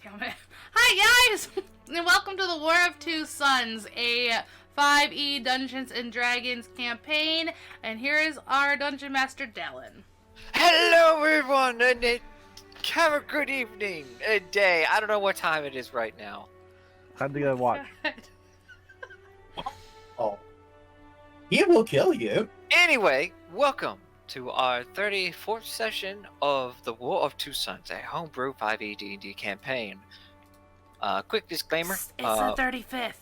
Damn it. Hi guys! And welcome to the War of Two Suns, a 5e Dungeons & Dragons campaign. And here is our Dungeon Master, Dallin. Hello everyone, and have a good evening, a day. I don't know what time it is right now. Time to go watch. Oh. He will kill you. Anyway, welcome to our 34th session of the War of Two Suns, a homebrew 5e D&D campaign. Quick disclaimer. It's the 35th.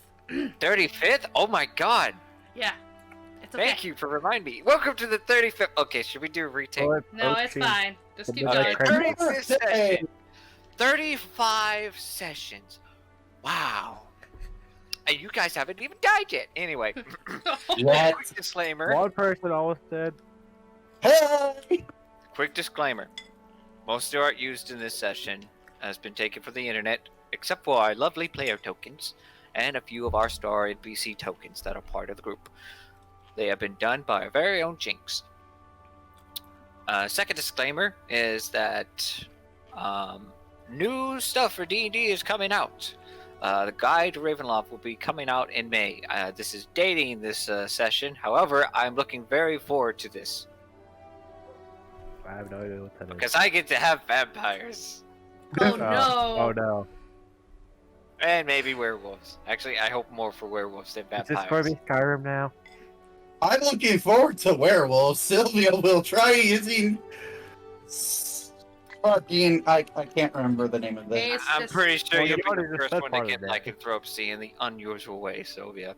35th? Oh my god. Yeah. It's okay. Thank you for reminding me. Welcome to the 35th. Okay, should we do a retake? No, it's fine. Just keep Okay. going. 35th session. 35 sessions. Wow. And you guys haven't even died yet. Anyway. What? Quick disclaimer. One person almost dead. Hey! Quick disclaimer. Most of the art used in this session has been taken from the internet, except for our lovely player tokens and a few of our star NPC tokens that are part of the group. They have been done by our very own Jyinxx. Second disclaimer is that new stuff for D&D is coming out. The Guide to Ravenloft will be coming out in May. This is dating this session. However, I'm looking very forward to this. I have no idea what that is. Because I get to have vampires. Oh no. Oh no. And maybe werewolves. Actually, I hope more for werewolves than Is vampires. this for me Skyrim now? I'm looking forward to werewolves. Sylvia will try using fucking I can't remember the name of this. It's I'm just- pretty sure Well, you'll you be already the just first said one to part get of like that. lycanthropy in the unusual way, Sylvia.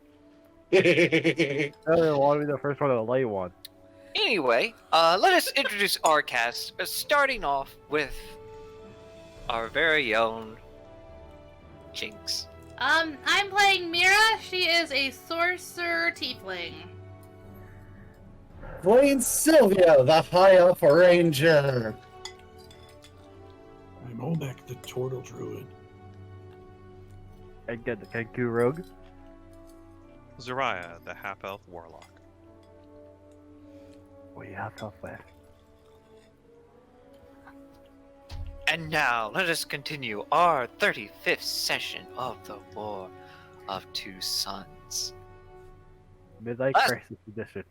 I want to be the first one to lay one. Anyway, let us introduce our cast, starting off with our very own Jyinxx. I'm playing Mira. She is a sorcerer tiefling. Playing Sylvia, the High Elf Ranger. I'm Olmec, the Turtle Druid. And get the Kenku Rogue. Zariah, the half-elf warlock. We have tough left. And now, let us continue our 35th session of the War of Two Suns. Midnight Last- Crisis Edition.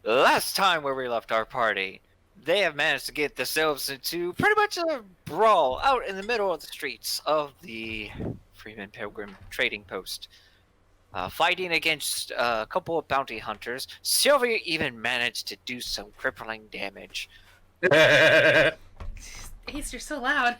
Last time where we left our party, they have managed to get themselves into pretty much a brawl out in the middle of the streets of the Freeman Pilgrim Trading Post. Fighting against a couple of bounty hunters. Sylvia even managed to do some crippling damage. Ace, you're so loud.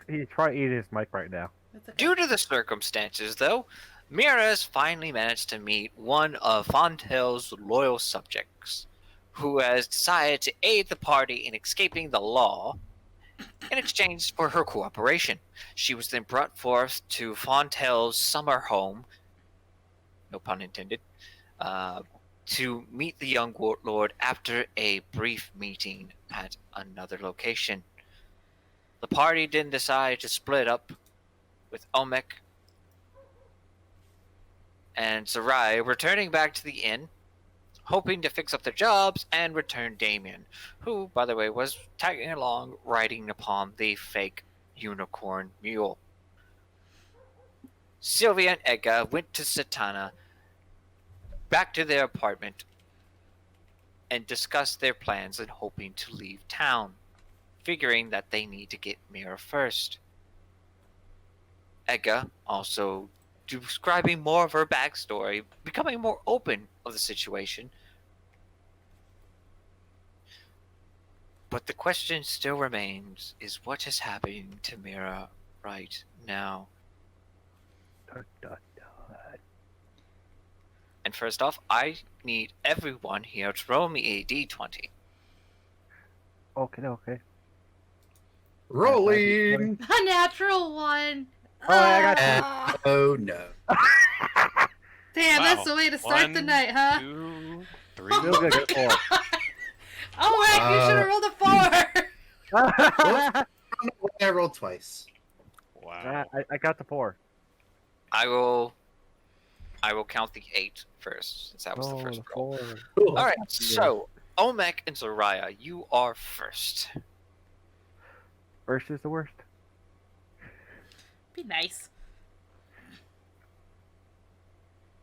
He's trying to eat his mic right now. That's okay. Due to the circumstances, though, Mira has finally managed to meet one of Fontainebleau's loyal subjects, who has decided to aid the party in escaping the law in exchange for her cooperation. She was then brought forth to Fontainebleau's summer home, no pun intended, to meet the young warlord after a brief meeting at another location. The party then decided to split up, with Olmec and Sarai returning back to the inn, hoping to fix up their jobs and return Damien, who, by the way, was tagging along riding upon the fake unicorn mule. Sylvia and Edgar went to Satana, back to their apartment, and discussed their plans and hoping to leave town, figuring that they need to get Mira first. Edgar also describing more of her backstory, becoming more open of the situation. But the question still remains, is what is happening to Mira right now? Dun, dun, dun. And first off, I need everyone here to roll me a d20. Okay. Rolling. A natural one. Oh, I got Ah. Oh no. Damn, that's Wow. the way to start the 1, night, huh? 2, 3. Feels good at four. Oh, Mac, you should have rolled a 4. I rolled twice. Wow. I got the 4. I will count the 8 first, since that was the first roll. Cool. Alright, so, Olmec and Zoraya, you are first. First is the worst. Be nice.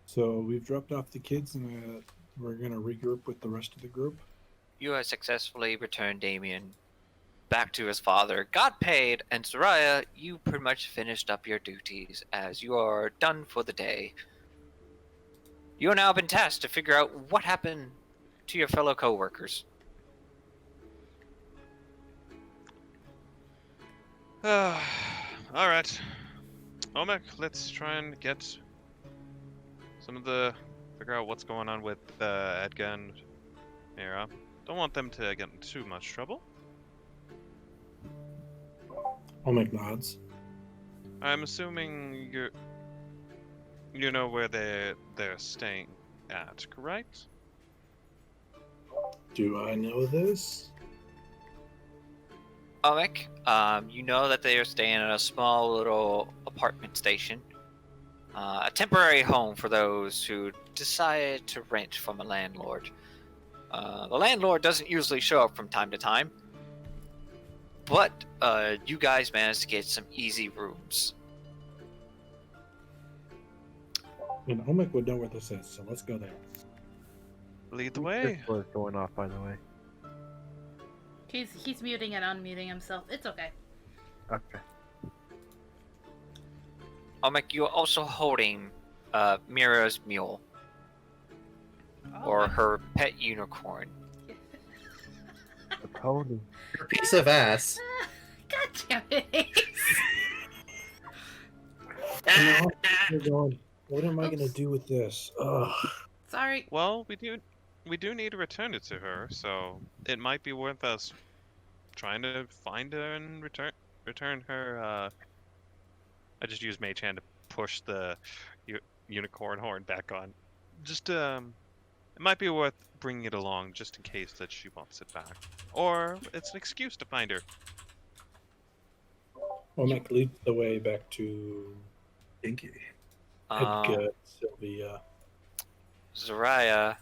So we've dropped off the kids, and we're gonna regroup with the rest of the group. You have successfully returned Damien back to his father, got paid, and Soraya, you pretty much finished up your duties as you are done for the day. You have now been tasked to figure out what happened to your fellow co-workers. Alright. Omek, let's try and get figure out what's going on with Edgar and Mira. Don't want them to get in too much trouble. I'll make nods. I'm assuming you know where they're staying at, correct? Do I know this? Olmec, you know that they are staying in a small little apartment station. A temporary home for those who decide to rent from a landlord. The landlord doesn't usually show up from time to time, but you guys managed to get some easy rooms. And Omek would know where this is, so let's go there. Lead the way. This was going off, by the way. He's muting and unmuting himself. It's okay. Okay. Olmec, you are also holding Mira's mule, or her pet unicorn. The pony. You're a piece of ass. God damn it, Ace. We're going. What am I gonna do with this? Ugh. Sorry. Well, we do need to return it to her, so it might be worth us trying to find her and return her. I just used Mage Hand to push the unicorn horn back on. Just it might be worth bringing it along just in case that she wants it back, or it's an excuse to find her. Omek leads the way back to Dinky. Edgar, Sylvia. Zoraya,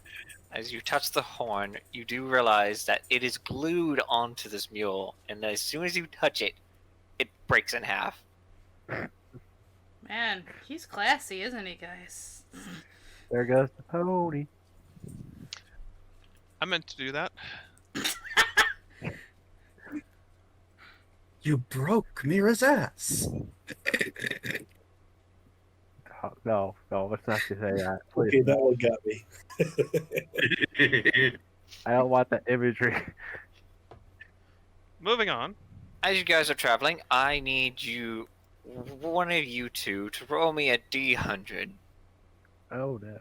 as you touch the horn, you do realize that it is glued onto this mule, and as soon as you touch it, it breaks in half. Man, he's classy, isn't he, guys? There goes the pony. I meant to do that. You broke Mira's ass. No, let's not say that. Please. Okay, that one got me. I don't want that imagery. Moving on. As you guys are traveling, I need you, one of you two, to roll me a D100. Oh no.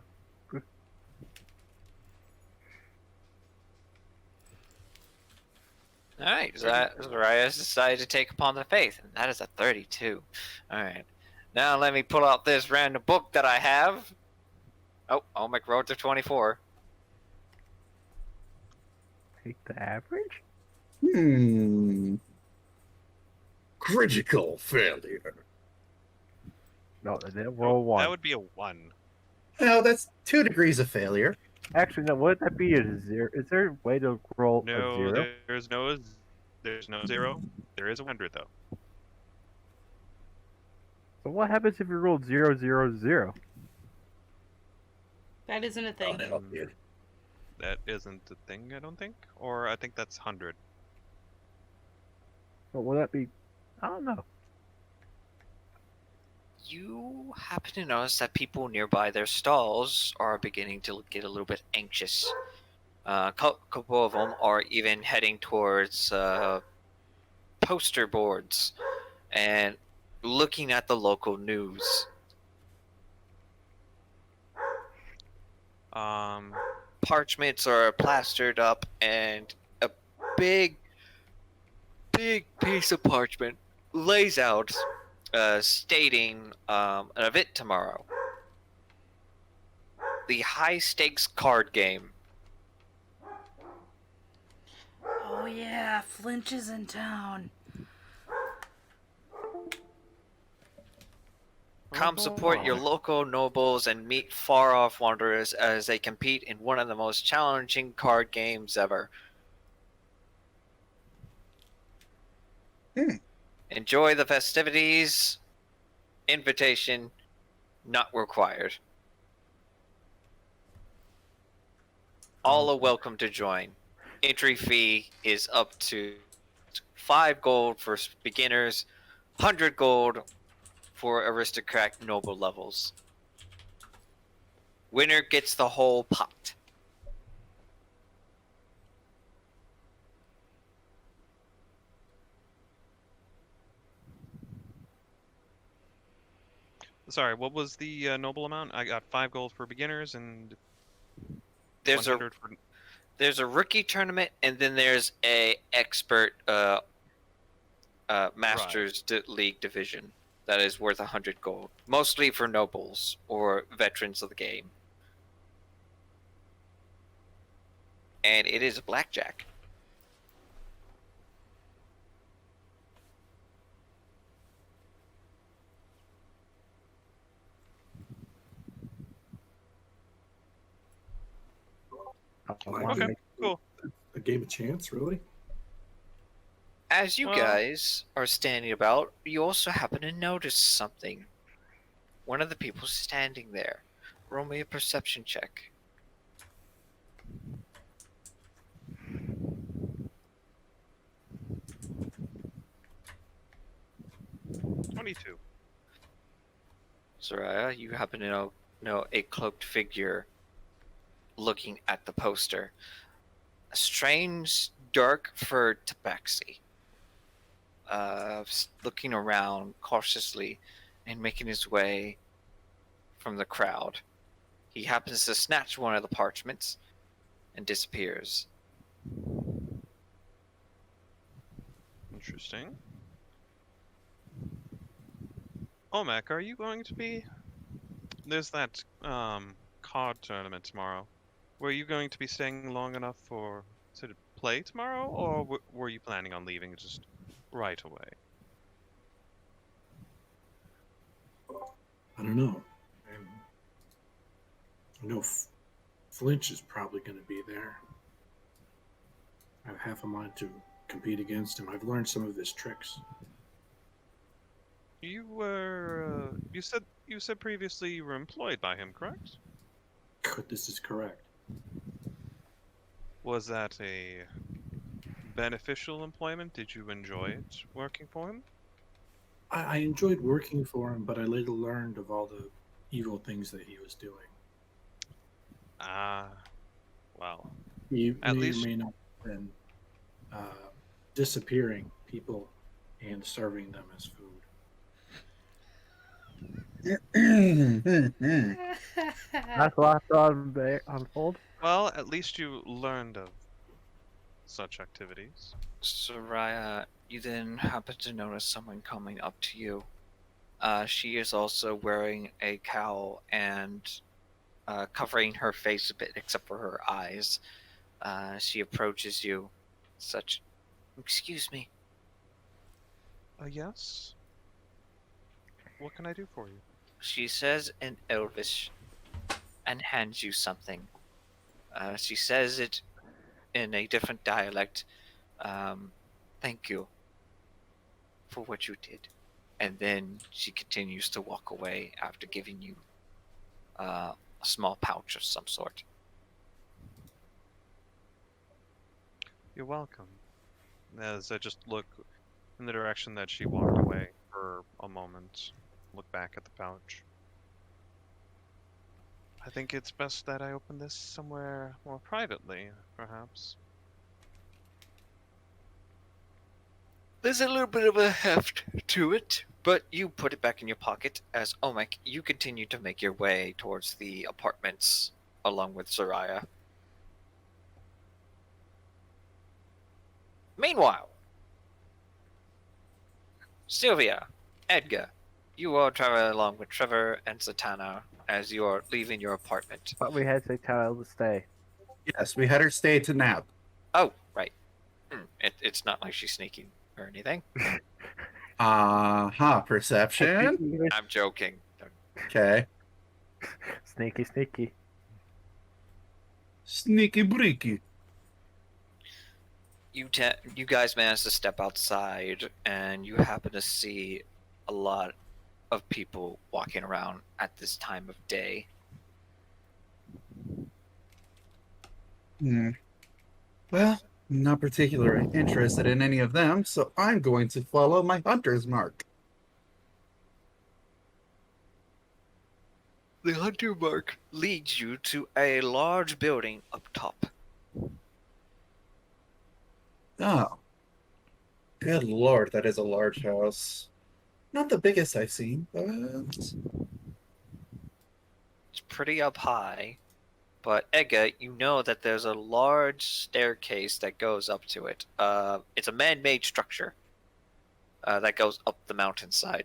Alright, Zoraya has decided to take upon the faith, and that is a 32. Alright. Now let me pull out this random book that I have. Oh, Olmec rolled to 24. Take the average? Critical failure. No, they didn't roll one. That would be a 1. No, that's 2 degrees of failure. Actually, no. Would that be a zero? Is there a way to roll a No, zero? there's no 0. There is a 100 though. So what happens if you rolled 000? That isn't a Oh, thing. that'll be it. That isn't a thing, I don't think. Or I think that's 100. What would that be? I don't know. You happen to notice that people nearby their stalls are beginning to get a little bit anxious. A couple of them are even heading towards poster boards and looking at the local news. Parchments are plastered up, and a big piece of parchment lays out stating an event tomorrow. The high stakes card game. Oh yeah, Flinch is in town. Come support your local nobles and meet far-off wanderers as they compete in one of the most challenging card games ever. Enjoy the festivities. Invitation not required. All are welcome to join. Entry fee is up to 5 gold for beginners, 100 gold for aristocrat noble levels. Winner gets the whole pot. Sorry, what was the noble amount? I got 5 gold for beginners and There's 100 for... there's a rookie tournament, and then there's a expert Masters League division that is worth 100 gold, mostly for nobles or veterans of the game. And it is a blackjack. Okay, cool. A game of chance, really? As you Well- guys are standing about, you also happen to notice something. One of the people standing there. Roll me a perception check. 22. Soraya, you happen to know a cloaked figure looking at the poster. A strange, dark furred tabaxi. Looking around cautiously and making his way from the crowd. He happens to snatch one of the parchments and disappears. Interesting. Omek, are you going to be... There's that card tournament tomorrow. Were you going to be staying long enough for to play tomorrow, or were you planning on leaving just right away? I don't know. I know Flinch is probably going to be there. I have half a mind to compete against him. I've learned some of his tricks. You were... you said previously you were employed by him, correct? This is correct. Was that a beneficial employment? Did you enjoy it working for him? I enjoyed working for him, but I later learned of all the evil things that he was doing. Ah, well. He At may least- or may not have been disappearing people and serving them as food. That's what I thought would unfold. Well, at least you learned of such activities. Soraya, you then happen to notice someone coming up to you. She is also wearing a cowl and covering her face a bit, except for her eyes. She approaches you, such, "Excuse me." Yes? What can I do for you? She says in Elvish and hands you something. She says it in a different dialect. Thank you for what you did. And then she continues to walk away after giving you a small pouch of some sort. You're welcome. As I just look in the direction that she walked away for a moment, look back at the pouch. I think it's best that I open this somewhere more privately, perhaps. There's a little bit of a heft to it, but you put it back in your pocket as Omek, you continue to make your way towards the apartments along with Soraya. Meanwhile, Sylvia, Edgar, you all travel along with Trevor and Zatanna as you are leaving your apartment. But we had to tell her to stay. Yes, we had her stay to nap. Oh, right. It's not like she's sneaking or anything. Perception. I'm joking. Don't Okay. Sneaky, sneaky. Sneaky breaky. You guys manage to step outside, and you happen to see a lot of people walking around at this time of day. Hmm. Well, I'm not particularly interested in any of them, so I'm going to follow my hunter's mark. The hunter mark leads you to a large building up top. Oh, good lord, that is a large house. Not the biggest I've seen, but It's pretty up high, but Ega, you know that there's a large staircase that goes up to it. It's a man-made structure that goes up the mountainside.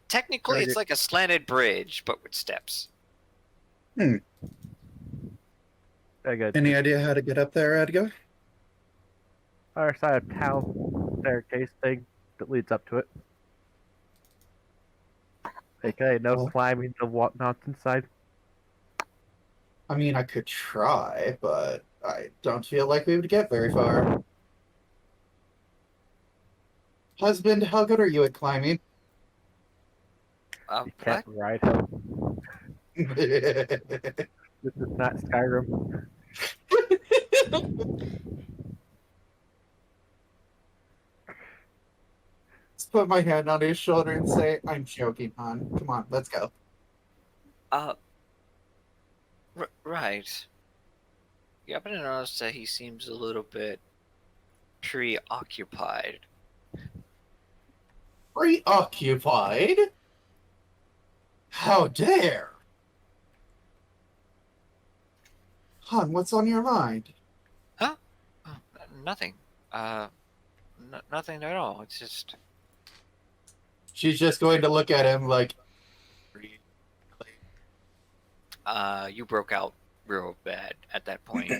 Technically, it's like a slanted bridge, but with steps. I got any idea how to get up there, Edgar? other side of town staircase thing that leads up to it. Okay, no Well- climbing the mountainside. I mean, I could try, but I don't feel like we would get very far. Husband, how good are you at climbing? You can't ride him. This is not Skyrim. Just put my hand on his shoulder and say, I'm joking, hon. Come on, let's go. Right. You happen to notice that he seems a little bit preoccupied. Preoccupied? How dare! Hon, what's on your mind? Huh? Oh, nothing. Nothing at all. It's just... She's just going to look at him like, You broke out real bad at that point.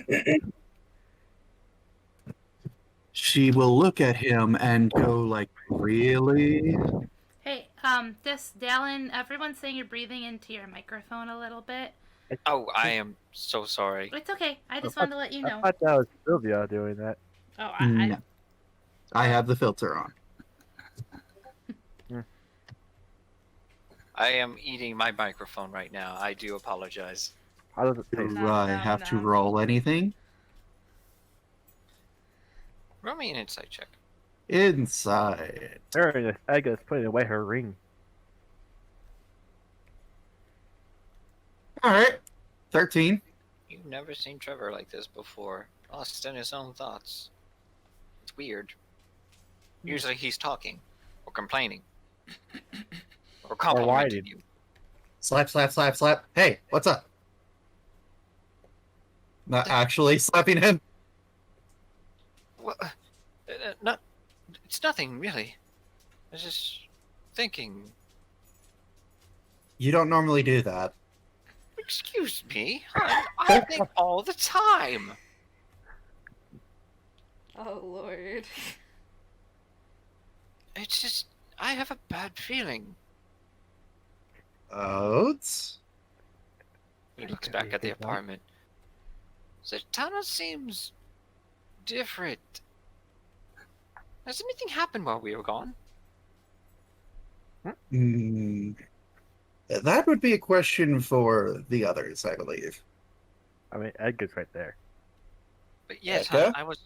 she will look at him and go like, really? Hey, this Dallin, everyone's saying you're breathing into your microphone a little bit. Oh, I am so sorry. It's okay. I just wanted to let you I know. thought that was Sylvia doing that. Oh, No. I have the filter on. I am eating my microphone right now. I do apologize. How does it Do taste? No, I no, have to no. roll anything? Roll me an insight check. Inside. There, Ega is putting away her ring. Alright. 13. You've never seen Trevor like this before. Lost in his own thoughts. It's weird. Usually he's talking, or complaining, or complimenting whining. you. Slap, slap, slap, slap. Hey, what's up? Not actually slapping him. Well, not. It's nothing really. I was just thinking. You don't normally do that. Excuse me, hon, I think all the time. Oh, Lord. It's just I have a bad feeling. Oats? He looks back at the apartment. The tunnel seems different. Has anything happened while we were gone? Hmm. That would be a question for the others, I believe. I mean, Edgar's right there. But yes, Edgar? I was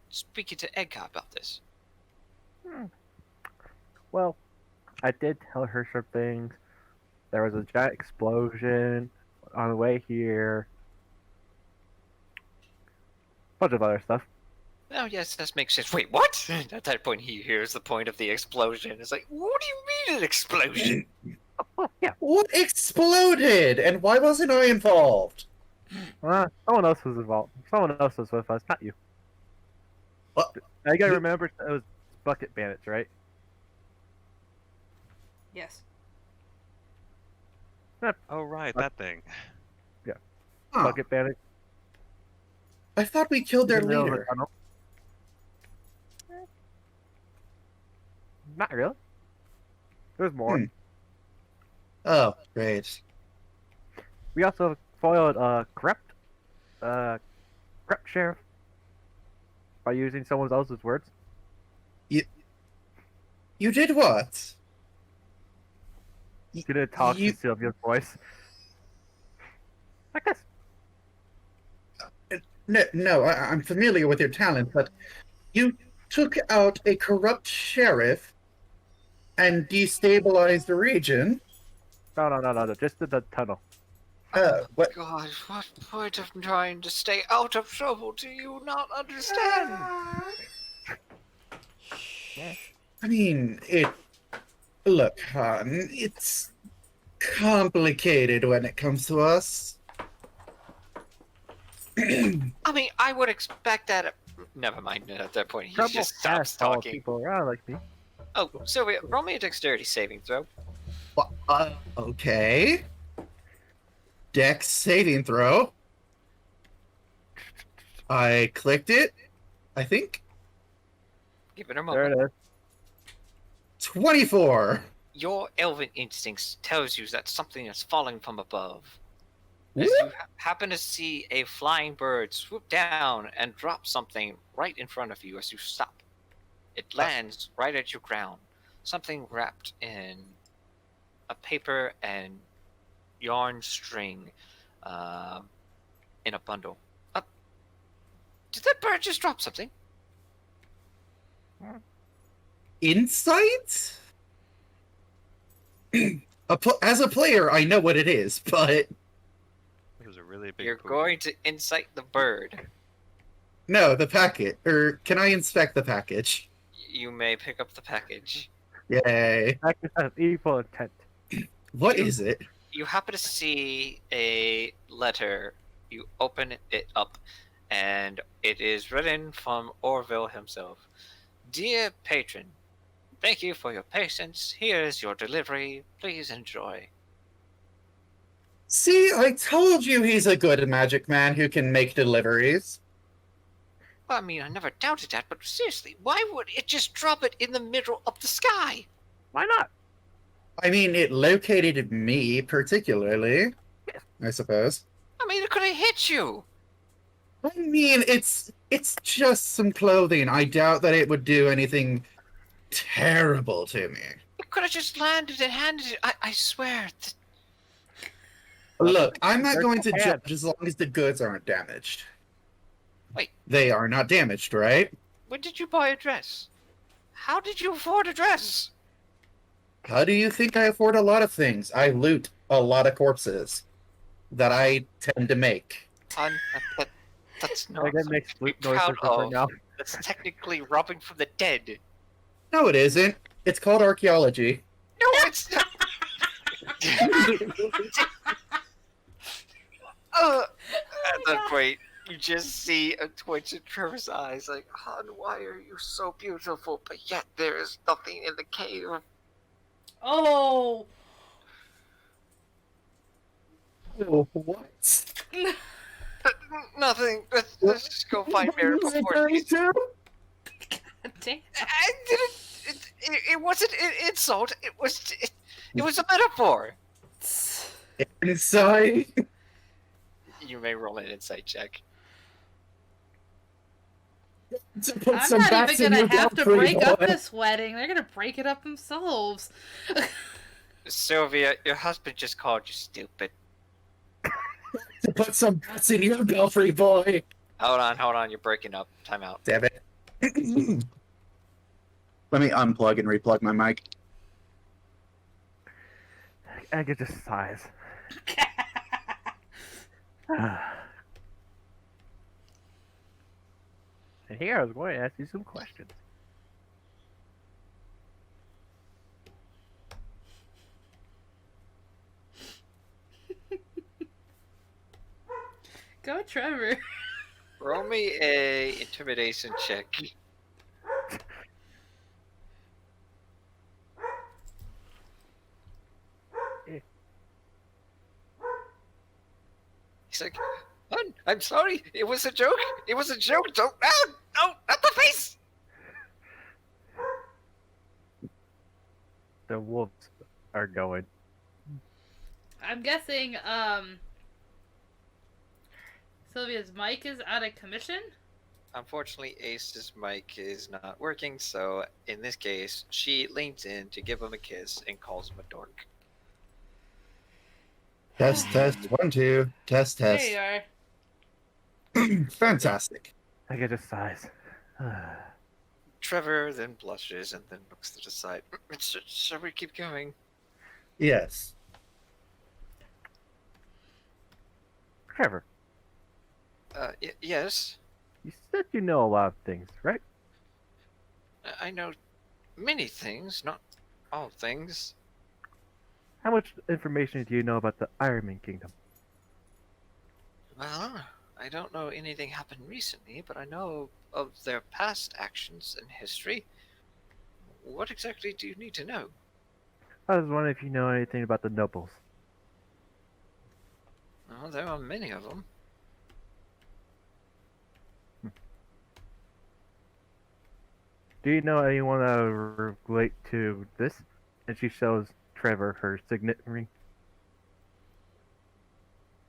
speaking to Edgar about this. Well, I did tell her some things. There was a giant explosion on the way here. Bunch of other stuff. Oh yes, that makes sense. Wait, what? At that point, he hears the point of the explosion. It's like, what do you mean an explosion? Oh, yeah. What exploded? And why wasn't I involved? Someone else was involved. Someone else was with us, not you. What? I gotta remember it was bucket bandits, right? Yes. Oh right, that thing. Huh. Bucket bandits. I thought we killed their in the middle of the leader. tunnel. Not really. There's more. Hmm. Oh, great. We also foiled uh, corrupt sheriff by using someone else's words. You did what? She didn't talk You in Sylvia's voice. Like this. no, I'm familiar with your talent, but you took out a corrupt sheriff and destabilized the region. No. Just the tunnel. What? God, what point of trying to stay out of trouble do you not understand? I mean, look, hon, it's complicated when it comes to us. I mean, I would expect that. Never mind. At that point, he Trouble just stops has followed talking. people around like me. Oh, Sylvia, roll me a dexterity saving throw. Okay. Dex saving throw. I clicked it, I think. Give it a There moment. it is. 24. Your elven instincts tells you that something is falling from above. As Whoop. you happen to see a flying bird swoop down and drop something right in front of you as you stop. It lands right at your ground. Something wrapped in a paper and yarn string in a bundle. Did that bird just drop something? Insight? As a player, I know what it is, but It was a really big. You're poop. going to insight the bird. no, the packet. Or can I inspect the package? You may pick up the package. Yay. That has evil intent. What is it? You happen to see a letter. You open it up, and it is written from Orville himself. Dear patron, thank you for your patience. Here is your delivery. Please enjoy. See, I told you he's a good magic man who can make deliveries. Well, I mean, I never doubted that, but seriously, why would it just drop it in the middle of the sky? Why not? I mean, it located me particularly, I suppose. I mean, it could have hit you. I mean, it's just some clothing. I doubt that it would do anything terrible to me. It could have just landed and handed it. I swear. Look, I'm not There's going no to hand. judge as long as the goods aren't damaged. Wait. They are not damaged, right? When did you buy a dress? How did you afford a dress? How do you think I afford a lot of things? I loot a lot of corpses that I tend to make. That's not I get something mixed to be loot noises proud right of. now. That's technically robbing from the dead. No, it isn't. It's called archaeology. No, it's not. At that point, you just see a twitch in Trevor's eyes, like, "Hon, why are you so beautiful? But yet there is nothing in the cave." Oh. Oh, what? Nothing. Let's just go find Mary before she's... Damn. I didn't. It wasn't an insult. It was a metaphor. Inside. You may roll an insight check. To put I'm some not bats even in gonna your have to belfry, break up boy. this wedding. They're gonna break it up themselves. Sylvia, your husband just called you stupid. To put some bats in your belfry, boy. Hold on. You're breaking up. Time out. Damn it. Let me unplug and replug my mic. I get just sighs. And here I was going to ask you some questions. Go, Trevor. Roll me a intimidation check. He's like, "Hon, I'm sorry. It was a joke. It was a joke. Don't, no, not the face." The wolves are going. I'm guessing, Sylvia's mic is out of commission? Unfortunately, Ace's mic is not working, so in this case, she leans in to give him a kiss and calls him a dork. Test, test, 1, 2. Test, There test. you are. Fantastic. I get just sighs. Trevor then blushes and then looks to the side. Shall we keep going? Yes. Trevor, Yes. you said you know a lot of things, right? I know many things, not all things. How much information do you know about the Ironman Kingdom? Well, I don't know anything happened recently, but I know of their past actions and history. What exactly do you need to know? I was wondering if you know anything about the nobles. Well, there are many of them. Do you know anyone that would relate to this? And she shows Trevor her signet ring.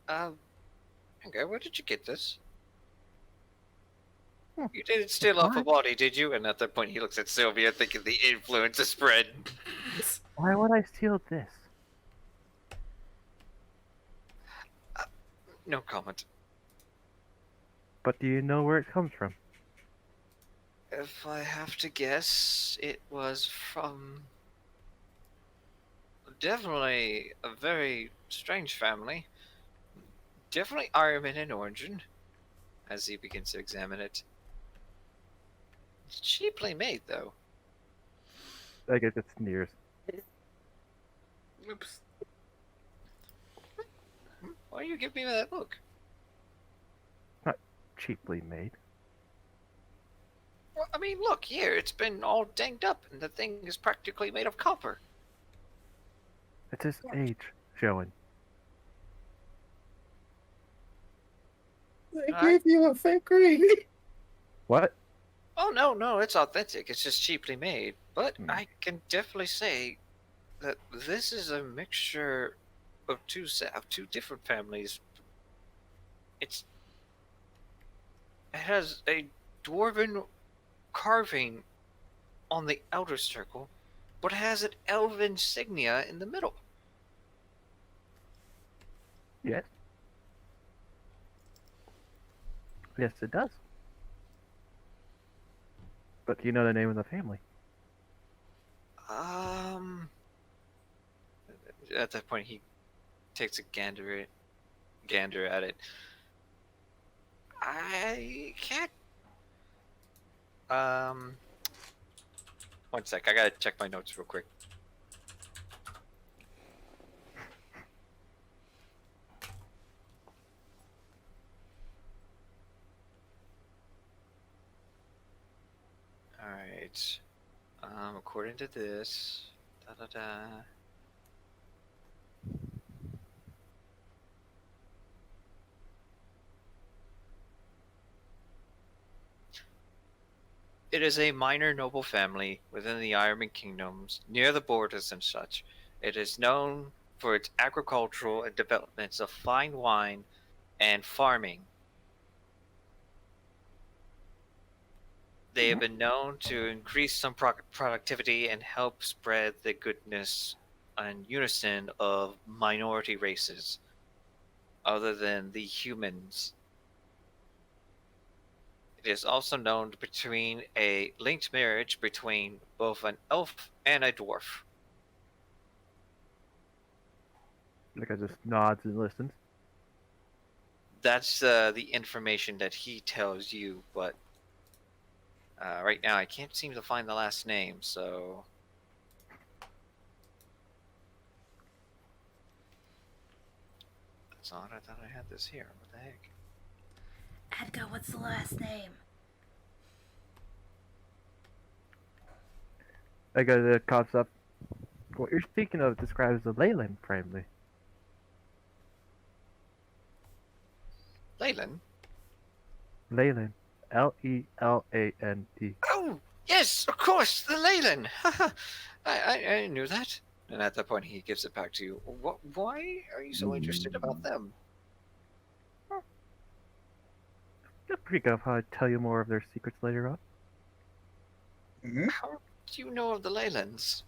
Okay, where did you get this? Hmm, You didn't steal off a fine. body, did you? And at that point, he looks at Sylvia, thinking the influence is spread. Why would I steal this? No comment. But do you know where it comes from? If I have to guess, it was from definitely a very strange family. Definitely Ironman in origin, as he begins to examine it. It's cheaply made, though. I guess it sneers. Oops. Why do you give me that look? Cheaply made. Well, I mean, look here. It's been all dinged up, and the thing is practically made of copper. It's his age showing. They gave you a fake ring. What? Oh no, it's authentic. It's just cheaply made. But Hmm. I can definitely say that this is a mixture of two different families. It has a dwarven carving on the outer circle, but has an elven insignia in the middle. Yes. Yes, it does. But do you know the name of the family? At that point, he takes a gander at it. I can't. One sec. I gotta check my notes real quick. All right. According to this, da da da. It is a minor noble family within the Ironman Kingdoms, near the borders and such. It is known for its agricultural and developments of fine wine and farming. They have been known to increase some productivity and help spread the goodness and unison of minority races, other than the humans. It is also known between a linked marriage between both an elf and a dwarf. Like I just nods and listens. That's the information that he tells you, but right now I can't seem to find the last name, so. That's odd. I thought I had this here. What the heck? Edgar, what's the last name? I got the coughs up. What you're speaking of describes the Leyland family. Leyland? Leyland. Leland. Oh, yes, of course, the Leyland. I knew that. And at that point, he gives it back to you. Why are you so interested about them? I think I'll probably tell you more of their secrets later on. Mhm. How do you know of the Leylands?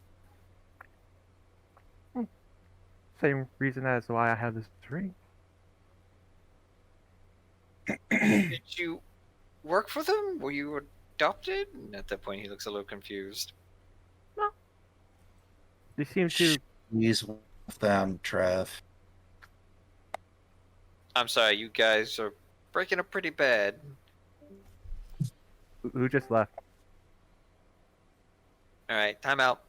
Same reason as why I have this ring. Did you work for them? Were you adopted? And at that point, he looks a little confused. They seem to. He's one of them, Trev. I'm sorry, you guys are breaking up pretty bad. Who just left? All right, time out.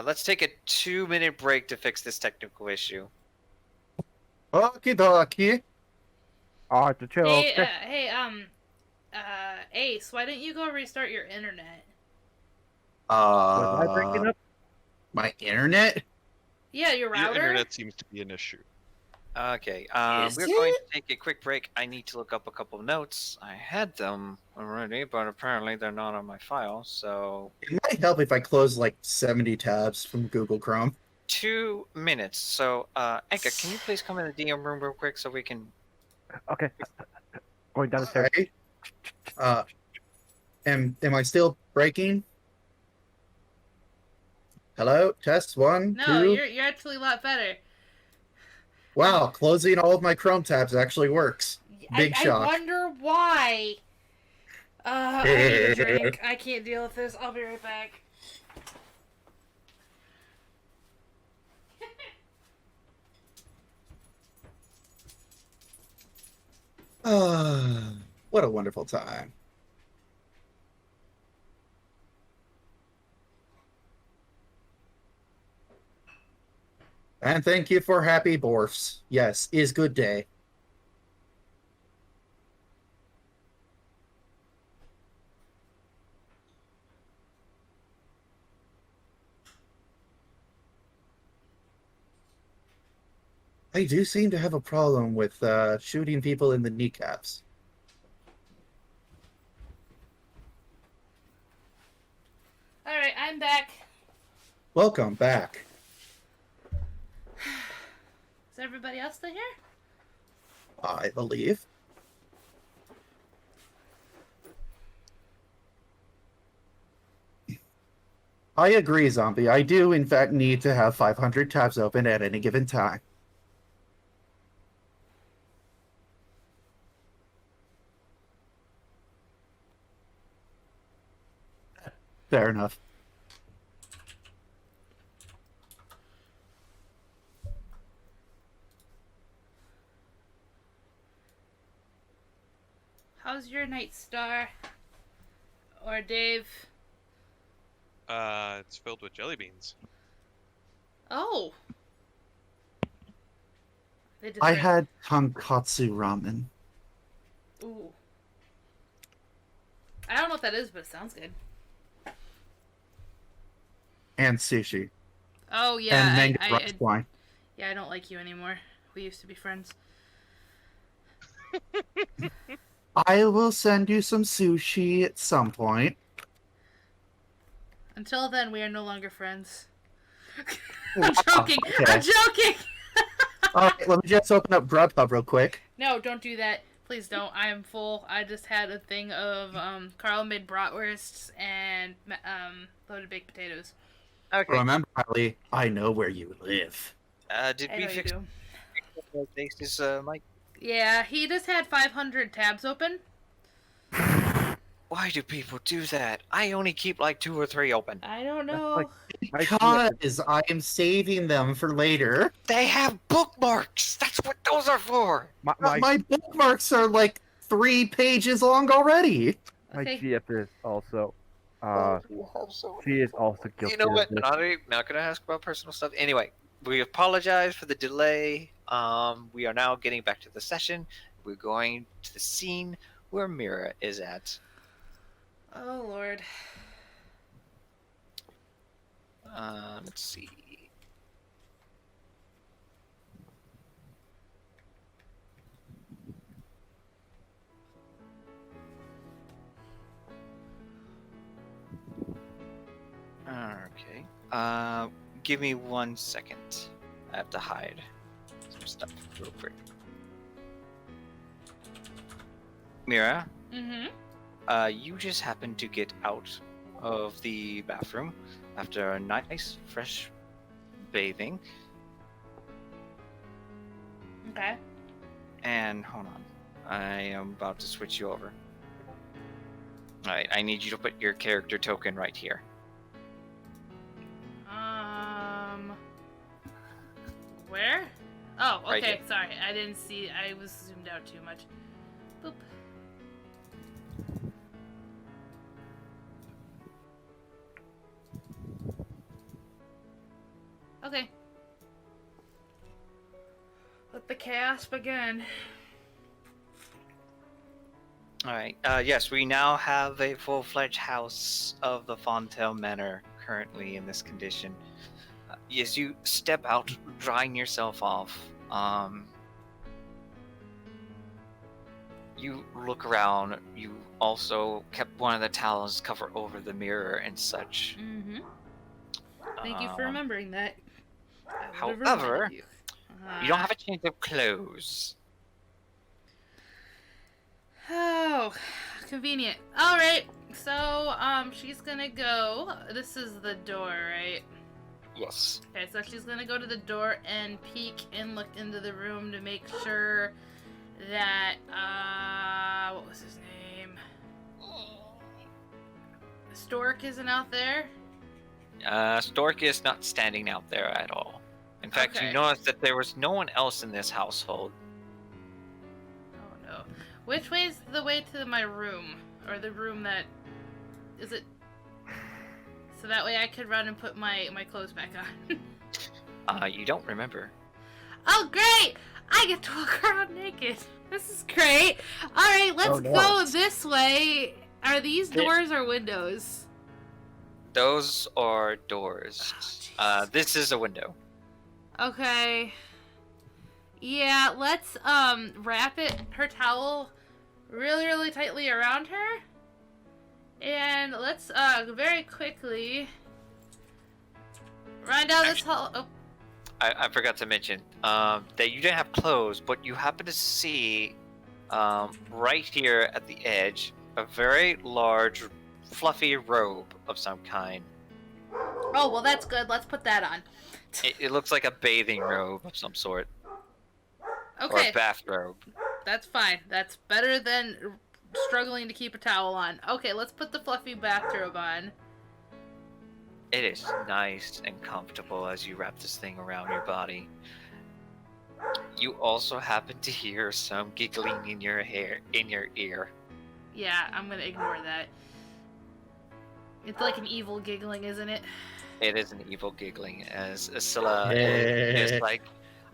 Let's take a 2-minute break to fix this technical issue. Okie dokie. Oh, it's a chill. Hey, Ace, why didn't you go restart your internet? Was I breaking up? My internet? Yeah, your Your router? internet seems to be an issue. Okay, Is we're going it? to take a quick break. I need to look up a couple of notes. I had them already, but apparently they're not on my file. So It might help if I close like 70 tabs from Google Chrome. 2 minutes. So, Enka, can you please come in the DM room real quick so we can? Okay. Going down the stairs. Alright. Am I still breaking? Hello? Test 1, No, 2. you're actually a lot better. Wow, closing all of my Chrome tabs actually works. Big shock. I wonder why. I need a drink. I can't deal with this. I'll be right back. What a wonderful time. And thank you for happy Borfs. Yes, is good day. I do seem to have a problem with shooting people in the kneecaps. Alright, I'm back. Welcome back. Is everybody else still here? I believe. I agree, Zombie. I do, in fact, need to have 500 tabs open at any given time. Fair enough. How's your night, Star? Or Dave? It's filled with jelly beans. Oh. I had tonkatsu ramen. Ooh. I don't know what that is, but it sounds good. And sushi. Oh yeah, And mango rice wine. yeah, I don't like you anymore. We used to be friends. I will send you some sushi at some point. Until then, we are no longer friends. Wow, I'm joking. okay. I'm joking. Alright, let me just open up Grubhub real quick. No, don't do that. Please don't. I am full. I just had a thing of Carl made bratwursts and loaded baked potatoes. Okay. Remember, Ali, I know where you live. Did I we know you fix do. Ace's mic? Yeah, he just had 500 tabs open. Why do people do that? I only keep like 2 or 3 open. I don't know. like- Because I am saving them for later. They have bookmarks. That's what those are for. My bookmarks are like 3 pages long already. My Okay. GF is also. Oh, you have so She is also guilty. You know what? Of this. Not gonna ask about personal stuff. Anyway, we apologize for the delay. We are now getting back to the session. We're going to the scene where Mira is at. Oh Lord. Let's see. Okay. give me 1 second. I have to hide some stuff real quick. Mira, you just happened to get out of the bathroom after a nice, fresh bathing. Okay. And hold on. I am about to switch you over. Alright, I need you to put your character token right here. Where? Oh, Right okay. here. Sorry, I didn't see. I was zoomed out too much. Boop. Okay. Let the chaos begin. Alright, yes, we now have a full-fledged house of the Fontaine Manor currently in this condition. As you step out, drying yourself off, you look around, you also kept one of the towels cover over the mirror and such. Mm-hmm. Thank you for Um, remembering that. I would've However, reminded you. you don't have a change of clothes. Oh, convenient. All right. So, she's gonna go. This is the door, right? Yes. Okay, so she's gonna go to the door and peek and look into the room to make sure that, what was his name? Stork isn't out there? Stork is not standing out there at all. In fact, Okay. you notice that there was no one else in this household. Oh no. Which way's the way to my room? Or the room that... Is it... So that way I could run and put my clothes back on. You don't remember. Oh, great! I get to walk around naked. This is great. Alright, let's Oh, no. go this way. Are these Th- doors or windows? Those are doors. Oh, jeez. This is a window. Okay. Yeah, let's wrap her towel really, really tightly around her. And let's very quickly run down this hall. Oh, I forgot to mention that you didn't have clothes, but you happen to see right here at the edge a very large, fluffy robe of some kind. oh, well, that's good. Let's put that on. It looks like a bathing robe of some sort, or Okay, a bathrobe. that's fine. That's better than struggling to keep a towel on. Okay, let's put the fluffy bathrobe on. It is nice and comfortable as you wrap this thing around your body. You also happen to hear some giggling in your ear. Yeah, I'm gonna ignore that. It's like an evil giggling, isn't it? It is an evil giggling as Scylla is like,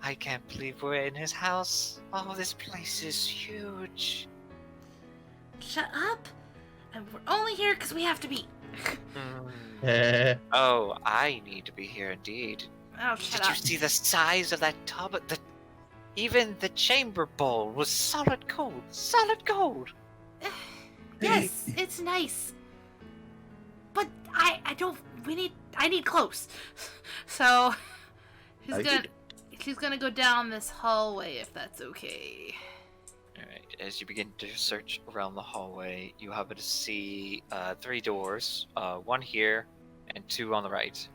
I can't believe we're in his house. Oh, this place is huge. Shut up! And we're only here because we have to be. Oh, I need to be here indeed. Oh, shut Did you up. see the size of that tub? Even the chamber bowl was solid gold. Solid gold. Yes, it's nice. But I need clothes. So she's gonna go down this hallway if that's okay. Alright, as you begin to search around the hallway, you happen to see 3 doors, one here and 2 on the right.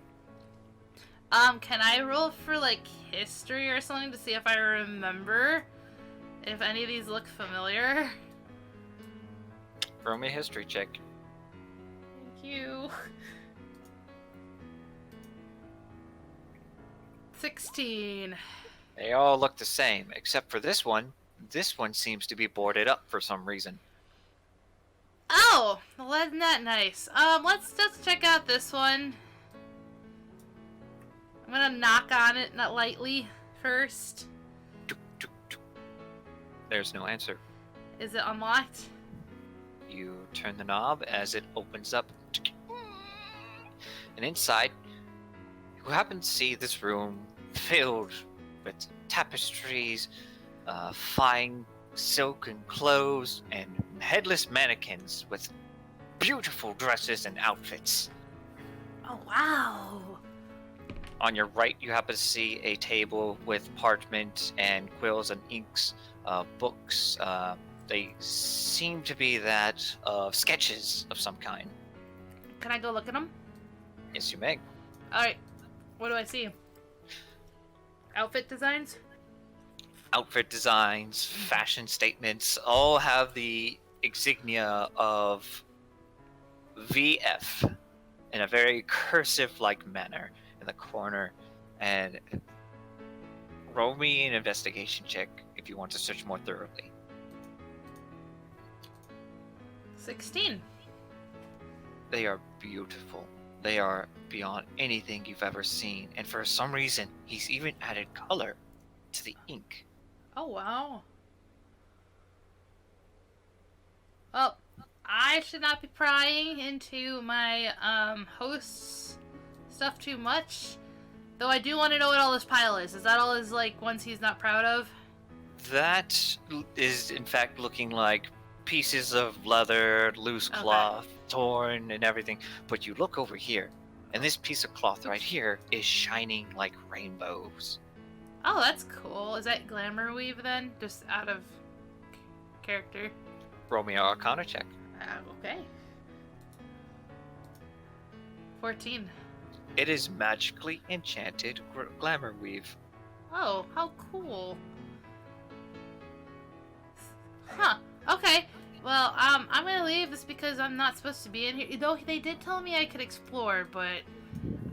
Can I roll for like history or something to see if I remember if any of these look familiar? Roll me a history check. Thank you. 16. They all look the same, except for this one. This one seems to be boarded up for some reason. Oh, well, isn't that nice? Let's just check out this one. I'm gonna knock on it, not lightly, first. Tuk, tuk, tuk. There's no answer. Is it unlocked? You turn the knob as it opens up. And inside, you happen to see this room filled with tapestries, fine silken clothes, and headless mannequins with beautiful dresses and outfits. Oh, wow. On your right, you happen to see a table with parchment and quills and inks, books. They seem to be that of sketches of some kind. Can I go look at them? Yes, you may. Alright. What do I see? Outfit designs? Outfit designs, fashion statements, all have the insignia of VF in a very cursive-like manner in the corner. And roll me an investigation check if you want to search more thoroughly. 16. They are beautiful. They are beyond anything you've ever seen. And for some reason, he's even added color to the ink. Oh, wow. Well, I should not be prying into my host's stuff too much. Though I do want to know what all this pile is. Is that all his, like, ones he's not proud of? That is, in fact, looking like pieces of leather, loose Okay. cloth, torn, and everything. But you look over here, and this piece of cloth right here is shining like rainbows. Oh, that's cool. Is that glamour weave then? Just out of character? Roll me an Arcana check. Okay. 14. It is magically enchanted glamour weave. Oh, how cool. Huh. Okay. Well, I'm gonna leave this because I'm not supposed to be in here. Though they did tell me I could explore, but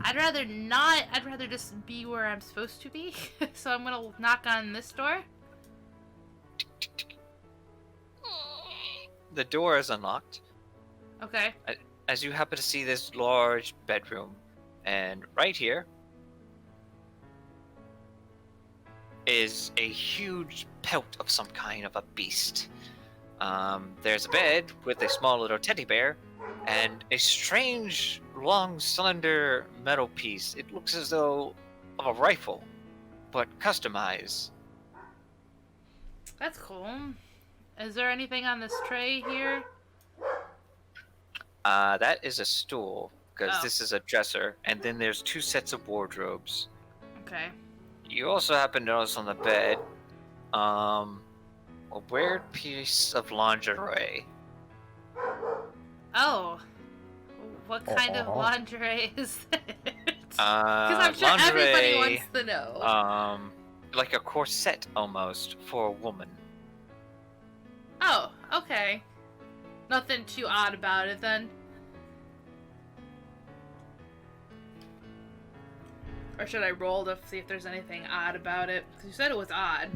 I'd rather not. I'd rather just be where I'm supposed to be. So I'm gonna knock on this door. The door is unlocked, Okay. as you happen to see this large bedroom. And right here is a huge pelt of some kind of a beast. There's a bed with a small little teddy bear and a strange, long, slender metal piece. It looks as though of a rifle, but customized. That's cool. Is there anything on this tray here? That is a stool, because Oh. this is a dresser, and then there's 2 sets of wardrobes. Okay. You also happen to notice on the bed, a weird piece of lingerie. Oh. What kind of Aw. lingerie is it? Because Uh, I'm sure everybody lingerie, wants to know. like a corset almost for a woman. Oh, okay. Nothing too odd about it then. Or should I roll to see if there's anything odd about it? 'Cause you said it was odd.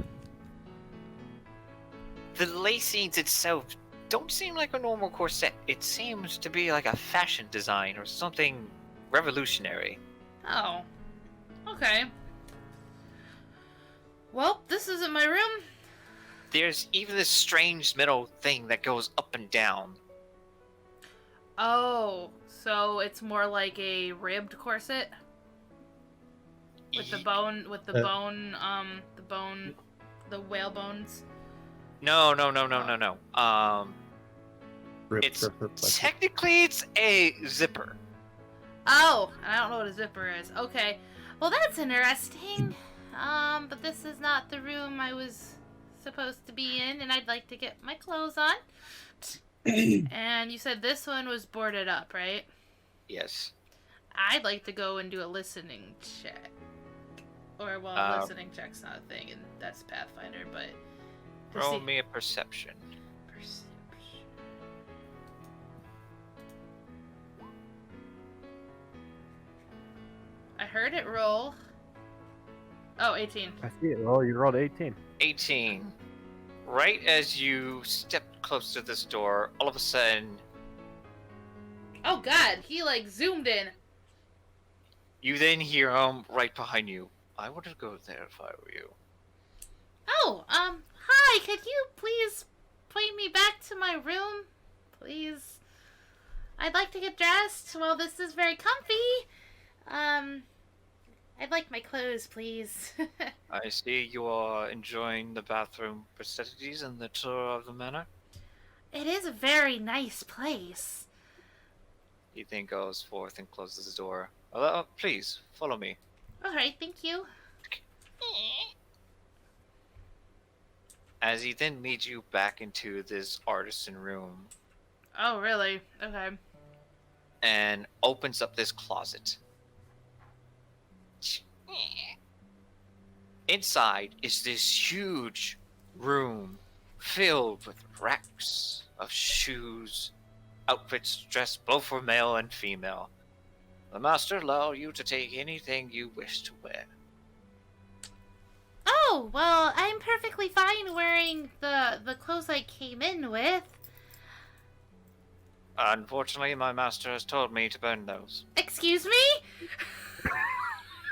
The lacings itself don't seem like a normal corset. It seems to be like a fashion design or something revolutionary. Oh. Okay. Well, this isn't my room. There's even this strange metal thing that goes up and down. Oh, so it's more like a ribbed corset? With the Ye- bone, the whale bones? No. Rip, It's rip, rip, like- technically it's a zipper. Oh, I don't know what a zipper is. Okay. Well, that's interesting. But this is not the room I was supposed to be in, and I'd like to get my clothes on. And you said this one was boarded up, right? Yes. I'd like to go and do a listening check. Or, well, Uh, listening check's not a thing, and that's Pathfinder, but... to Roll see- me a perception. Perception. I heard it roll. Oh, 18. I see it. Well, you rolled 18. 18. Right as you step close to this door, all of a sudden, Oh god, he like zoomed in. you then hear him right behind you. I would have go there if I were you. Oh, hi, could you please point me back to my room? Please. I'd like to get dressed. Well, this is very comfy. I'd like my clothes, please. I see you are enjoying the bathroom facilities and the tour of the manor. It is a very nice place. He then goes forth and closes the door. Please, follow me. Alright, thank you. As he then leads you back into this artisan room Oh, really? Okay. and opens up this closet. Inside is this huge room filled with racks of shoes, outfits dressed both for male and female. The master allow you to take anything you wish to wear. Oh, well, I'm perfectly fine wearing the clothes I came in with. Unfortunately, my master has told me to burn those. Excuse me?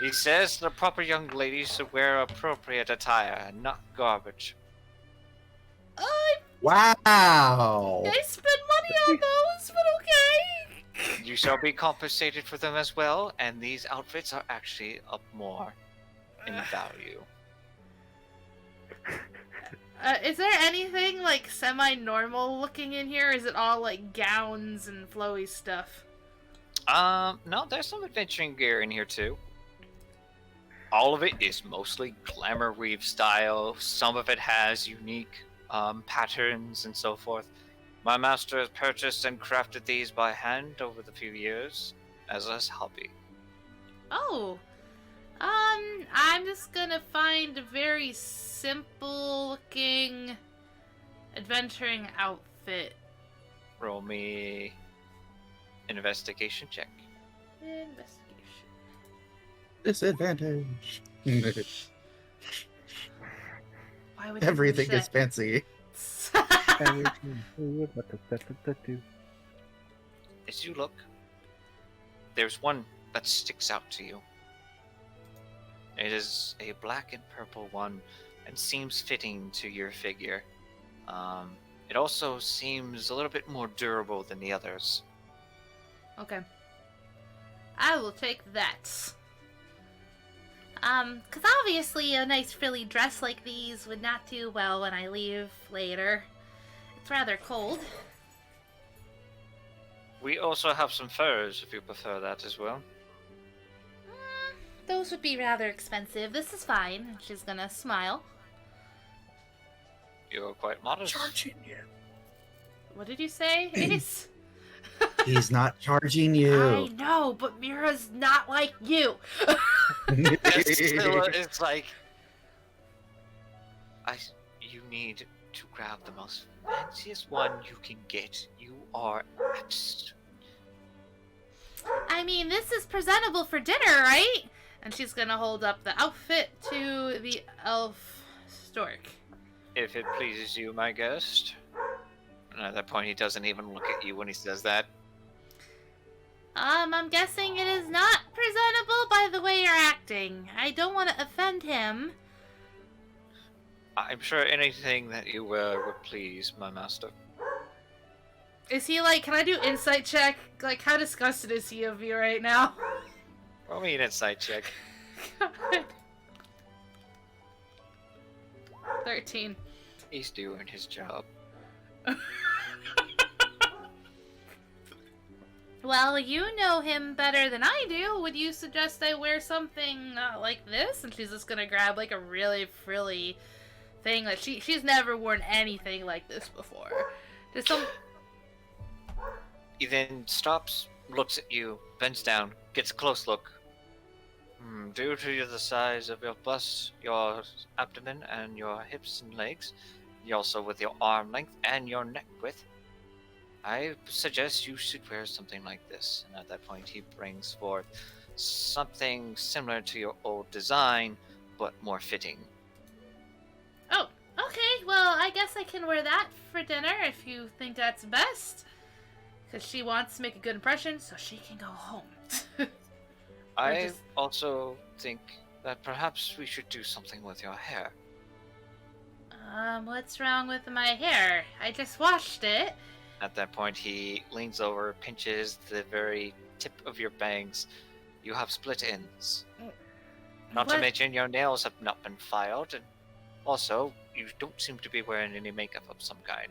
He says the proper young ladies should wear appropriate attire and not garbage. Wow. I spent money on those, but okay. You shall be compensated for them as well, and these outfits are actually up more in value. Is there anything, like, semi-normal looking in here? Or is it all, like, gowns and flowy stuff? No, there's some adventuring gear in here too. All of it is mostly glamour weave style. Some of it has unique patterns and so forth. My master has purchased and crafted these by hand over the few years as a hobby. Oh. I'm just gonna find a very simple looking adventuring outfit. Roll me an investigation check. Investigation. Disadvantage. Why would you Everything push is fancy. that? Everything good, but the do. As you look, there's one that sticks out to you. It is a black and purple one and seems fitting to your figure. It also seems a little bit more durable than the others. Okay. I will take that. Cause obviously a nice frilly dress like these would not do well when I leave later. It's rather cold. We also have some furs if you prefer that as well. Those would be rather expensive. This is fine. She's gonna smile. You're quite modest. Charging you. What did you say, Ace? He's not charging I you. know, but Mira's not like you. It's like, you need to grab the most fanciest one you can get. You are I mean, this is presentable for dinner, right? And she's gonna hold up the outfit to the elf stork. If it pleases you, my guest. And at that point, he doesn't even look at you when he says that. I'm guessing it is not presentable by the way you're acting. I don't want to offend him. I'm sure anything that you wear would please my master. Is he like, can I do insight check? Like, how disgusted is he of me right now? Roll me an insight check. God. 13. He's doing his job. Well, you know him better than I do. Would you suggest I wear something like this? And she's just gonna grab like a really frilly thing that she's never worn anything like this before. Just some. He then stops, looks at you, bends down, gets a close look. Due to the size of your bust, your abdomen, and your hips and legs, also with your arm length and your neck width, I suggest you should wear something like this. And at that point, he brings forth something similar to your old design, but more fitting. Oh, okay. Well, I guess I can wear that for dinner if you think that's best. Because she wants to make a good impression so she can go home. I also think that perhaps we should do something with your hair. What's wrong with my hair? I just washed it. At that point, he leans over, pinches the very tip of your bangs. You have split ends. Not to What? mention your nails have not been filed, and also, you don't seem to be wearing any makeup of some kind.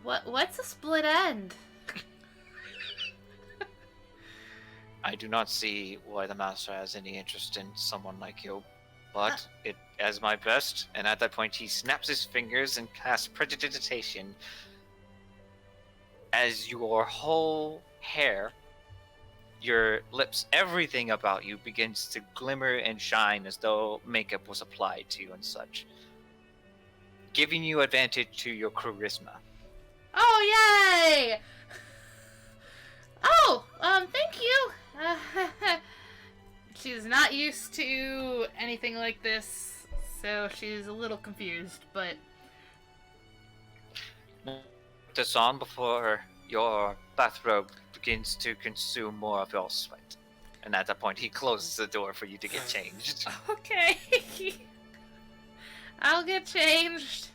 What's a split end? I do not see why the master has any interest in someone like you, but it as my best. And at that point, he snaps his fingers and casts prestidigitation, as your whole hair, your lips, everything about you begins to glimmer and shine as though makeup was applied to you and such, giving you advantage to your charisma. Oh, yay! Oh, thank you. She's not used to anything like this, so she's a little confused, but... This on before your bathrobe begins to consume more of your sweat. And at that point, he closes the door for you to get changed. Okay. I'll get changed.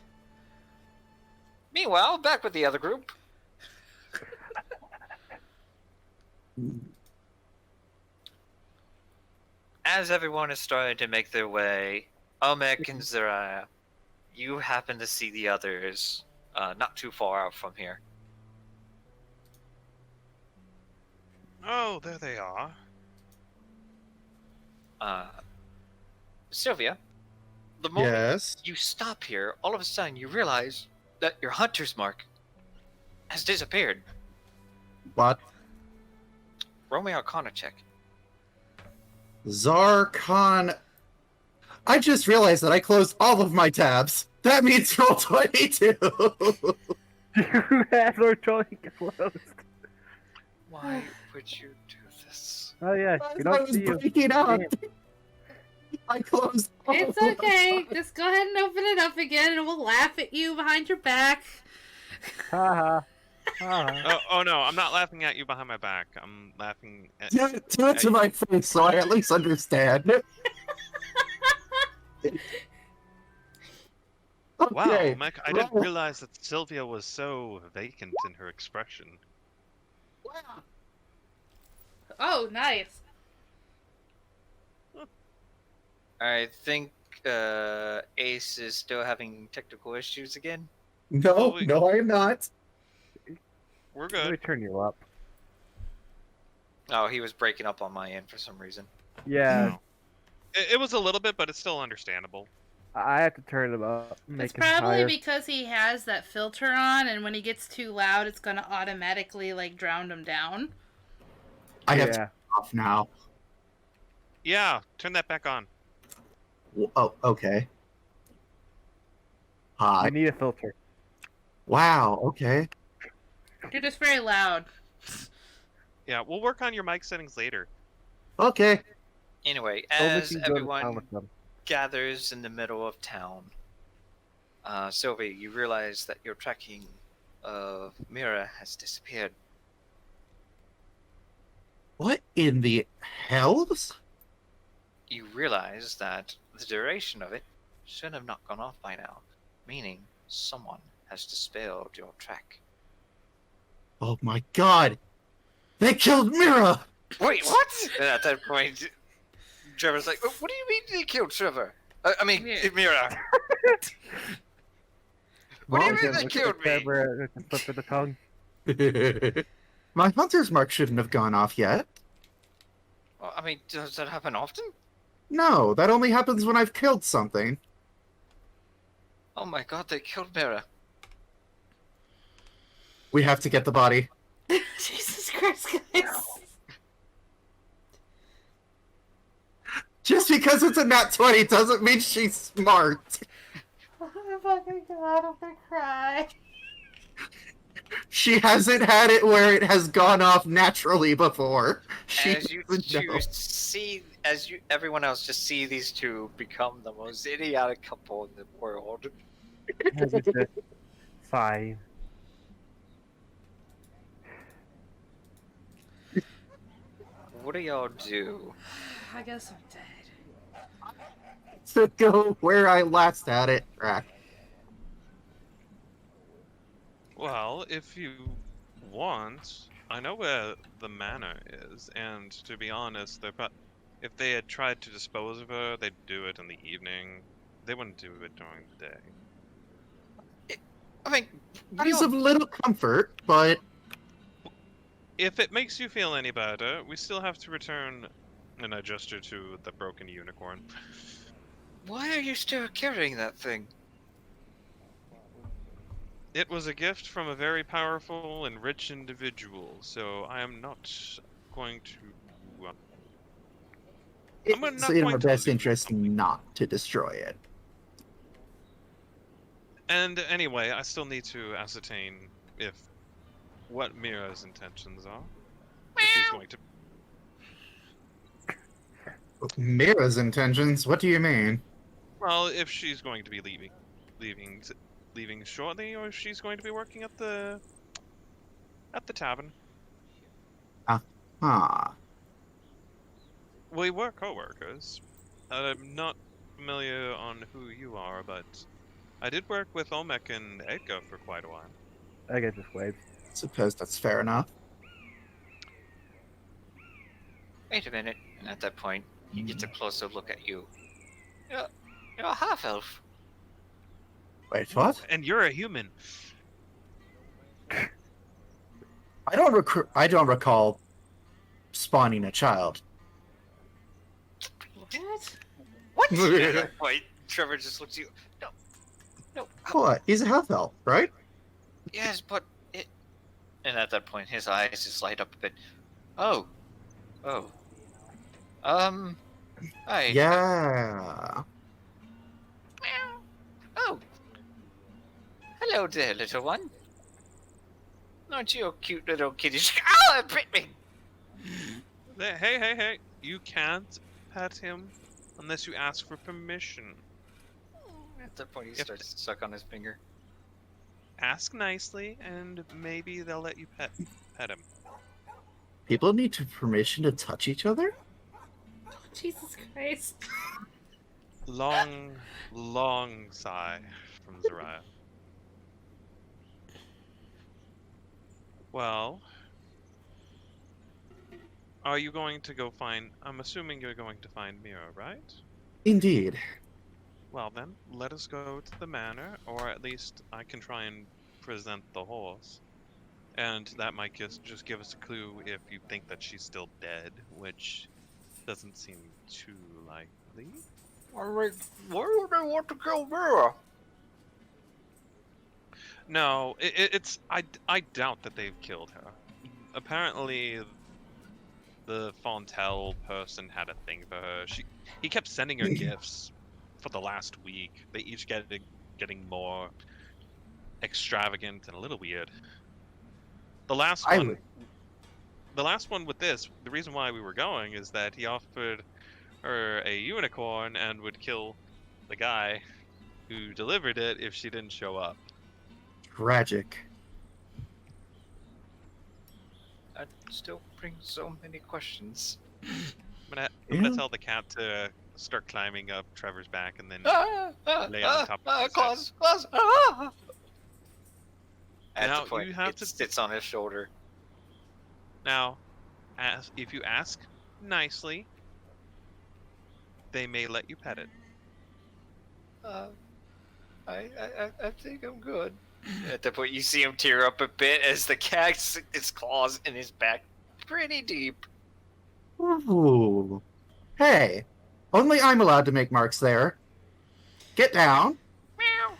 Meanwhile, back with the other group. As everyone is starting to make their way, Omek and Zariah, you happen to see the others not too far out from here. Oh, there they are. Sylvia, the moment Yes. you stop here, all of a sudden you realize that your hunter's mark has disappeared. What? Roll me Arcana check. Zarkon. I just realized that I closed all of my tabs. That means roll 22. You have our drawing closed. Why would you do this? Oh yeah, you I don't was see you. breaking up. Damn. I closed all It's of okay. them. Just go ahead and open it up again, and we'll laugh at you behind your back. Ha ha. Ha. Oh no, I'm not laughing at you behind my back. I'm laughing at. Do it to my face so I at least understand. Wow, Okay. Mike, I didn't roll. realize that Sylvia was so vacant in her expression. Wow. Oh, nice. I think Ace is still having technical issues again. No, Oh, wait. no, I am not. We're Let me good. turn you up. Oh, he was breaking up on my end for some reason. Yeah, No. It was a little bit, but it's still understandable. I have to turn him up. It's Make him probably higher. because he has that filter on, and when he gets too loud, it's gonna automatically, like, drown him down. I have to Yeah. turn off now. Yeah, turn that back on. Oh, okay. I Hi. need a filter. Wow, okay. You're just very loud. Yeah, we'll work on your mic settings later. Okay. Anyway, Only as can go to town everyone with them. gathers in the middle of town, Sylvie, you realize that your tracking of Mira has disappeared. What in the hells? You realize that the duration of it should have not gone off by now, meaning someone has dispelled your track. Oh my god! They killed Mira! Wait, what? And at that point, Trevor's like, "What do you mean they killed Trevor? I mean, Yeah. Mira." What do you mean they killed me? Camera, slip of the tongue. My hunter's mark shouldn't have gone off yet. Well, I mean, does that happen often? No, that only happens when I've killed something. Oh my god, they killed Mira. We have to get the body. Jesus Christ, guys. Just because it's a nat 20 doesn't mean she's smart. Oh my fucking god, I'm gonna cry. She hasn't had it where it has gone off naturally before. She As you doesn't know. see, everyone else just see these two become the most idiotic couple in the world. Fine. What do y'all do? I guess I'm dead. To go where I last had it. Rack. Well, if you want, I know where the manor is, and to be honest, if they had tried to dispose of her, they'd do it in the evening. They wouldn't do it during the day. I mean, That is of little comfort, but If it makes you feel any better, we still have to return. And I gesture to the broken unicorn. Why are you still carrying that thing? It was a gift from a very powerful and rich individual, so I am not going to. I'm It's not in going our to best lose. interest not to destroy it. And anyway, I still need to ascertain what Mira's intentions are. If she's going to. Mira's intentions? What do you mean? Well, if she's going to be leaving shortly, or if she's going to be working at the tavern. Ah, We were co-workers. I'm not familiar on who you are, but I did work with Olmec and Edgar for quite a while. Ega just waves. suppose that's fair enough. Wait a minute. And at that point, he gets a closer look at you. You're a half-elf. Wait, what? And you're a human. I don't recall spawning a child. What? At that point, Trevor just looks at you. No. What? He's a half elf, right? Yes, but it. And at that point, his eyes just light up a bit. Oh. Hi. Yeah. Meow. Oh. Hello there, little one. Aren't you a cute little kitty? Oh, it bit me! Hey. You can't pet him unless you ask for permission. At that point, he Yep. starts to suck on his finger. Ask nicely, and maybe they'll let you pet him. People need permission to touch each other? Jesus Christ. Long sigh from Zariah. Well, are you going to go find... I'm assuming you're going to find Mira, right? Indeed. Well then, let us go to the manor, or at least I can try and present the horse. And that might just give us a clue if you think that she's still dead, which doesn't seem too likely. Alright, why would I want to kill Mira? No, it's I doubt that they've killed her. Apparently, the Fontel person had a thing for her. He kept sending her gifts for the last week. They each getting more extravagant and a little weird. The last one with this, the reason why we were going is that he offered her a unicorn and would kill the guy who delivered it if she didn't show up. Tragic. That still brings so many questions. I'm gonna tell the cat to start climbing up Trevor's back and then lay on top of his head. Claws! At Now, the point, you have it to- sits on his shoulder. Now, if you ask nicely, they may let you pet it. I think I'm good. At that point, you see him tear up a bit as the cat sinks its claws in his back pretty deep. Ooh. Hey, only I'm allowed to make marks there. Get down. Meow.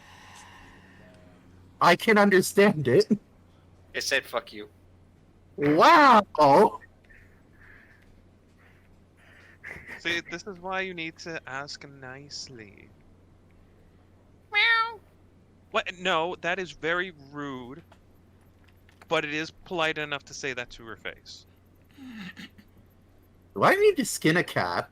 I can understand it. It said, "Fuck you." Wow. See, this is why you need to ask nicely. Meow. What? No, that is very rude. But it is polite enough to say that to her face. Do I need to skin a cat?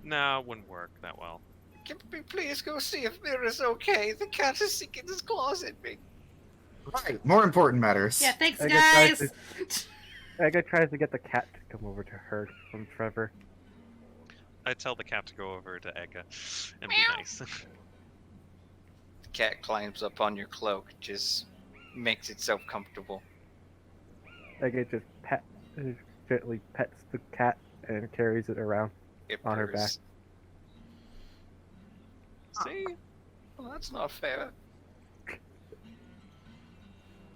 Nah, wouldn't work that well. Can we please go see if Mira's okay? The cat is sinking his claws at me. Right, more important matters. Yeah, thanks, I guess guys. Ega tries to get the cat to come over to her from Trevor. I tell the cat to go over to Ega and be Meow. nice. The cat climbs up on your cloak, just makes itself comfortable. Ega just gently pets the cat and carries it around. It On her purrs. See? Well, that's not fair.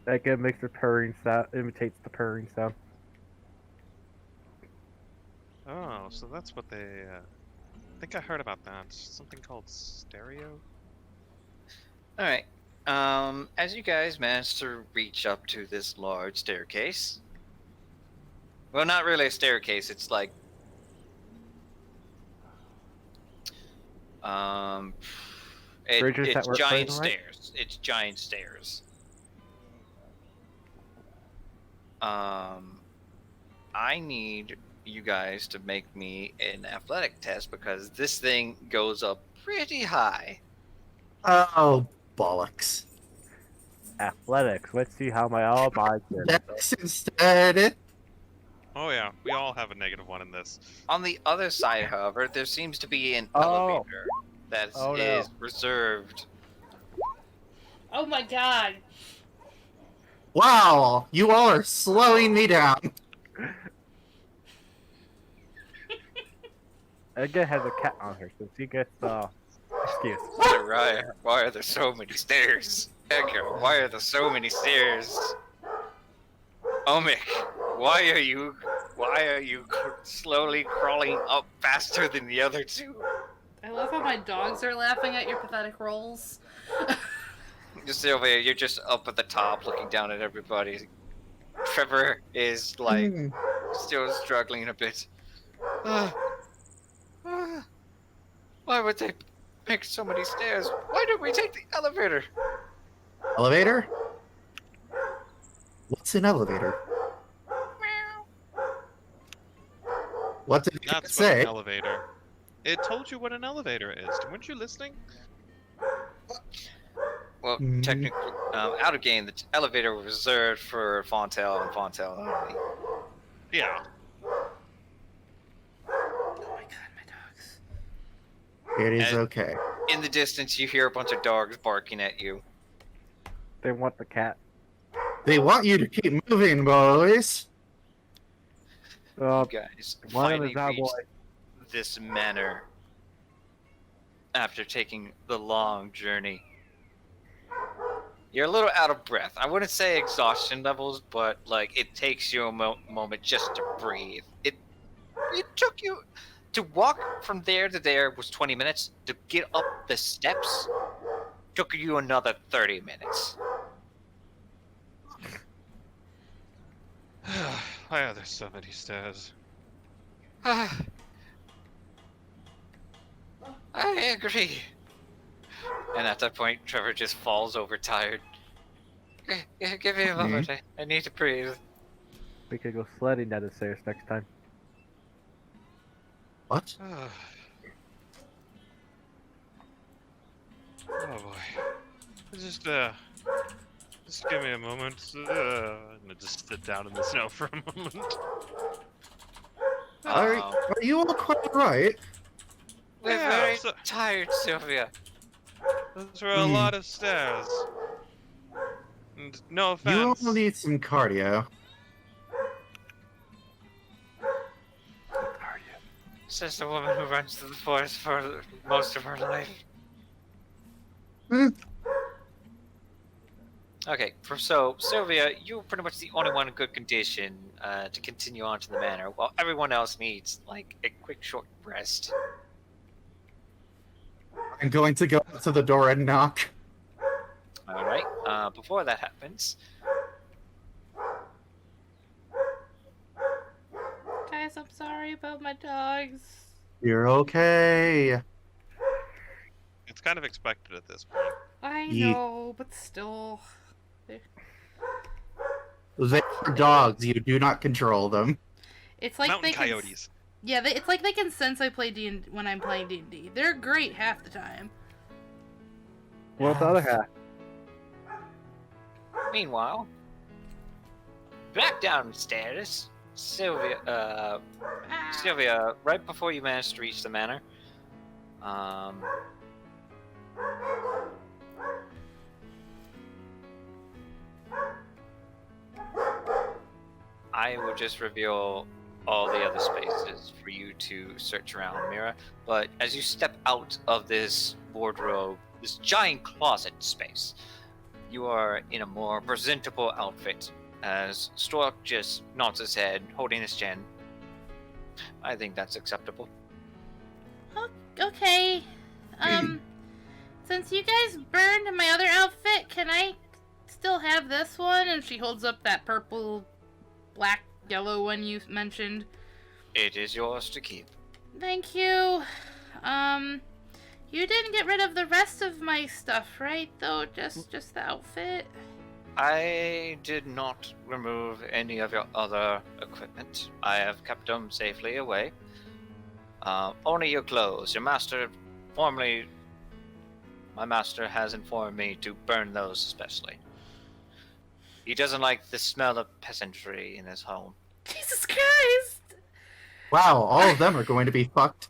Like it makes the purring sound, imitates the purring sound. Oh, so that's what they. I think I heard about that. Something called stereo. All right. As you guys manage to reach up to this large staircase. Well, not really a staircase. It's like Bridges it's that work giant further, right? stairs. It's giant stairs. I need you guys to make me an athletic test because this thing goes up pretty high. Oh, bollocks. Athletics. Let's see how my all my Dex instead. Oh yeah, we all have a -1 in this. On the other side, however, there seems to be an Oh. elevator that Oh, no. is reserved. Oh my god. Wow, you all are slowing me down. Edgar has a cat on her, so she gets excuse. Why are there so many stairs? Edgar, why are there so many stairs? Omik, why are you slowly crawling up faster than the other two? I love how my dogs are laughing at your pathetic rolls. Just over here, you're just up at the top looking down at everybody. Trevor is like still struggling a bit. Why would they make so many stairs? Why did we take the elevator? Elevator? What's an elevator? What did it That's what say? an elevator. It told you what an elevator is. Weren't you listening? Well, technically, out of game, the elevator was reserved for Fontaine and Fontaine only. Yeah. Oh my god, my dogs. It is And- okay. In the distance, you hear a bunch of dogs barking at you. They want the cat. They want you to keep moving, boys. You guys One of them finally is our reached boy. this manor after taking the long journey. You're a little out of breath. I wouldn't say exhaustion levels, but like it takes you a moment just to breathe. It took you to walk from there to there was 20 minutes. To get up the steps took you another 30 minutes. Why are there so many stairs? I agree. And at that point, Trevor just falls over tired. Give me a moment. I need to breathe. We could go sledding down the stairs next time. What? Oh boy. Just give me a moment. I'm gonna just sit down in the snow for a moment. Are you all quite right? We're Yeah, very so- tired, Sylvia. Those were a lot of stairs. And no You offense. all need some cardio. Says the woman who runs through the forest for most of her life. Hmm. Okay, so Sylvia, you're pretty much the only one in good condition to continue on to the manor, while everyone else needs like a quick short rest. I'm going to go up to the door and knock. All right. Before that happens, Guys, I'm sorry about my dogs. You're okay. It's kind of expected at this point. I Ye- know, but still. They are dogs. You do not control them. It's like Mountain they can. coyotes. Yeah, it's like they can sense I play D when I'm playing D&D. They're great half the time. What's the other half? meanwhile, back downstairs, Sylvia, right before you manage to reach the manor, I will just reveal all the other spaces for you to search around, Mira. But as you step out of this wardrobe, this giant closet space, you are in a more presentable outfit. As Stork just nods his head, holding his chin. I think that's acceptable. Okay. Since you guys burned my other outfit, can I still have this one? And she holds up that purple, black, yellow one you mentioned. It is yours to keep. Thank you. You didn't get rid of the rest of my stuff, right? Though, just the outfit? I did not remove any of your other equipment. I have kept them safely away. Only your clothes. My master has informed me to burn those especially. He doesn't like the smell of peasantry in his home. Jesus Christ! Wow, all of them are going to be fucked.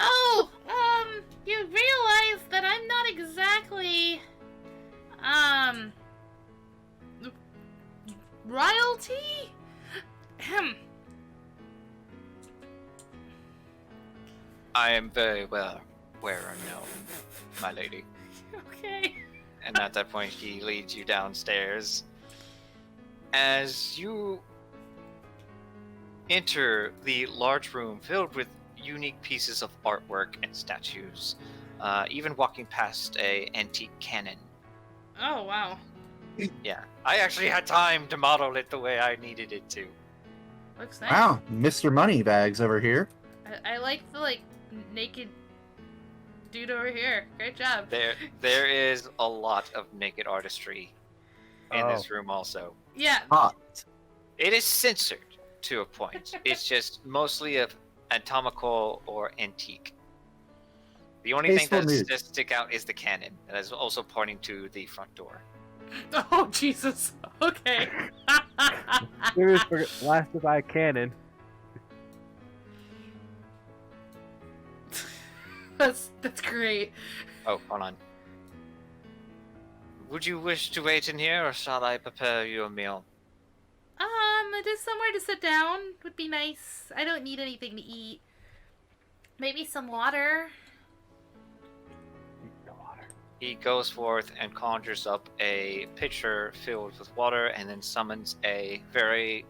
Oh, you realize that I'm not exactly, royalty? I am very well aware and known, my lady. Okay. And at that point, he leads you downstairs. As you enter the large room filled with unique pieces of artwork and statues, even walking past a antique cannon. Oh, wow. Yeah, I actually had time to model it the way I needed it to. Looks nice. Wow, Mr. Moneybags over here. I like the, naked dude over here. Great job. There is a lot of naked artistry in this room also. Yeah. Hot. It is censored to a point. It's just mostly of anatomical or antique. The only Tasteful thing nude. that does stick out is the cannon that is also pointing to the front door. Oh, Jesus. Okay. Serious blasted by a cannon. That's great. Oh, hold on. Would you wish to wait in here, or shall I prepare you a meal? Just somewhere to sit down would be nice. I don't need anything to eat. Maybe some water. The water. He goes forth and conjures up a pitcher filled with water, and then summons a very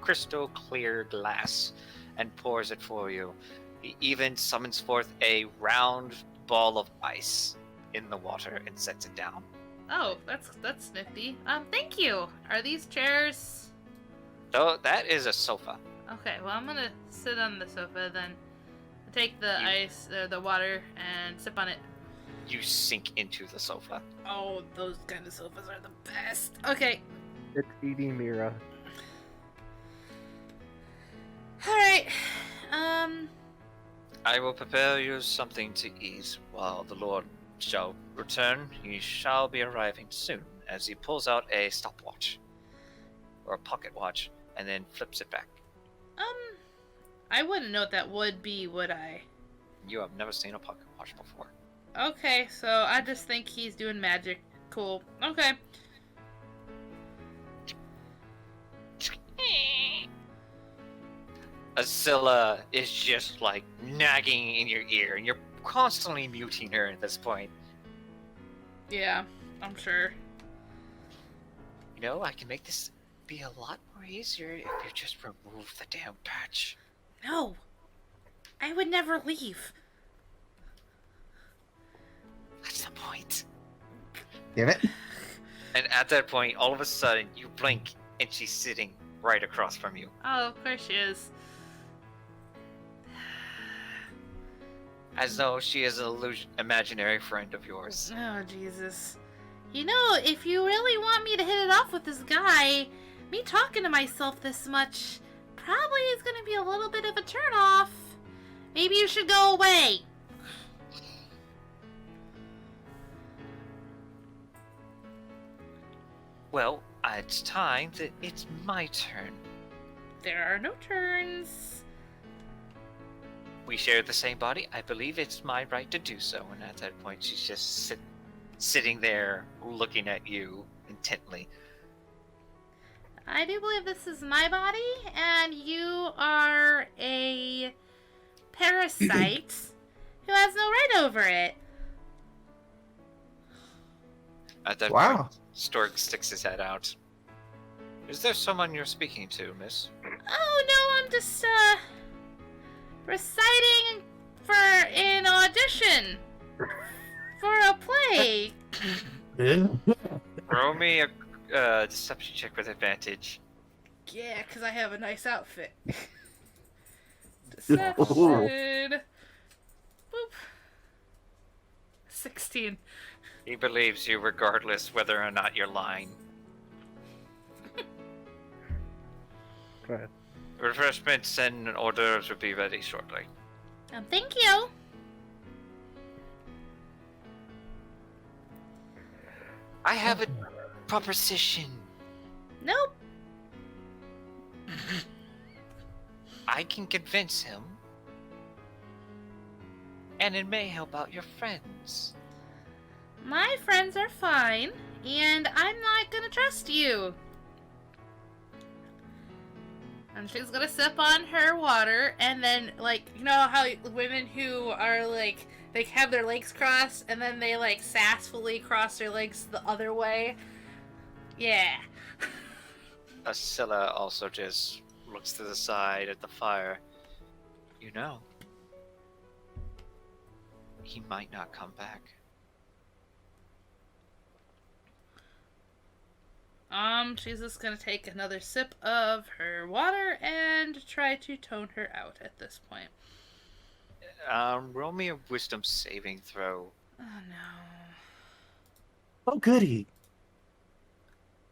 crystal clear glass and pours it for you. He even summons forth a round ball of ice in the water and sets it down. Oh, that's nifty. Thank you. Are these chairs? So that is a sofa. Okay, well, I'm gonna sit on the sofa then. Take the ice, the water, and sip on it. You sink into the sofa. Oh, those kind of sofas are the best. Okay. It's eating Mira. Alright. I will prepare you something to eat while the Lord shall return. He shall be arriving soon, as he pulls out a stopwatch. Or a pocket watch, and then flips it back. I wouldn't know what that would be, would I? You have never seen a pocket watch before. Okay, so I just think he's doing magic. Cool. Okay. Azilla is just like nagging in your ear, and you're constantly muting her at this point. Yeah, I'm sure. You know, I can make this be a lot more easier if you just remove the damn patch. No. I would never leave. That's the point. Damn it. And at that point, all of a sudden, you blink, and she's sitting right across from you. Oh, of course she is. As though she is an imaginary friend of yours. Oh, Jesus. You know, if you really want me to hit it off with this guy, me talking to myself this much probably is going to be a little bit of a turnoff. Maybe you should go away. Well, it's time that it's my turn. There are no turns. We share the same body. I believe it's my right to do so. And at that point, she's just sitting there looking at you intently. I do believe this is my body, and you are a parasite who has no right over it. At that Wow. point, Stork sticks his head out. Is there someone you're speaking to, miss? Oh no, I'm just reciting for an audition for a play. Roll me a deception check with advantage. Yeah, because I have a nice outfit. Deception. Boop. 16. He believes you regardless whether or not you're lying. Go ahead. Refreshments and hors d'oeuvres will be ready shortly. Thank you. I have a proposition. Nope. I can convince him. And it may help out your friends. My friends are fine, and I'm not gonna trust you. And she's gonna sip on her water, and then, like, you know how women who are, like, they have their legs crossed, and then they, like, sassfully cross their legs the other way? Yeah. Scylla also just looks to the side at the fire. You know, he might not come back. She's just gonna take another sip of her water and try to tone her out at this point. Roll me a wisdom saving throw. Oh no. Oh, goody.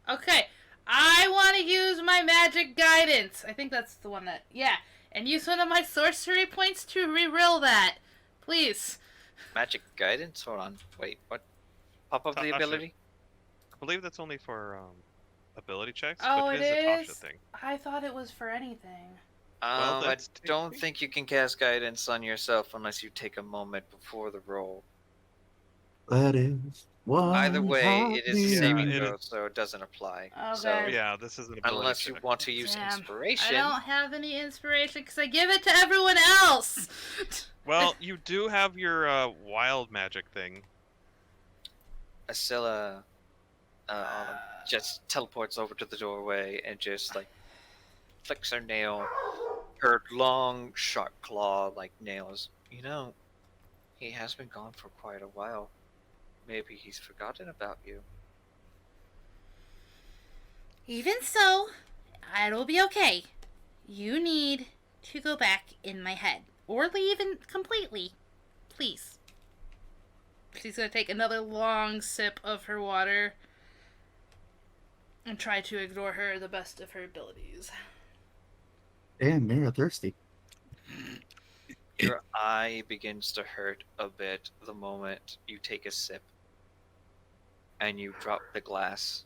Okay, I want to use my magic guidance. I think that's the one that, yeah. And use one of my sorcery points to re-roll that. Please. Magic guidance? Hold on. Wait, what? Pop up the Tasha. ability? I believe that's only for ability checks, Oh, but it it is a Tasha is? thing. I thought it was for anything. Well, I that's don't tasty. think you can cast guidance on yourself unless you take a moment before the roll. That is what Either way, it is a Yeah, saving it throw, is. so it doesn't apply. Okay. So, Yeah, this is an ability unless you check. want to use Damn. inspiration, I don't have any inspiration because I give it to everyone else. Well, you do have your wild magic thing. Ascilla just teleports over to the doorway and just like flicks her nail, her long, sharp claw-like nails. You know, he has been gone for quite a while. Maybe he's forgotten about you. Even so, it'll be okay. You need to go back in my head. Or leave completely. Please. She's gonna take another long sip of her water and try to ignore her the best of her abilities. Damn, Mira thirsty. Your eye begins to hurt a bit the moment you take a sip and you drop the glass.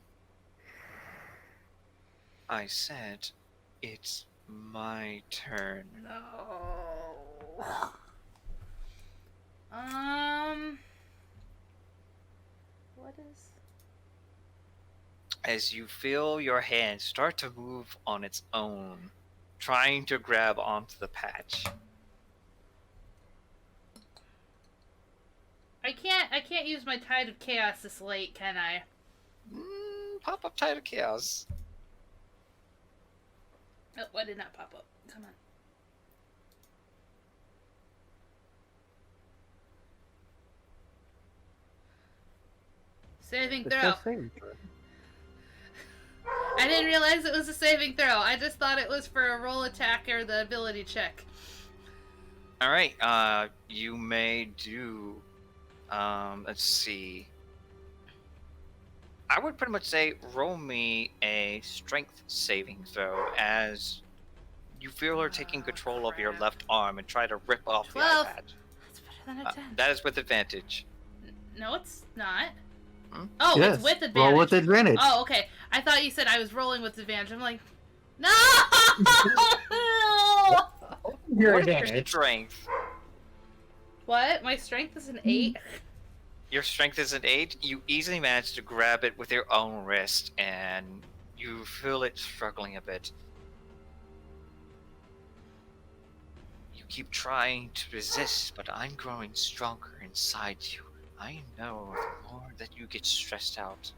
I said, it's my turn. No. What is... As you feel your hand start to move on its own, trying to grab onto the patch. I can't use my Tide of Chaos this late, can I? Pop up Tide of Chaos. Oh, why did not pop up? Come on. Saving It's throw. just saving throw. I didn't realize it was a saving throw. I just thought it was for a roll attack or the ability check. Alright, you may do, let's see. I would pretty much say roll me a strength saving throw as you feel her taking control of your left arm and try to rip off the 12. eye patch. That's better than a 10. That is with advantage. No, it's not. Hmm? Oh, Yes, it's with advantage. roll with advantage. Oh, okay. I thought you said I was rolling with advantage. I'm like, no! What is your strength? What? My strength is an 8? Your strength is an 8. You easily manage to grab it with your own wrist, and you feel it struggling a bit. You keep trying to resist, but I'm growing stronger inside you. I know the more that you get stressed out,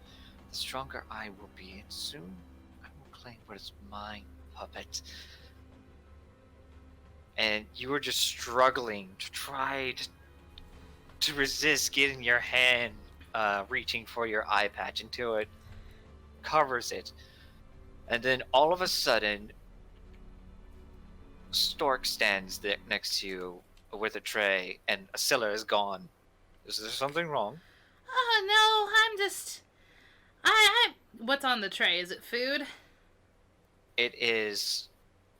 the stronger I will be, and soon I will claim what is mine, puppet. And you were just struggling to try to resist getting your hand reaching for your eye patch until it covers it. And then all of a sudden, Stork stands there next to you with a tray, and Asilla is gone. Is there something wrong? Oh, no, I'm just... I... What's on the tray? Is it food? It is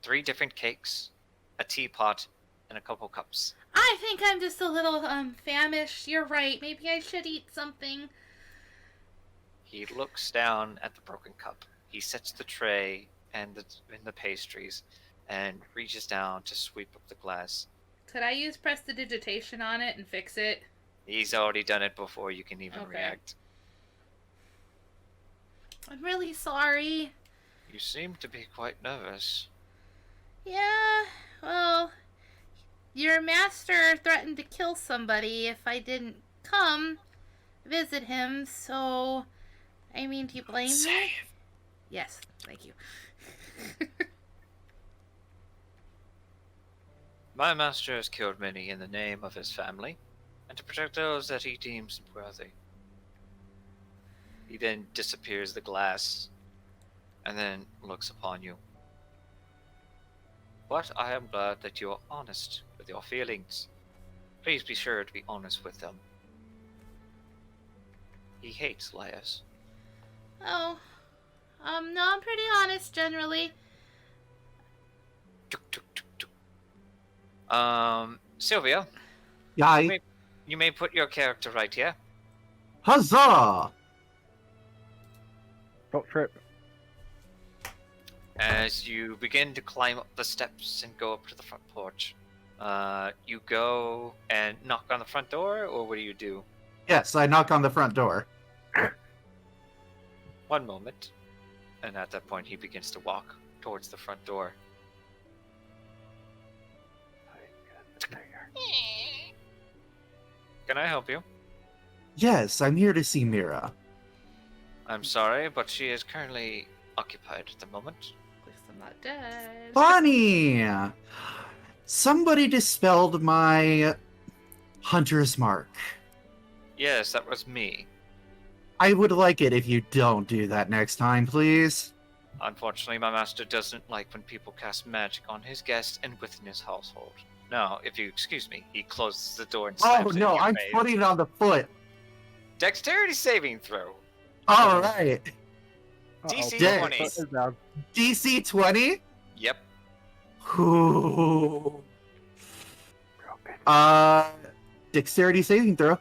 3 different cakes, a teapot, and a couple cups. I think I'm just a little, famished. You're right. Maybe I should eat something. He looks down at the broken cup. He sets the tray and the pastries, and reaches down to sweep up the glass. Could I use prestidigitation on it and fix it? He's already done it before you can even react. I'm really sorry. You seem to be quite nervous. Yeah, well, your master threatened to kill somebody if I didn't come visit him, so... I mean, do you blame me? Yes, thank you. My master has killed many in the name of his family, and to protect those that he deems worthy. He then disappears the glass, and then looks upon you. But I am glad that you are honest with your feelings. Please be sure to be honest with them. He hates liars. Oh, no, I'm pretty honest generally. Sylvia, Yai. you may put your character right here. Huzzah! Don't trip. As you begin to climb up the steps and go up to the front porch, you go and knock on the front door, or what do you do? Yes, I knock on the front door. One moment. And at that point, he begins to walk towards the front door. Can I help you? Yes, I'm here to see Mira. I'm sorry, but she is currently occupied at the moment. At least I'm not dead. Bonnie! Somebody dispelled my hunter's mark. Yes, that was me. I would like it if you don't do that next time, please. Unfortunately, my master doesn't like when people cast magic on his guests and within his household. Now, if you excuse me, he closes the door and Oh slams it no, in your I'm face. putting it on the foot. Dexterity saving throw. Alright. DC Dang. 20. Foot is down. DC 20? Yep. Ooh. Dexterity saving throw.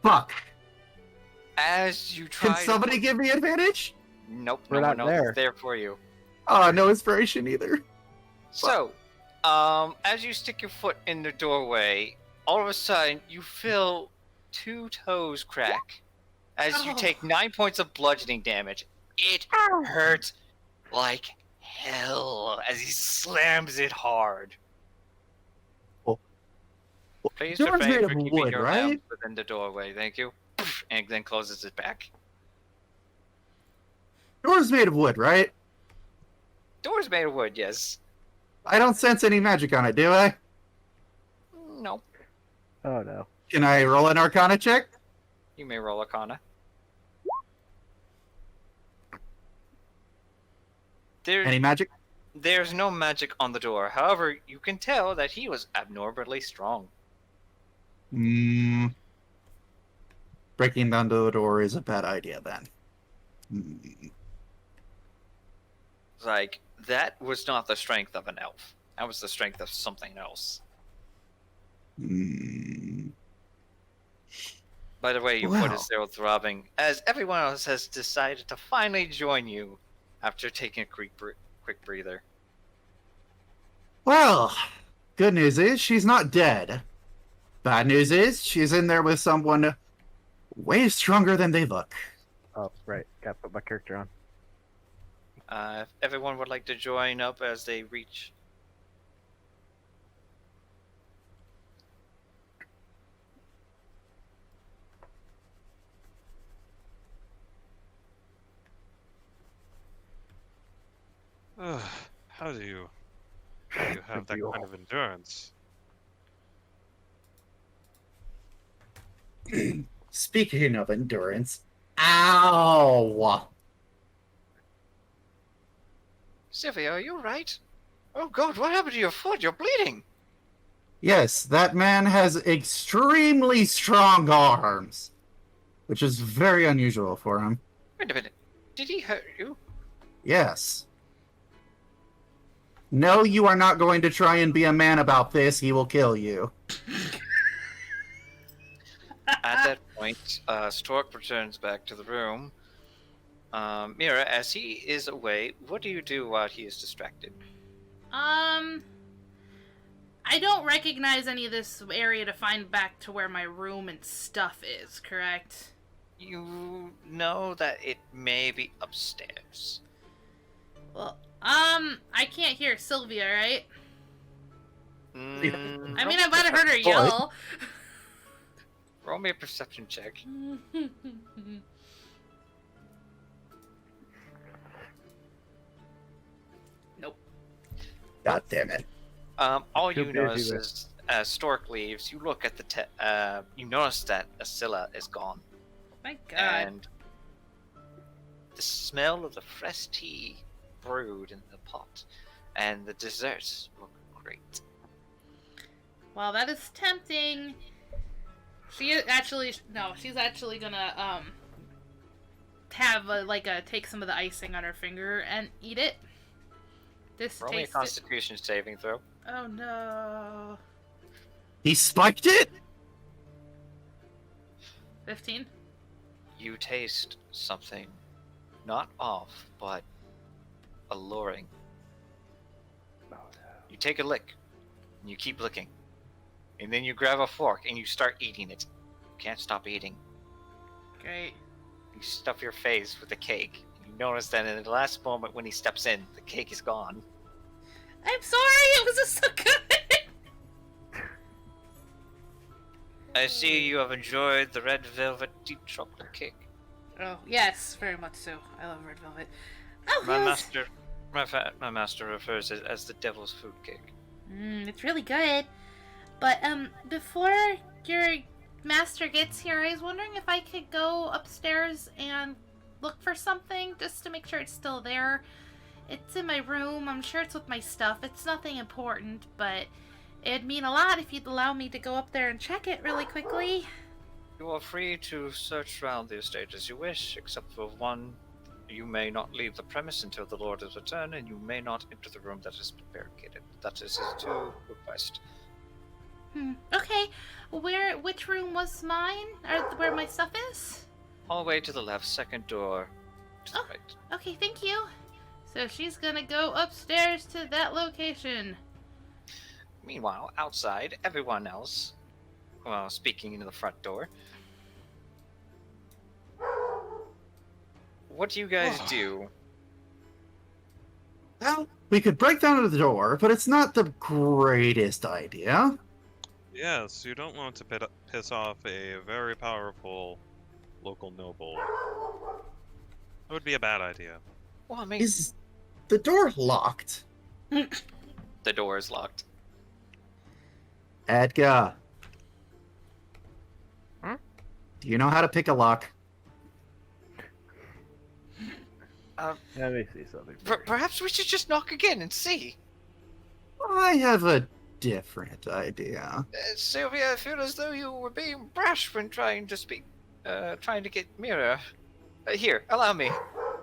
Fuck. As you try Can somebody give me advantage? Nope, We're no one not else there. is there for you. Oh, no inspiration either. So, as you stick your foot in the doorway, all of a sudden you feel 2 toes crack. As you Oh. take 9 points of bludgeoning damage. It hurts like hell as he slams it hard. Oh. Please Door's refrain made of from keeping wood, your right? hands within the doorway. Thank you. And then closes it back. Door's made of wood, right? Door's made of wood, yes. I don't sense any magic on it, do I? No. Oh no. Can I roll an Arcana check? You may roll Arcana. Any magic? There's no magic on the door. However, you can tell that he was abnormally strong. Breaking down the door is a bad idea then. Like, that was not the strength of an elf. That was the strength of something else. By the way, your foot Wow. is still throbbing, as everyone else has decided to finally join you after taking a quick breather. Well, good news is she's not dead. Bad news is she's in there with someone way stronger than they look. Oh right. Gotta put my character on. If everyone would like to join up as they reach... How do you have that kind of endurance? Speaking of endurance, ow! Sylvia, are you right? Oh God, what happened to your foot? You're bleeding. Yes, that man has extremely strong arms, which is very unusual for him. Wait a minute. Did he hurt you? Yes. No, you are not going to try and be a man about this. He will kill you. At that point, Stork returns back to the room. Mira, as he is away, what do you do while he is distracted? I don't recognize any of this area to find back to where my room and stuff is, correct? You know that it may be upstairs. Well, I can't hear Sylvia, right? I mean, I might have heard her yell. Roll me a perception check. Nope. God damn it. All Too you busy notice with- is, as Stork leaves, you look at the you notice that Asilla is gone. My God. And the smell of the fresh tea brewed in the pot, and the desserts look great. Well, that is tempting. She's actually gonna have take some of the icing on her finger and eat it. This Roll me a tastes. Constitution saving throw. Oh no. He spiked it? 15. You taste something not off, but alluring. You take a lick, and you keep licking. And then you grab a fork and you start eating it. You can't stop eating. Great. You stuff your face with the cake. You notice that in the last moment when he steps in, the cake is gone. I'm sorry. It was just so good. I see you have enjoyed the red velvet deep chocolate cake. Oh yes, very much so. I love red velvet. Oh, My it was- my master refers it as the devil's food cake. It's really good. But before your master gets here, I was wondering if I could go upstairs and look for something just to make sure it's still there. It's in my room. I'm sure it's with my stuff. It's nothing important, but it'd mean a lot if you'd allow me to go up there and check it really quickly. You are free to search around the estate as you wish, except for one. You may not leave the premise until the Lord has returned, and you may not enter the room that has been barricaded. That is his to request. Okay. Which room was mine? Or where my stuff is? All the way to the left, second door to the Oh. right. Okay, thank you. So she's gonna go upstairs to that location. Meanwhile, outside, everyone else, well, speaking into the front door. What do you guys do? Well, we could break down the door, but it's not the greatest idea. Yes, you don't want to piss off a very powerful local noble. That would be a bad idea. Well, I mean, Is the door locked? the door is locked. Edgar. Huh? Do you know how to pick a lock? Let me see something. Perhaps we should just knock again and see. I have a different idea. Sylvia, I feel as though you were being brash when trying to trying to get Mira. Here, allow me. Oh,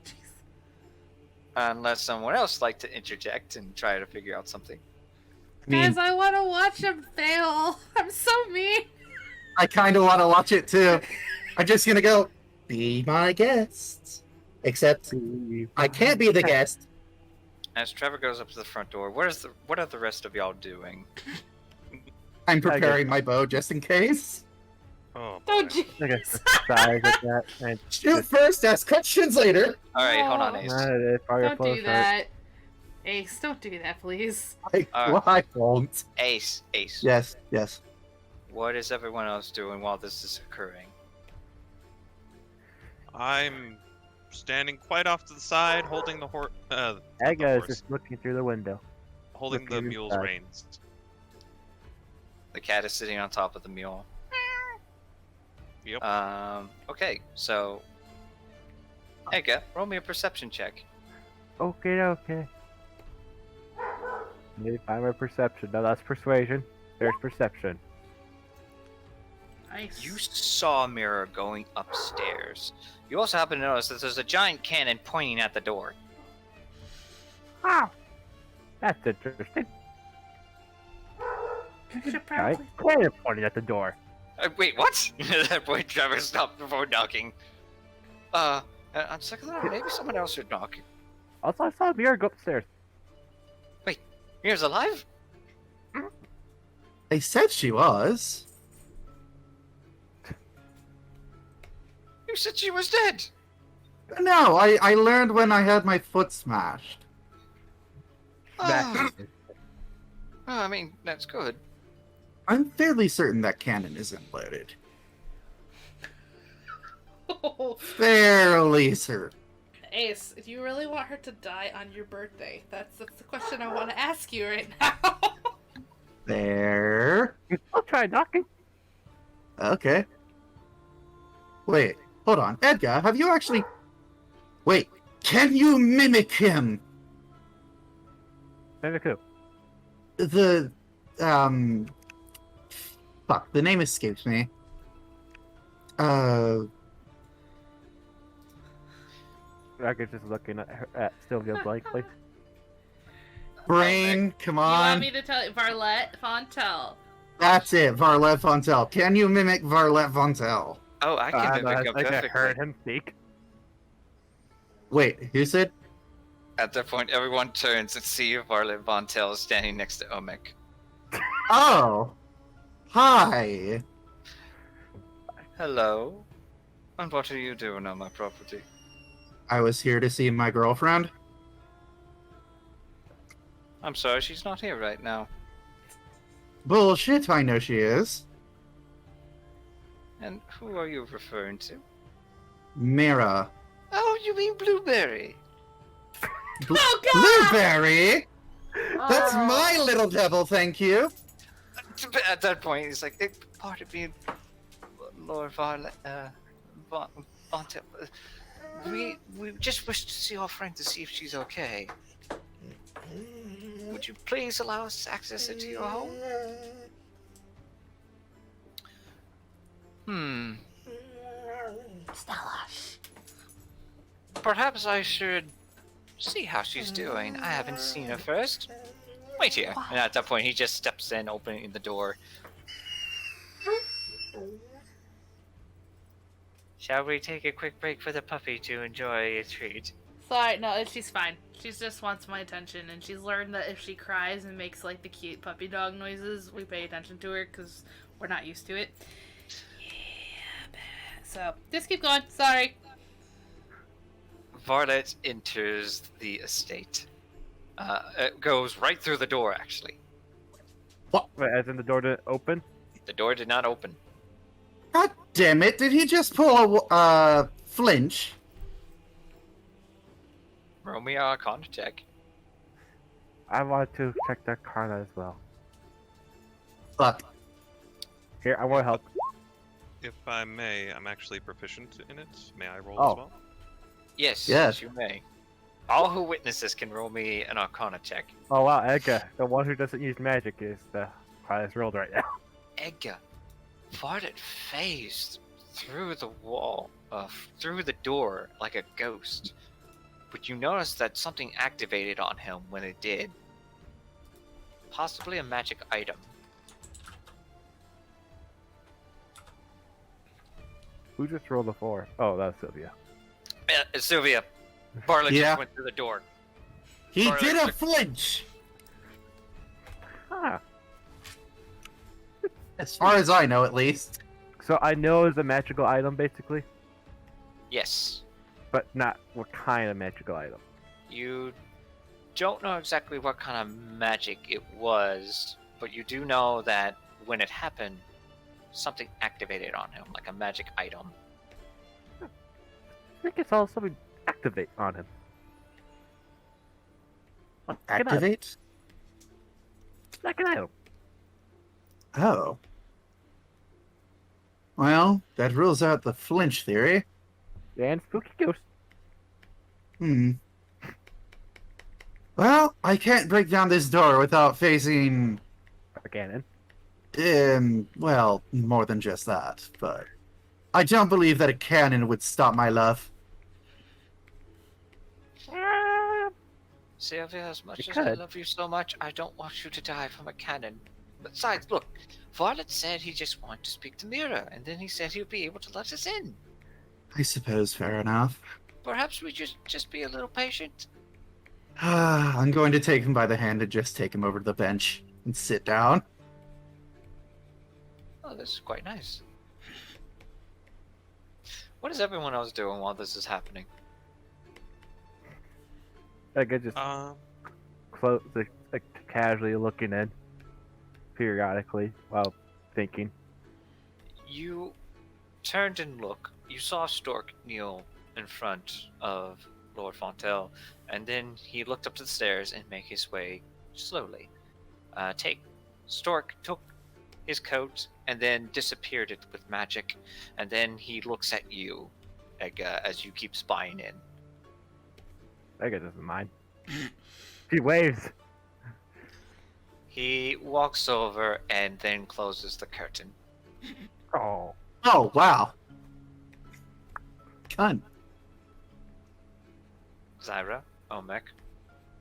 jeez. Unless someone else like to interject and try to figure out something. I mean, Guys, I want to watch him fail. I'm so mean. I kind of want to watch it too. I'm just gonna go, be my guest. Except I can't be the guest. As Trevor goes up to the front door, what are the rest of y'all doing? I'm preparing my bow just in case. Oh, Oh, boy. jeez. I guess the size of that. And Shoot first, ask questions later. All right, hold on, Oh. Ace. it's probably a Don't flow do chart. that. Ace, don't do that, please. I won't. Ace. Yes, yes. What is everyone else doing while this is occurring? I'm standing quite off to the side, holding the horse. Aga is just looking through the window. Holding the looking mule's inside. reins. The cat is sitting on top of the mule. Yep. Okay, so Edgar, roll me a perception check. Okay. Maybe find my perception. No, that's persuasion. There's perception. Nice. You saw a mirror going upstairs. You also happen to notice that there's a giant cannon pointing at the door. Wow. That's interesting. You should Right? probably. Cannon pointing at the door. Wait, what? At that point, Trevor stopped before knocking. On second thought, maybe someone else should knock. Also, I saw a mirror go upstairs. Mirror's alive? They said she was. You said she was dead. No, I learned when I had my foot smashed. Oh, I mean, that's good. I'm fairly certain that cannon isn't loaded. Fairly certain. Ace, do you really want her to die on your birthday? That's the question I want to ask you right now. There. I'll try knocking. Okay. Wait, hold on. Edgar, have you actually... Wait, can you mimic him? Mimic who? The... Fuck, the name escapes me. Ragger's just looking at, at Sylvia blankly. Brain, come You want on. me to tell you? Varlet Fontel. That's it, Varlet Fontel. Can you mimic Varlet Fontel? Oh, I can mimic him I perfectly. heard him speak. Wait, who said? At that point, everyone turns and see Varlet Von Tel standing next to Omek. Oh. Hi. Hello. And what are you doing on my property? I was here to see my girlfriend. I'm sorry, she's not here right now. Bullshit, I know she is. And who are you referring to? Mira. Oh, you mean Blueberry? Oh God! Blueberry? That's my little devil, thank you. At that point, he's like, pardon me, Lord Varlet, Von Tel. We just wish to see our friend to see if she's okay. Would you please allow us access into your home? Stella. Perhaps I should see how she's doing. I haven't seen her first. Wait here. And at that point, he just steps in, opening the door. Shall we take a quick break for the puppy to enjoy a treat? Sorry, no, she's fine. She just wants my attention, and she's learned that if she cries and makes like the cute puppy dog noises, we pay attention to her because we're not used to it. Yeah. So just keep going. Sorry. Varlet enters the estate. It goes right through the door, actually. Wait, as in the door didn't open? The door did not open. God damn it, did he just pull a, flinch? Roll me a Arcana check. I wanted to check that Karna as well. Fuck. Here, I want to help. If I may, I'm actually proficient in it. May I roll Oh. as well? Yes, Yes. you may. All who witness this can roll me an Arcana check. Oh wow, Edgar, the one who doesn't use magic, is the highest rolled right now. Edgar, Varlet phased through the wall, through the door like a ghost. But you notice that something activated on him when it did. Possibly a magic item. Who just rolled a 4? Oh, that's Sylvia. Sylvia, Varlet Yeah. just went through the door. He Or did like a the- flinch! Ah, As far as I know, at least. so I know it's a magical item, basically, Yes. but not what kind of magical item. You don't know exactly what kind of magic it was, but you do know that when it happened, something activated on him, like a magic item. I think it's all something activate on him. Activate? Like an item. Oh. Well, that rules out the flinch theory. And spooky ghost. Hmm. Well, I can't break down this door without facing, A cannon. well, more than just that, but I don't believe that a cannon would stop my love. Sylvia, as much You as I could. love you so much, I don't want you to die from a cannon. Besides, look, Violet said he just wanted to speak to Mira, and then he said he'd be able to let us in. I suppose fair enough. Perhaps we just be a little patient. I'm going to take him by the hand and just take him over to the bench and sit down. Oh, this is quite nice. What is everyone else doing while this is happening? Like I just close, like casually looking in, periodically while thinking. You turned and look. You saw Stork kneel in front of Lord Fontel, and then he looked up to the stairs and make his way slowly. Stork took his coat and then disappeared it with magic, and then he looks at you, as you keep spying in. That guy doesn't mind. He waves. He walks over and then closes the curtain. Oh. Oh, wow. Cunt. Zyra, Omek,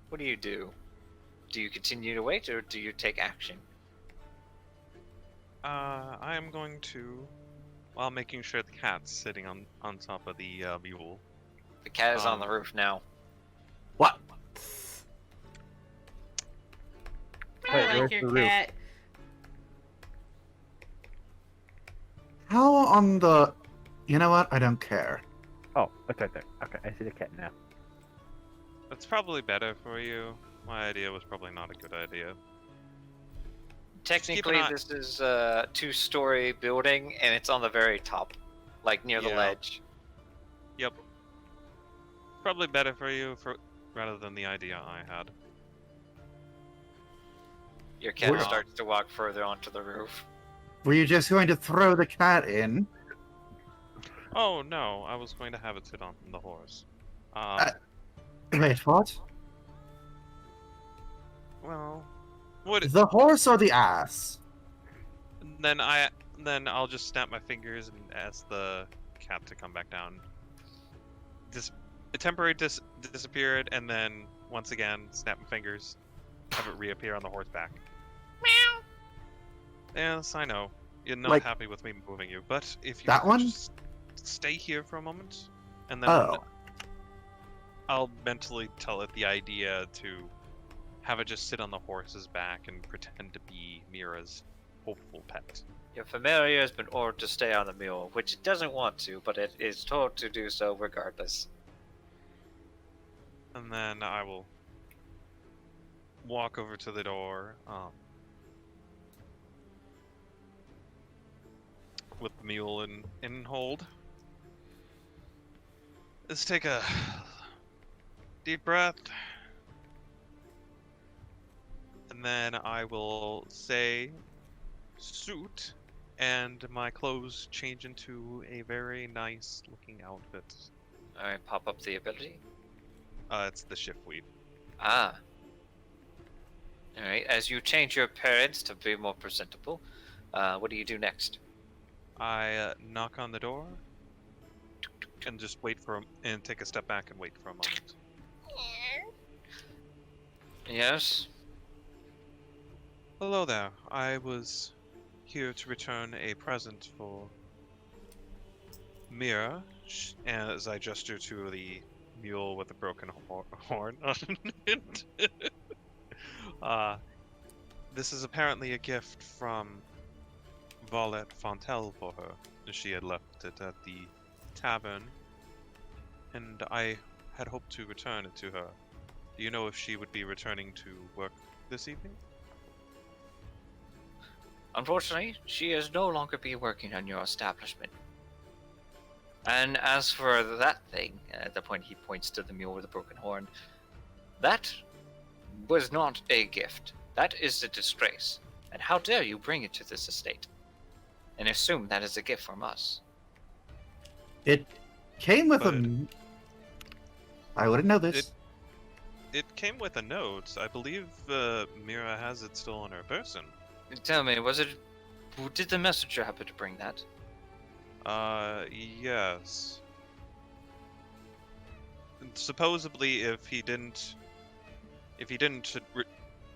what do you do? Do you continue to wait, or do you take action? I am going to, while making sure the cat's sitting on top of the mule. The cat is on the roof now. What? Wait, I like where's your the roof? cat. How on the... You know what? I don't care. Oh, it's right there. Okay, I see the cat now. That's probably better for you. My idea was probably not a good idea. Technically, eye- this is a two-story building, and it's on the very top, like near the Yeah. ledge. Yep. Probably better for you rather than the idea I had. Your cat Where- starts to walk further onto the roof. Were you just going to throw the cat in? Oh no, I was going to have it sit on the horse. Wait, what? Well, what? The horse or the ass? Then I'll just snap my fingers and ask the cat to come back down. Disappeared, and then once again snap my fingers, have it reappear on the horse back. Meow. Yes, I know. You're not Like- happy with me moving you, but if you That could one? just stay here for a moment, and then Oh. I'll mentally tell it the idea to have it just sit on the horse's back and pretend to be Mira's hopeful pet. Your familiar has been ordered to stay on the mule, which it doesn't want to, but it is told to do so regardless. And then I will walk over to the door, with the mule in hold. Let's take a deep breath. And then I will say suit, and my clothes change into a very nice looking outfit. Alright, pop up the ability. It's the shiftweed. Ah. Alright, as you change your appearance to be more presentable, what do you do next? I knock on the door and just wait and take a step back and wait for a moment. Yes? Hello there. I was here to return a present for Mira, as I gesture to the mule with the broken horn on it. This is apparently a gift from Violet Fontel for her. She had left it at the tavern, and I had hoped to return it to her. Do you know if she would be returning to work this evening? Unfortunately, she is no longer be working on your establishment. And as for that thing, at the point he points to the mule with the broken horn, that was not a gift. That is a disgrace. And how dare you bring it to this estate and assume that is a gift from us? It came with But a. I wouldn't know this. It came with a note. I believe Mira has it still on her person. Tell me, did the messenger happen to bring that? Yes. Supposedly, if he didn't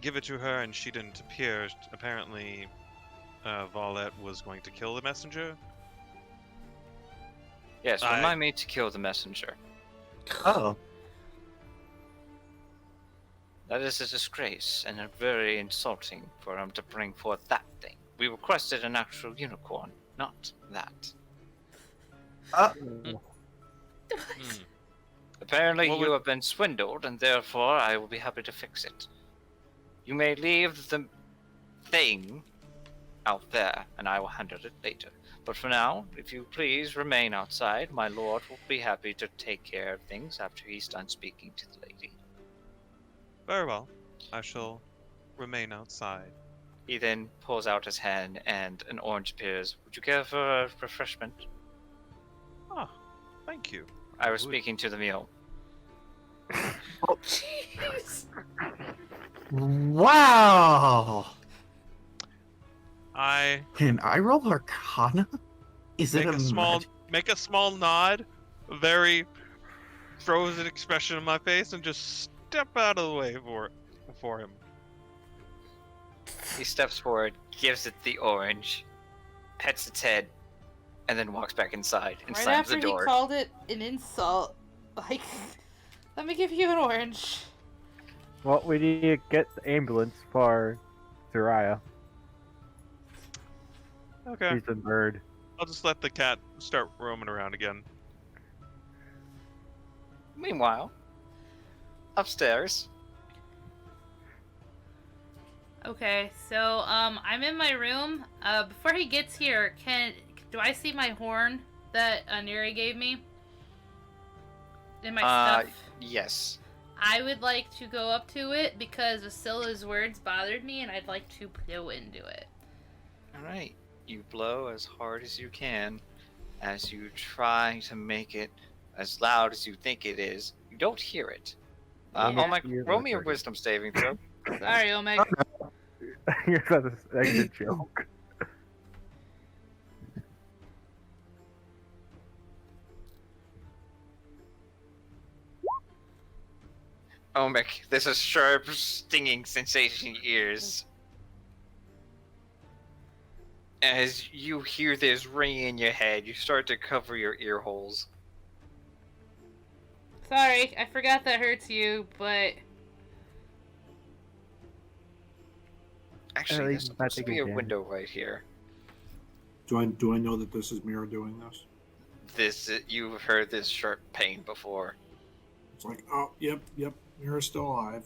give it to her and she didn't appear, apparently, Valette was going to kill the messenger. Yes, remind me to kill the messenger. Oh. That is a disgrace and very insulting for him to bring forth that thing. We requested an actual unicorn, not that. Hmm. Apparently What you would- have been swindled, and therefore I will be happy to fix it. You may leave the thing out there, and I will handle it later. But for now, if you please remain outside, my lord will be happy to take care of things after he's done speaking to the lady. Very well. I shall remain outside. He then pulls out his hand, and an orange appears. Would you care for a refreshment? Ah, thank you. I was Would. speaking to the meal. Jeez. Wow! I Can I roll Arcana? Is it make a a small magic- make a small nod, a very frozen expression on my face, and just step out of the way for him. He steps forward, gives it the orange, pets its head, and then walks back inside and Right slams after the door. he called it an insult, like, let me give you an orange. Well, we need to get the ambulance for Zariah. Okay. He's a bird. I'll just let the cat start roaming around again. Meanwhile, upstairs. Okay, so I'm in my room. Before he gets here, do I see my horn that Neri gave me in my stuff? Yes. I would like to go up to it because Vasila's words bothered me, and I'd like to blow into it. Alright. You blow as hard as you can as you try to make it as loud as you think it is. You don't hear it. Yeah, Roll me a wisdom saving throw. Sorry, Omeg. You're such a joke. Omic, there's a sharp, stinging sensation in your ears. As you hear this ringing in your head, you start to cover your ear holes. Sorry, I forgot that hurts you, but Actually, there's least supposed to not be a taking window right here. Do I know that this is Mira doing this? You've heard this sharp pain before. It's like, oh, yep, Mira's still alive.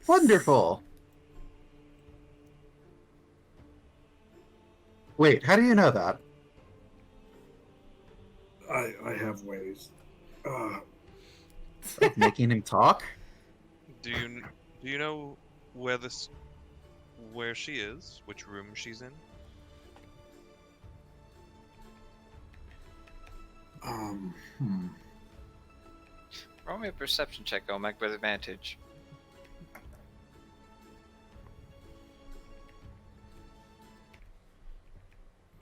Wonderful! Wait, how do you know that? I have ways. Like making him talk? Do you know where she is? Which room she's in? Roll me a perception check, Omic, with advantage.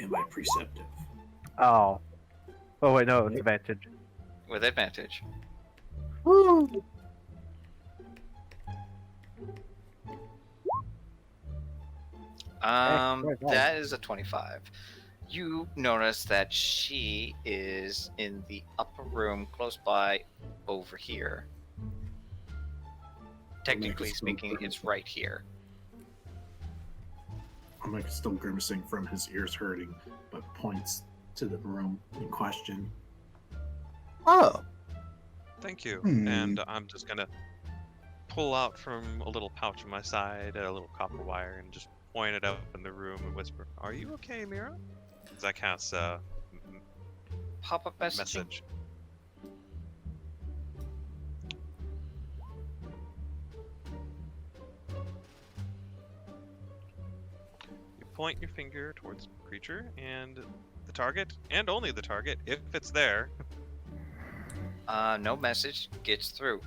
Am I perceptive? Oh. Oh wait, no, it's advantage. With advantage. Woo! right on. That is a 25. You notice that she is in the upper room close by over here. Technically speaking, it's right here. I'm like still grimacing from his ears hurting, but points to the room in question. Oh, Thank you. Hmm. And I'm just gonna pull out from a little pouch on my side a little copper wire and just point it out in the room and whisper, "Are you okay, Mira?" As I cast pop-up messaging? message. You point your finger towards the creature and the target, and only the target, if it's there. No message gets through.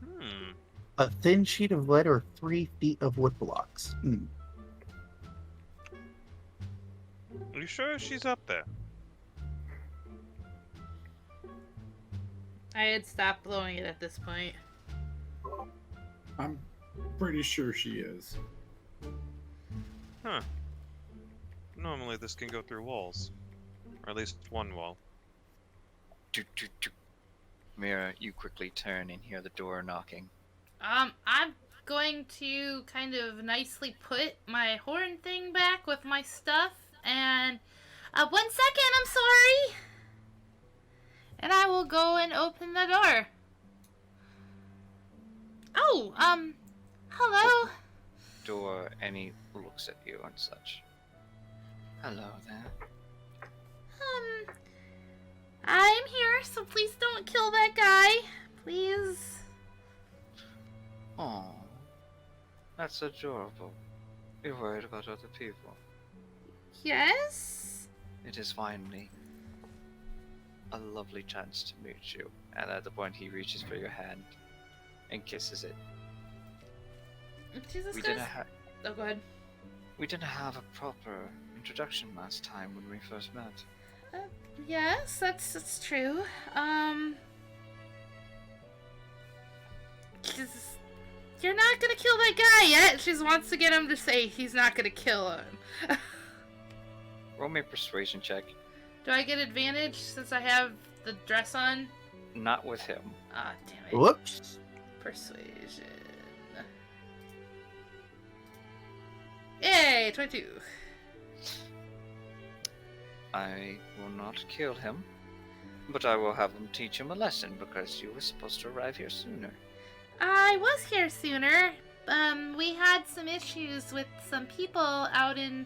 Hmm. A thin sheet of lead or 3 feet of wood blocks. Are you sure she's up there? I had stopped blowing it at this point. I'm pretty sure she is. Huh. Normally this can go through walls. Or at least one wall. Toot, toot, toot. Mira, you quickly turn and hear the door knocking. I'm going to kind of nicely put my horn thing back with my stuff, and 1 second, I'm sorry. And I will go and open the door. Oh, hello. Door, and he looks at you and such. Hello there. I'm here, so please don't kill that guy. Please. Oh, that's adorable. You're worried about other people. Yes? It is finally a lovely chance to meet you. And at the point he reaches for your hand and kisses it. Jesus We Christ. didn't have Oh, go ahead. we didn't have a proper introduction last time when we first met. Yes, that's true. You're not gonna kill that guy yet. She just wants to get him to say he's not gonna kill him. Roll me a persuasion check. Do I get advantage since I have the dress on? Not with him. Ah, damn it. Whoops. Persuasion. Yay, 22. I will not kill him, but I will have him teach him a lesson because you were supposed to arrive here sooner. I was here sooner. We had some issues with some people out in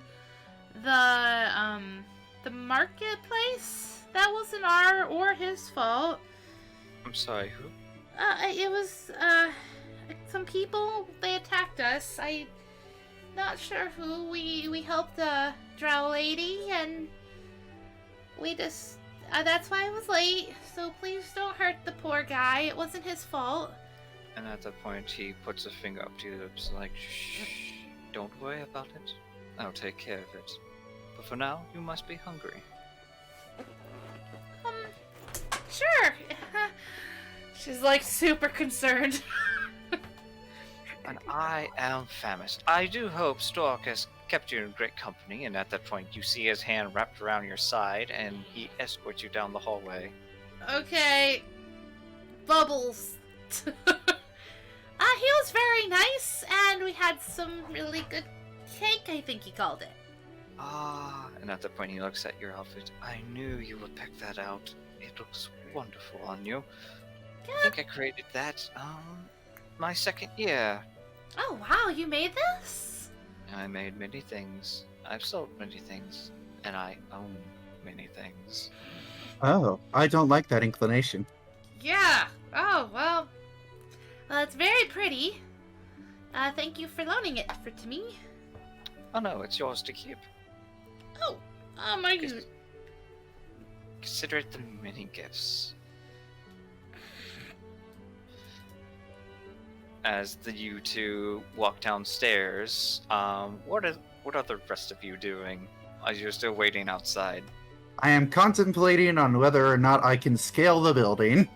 the marketplace. That wasn't our or his fault. I'm sorry, who? It was, some people, they attacked us. I'm not sure who. We helped a drow lady, and we just, that's why I was late. So please don't hurt the poor guy. It wasn't his fault. And at that point, he puts a finger up to your lips, like, shh, don't worry about it. I'll take care of it. But for now, you must be hungry. Sure. She's like super concerned. And I am famished. I do hope Stork has kept you in great company, and at that point, you see his hand wrapped around your side, and he escorts you down the hallway. Okay. Bubbles. He was very nice, and we had some really good cake, I think he called it. Ah, and at that point, he looks at your outfit. I knew you would pick that out. It looks wonderful on you. I think I created that, my second year. Oh, wow, you made this? I made many things. I've sold many things. And I own many things. Oh, I don't like that inclination. Yeah. Oh, well, it's very pretty. Thank you for loaning it to me. Oh no, it's yours to keep. Oh, my Cons- god. Consider it the mini gifts. As you two walk downstairs, what are the rest of you doing? As you're still waiting outside. I am contemplating on whether or not I can scale the building.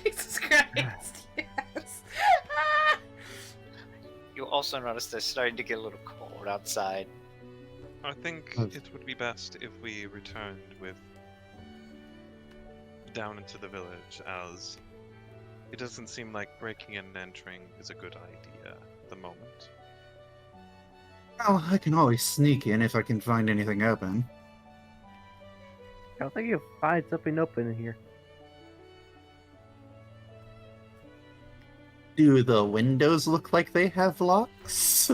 Jesus Christ. Yes. You also notice that it's starting to get a little cold outside. I think it would be best if we returned with down into the village, as it doesn't seem like breaking in and entering is a good idea at the moment. Well, I can always sneak in if I can find anything open. I don't think you'll find something open in here. Do the windows look like they have locks?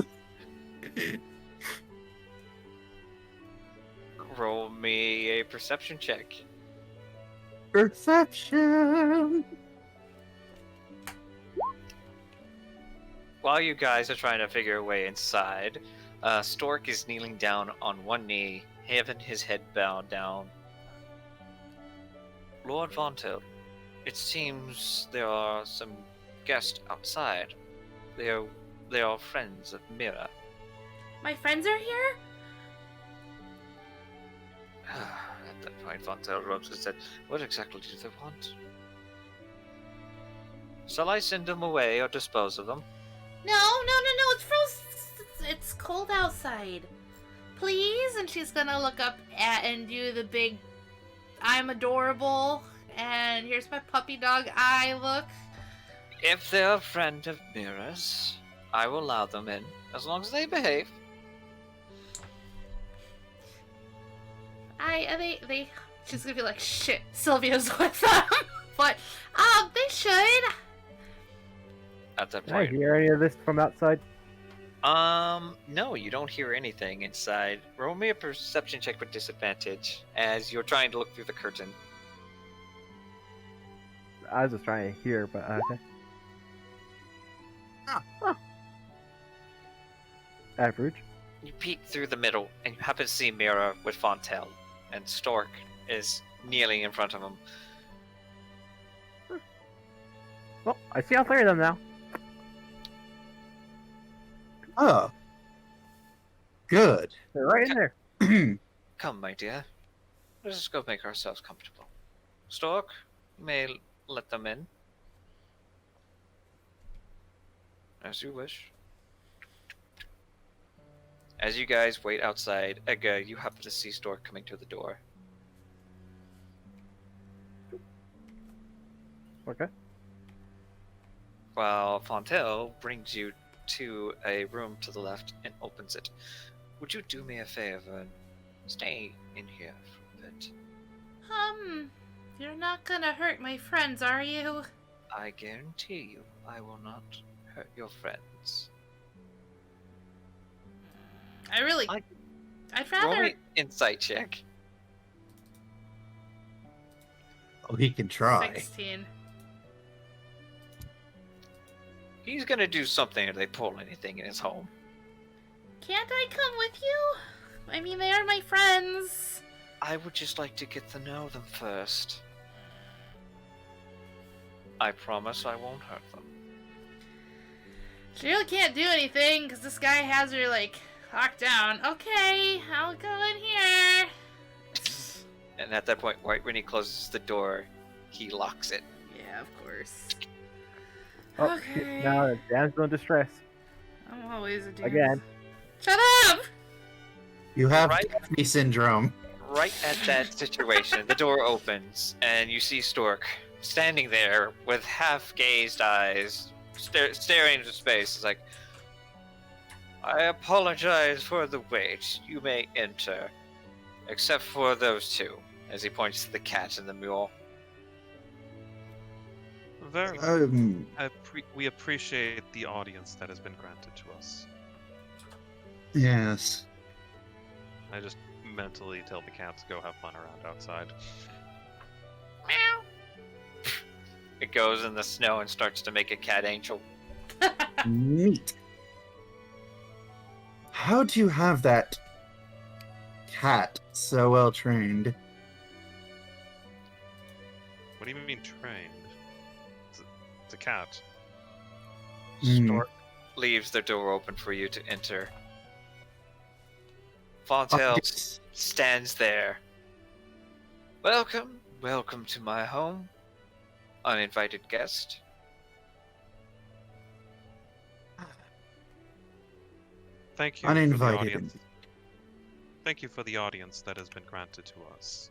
Roll me a perception check. Perception. While you guys are trying to figure a way inside, Stork is kneeling down on one knee, having his head bowed down. Lord Vontel, it seems there are some guests outside. They are friends of Mira. My friends are here? At that point, Vontel rubs his head. What exactly do they want? Shall I send them away or dispose of them? No, it's frozen. It's cold outside. Please? And she's gonna look up at and do the big, I'm adorable, and here's my puppy dog eye look. If they're a friend of Mira's, I will allow them in, as long as they behave. She's gonna be like, shit, Sylvia's with them. But, they should. At that Did I point. hear any of this from outside? No, you don't hear anything inside. Roll me a perception check with disadvantage, as you're trying to look through the curtain. I was just trying to hear, but okay. Ah. Average. You peek through the middle, and you happen to see Mira with Fontel, and Stork is kneeling in front of him. Well, I see all three of them now. Oh. Good. They're right in there. Come, my dear. Let us go make ourselves comfortable. Stork, you may let them in. As you wish. As you guys wait outside, Edgar, you happen to see Stork coming to the door. Okay. While Fontel brings you to a room to the left and opens it. Would you do me a favor and stay in here for a bit? You're not gonna hurt my friends, are you? I guarantee you I will not hurt your friends. I'd Roll rather. me insight check. Oh, he can try. 16. He's gonna do something if they pull anything in his home. Can't I come with you? I mean, they are my friends. I would just like to get to know them first. I promise I won't hurt them. She really can't do anything because this guy has her, like, locked down. Okay, I'll go in here. And at that point, right when he closes the door, he locks it. Yeah, of course. Oh, Okay. now the damsel in distress. I'm always a dude. Again. Shut up! You have Right. Daphne syndrome. Right at that situation, the door opens, and you see Stork standing there with half-gazed eyes, staring into space. It's like, I apologize for the wait. You may enter. Except for those two, as he points to the cat and the mule. Very. We appreciate the audience that has been granted to us. Yes. I just mentally tell the cat to go have fun around outside. Meow. It goes in the snow and starts to make a cat angel. Neat. How do you have that cat so well trained? What do you mean trained? It's a cat. Stork leaves the door open for you to enter. Fontaine stands there. Welcome, welcome to my home, uninvited guest. Thank you Uninvited. for the audience. Thank you for the audience that has been granted to us.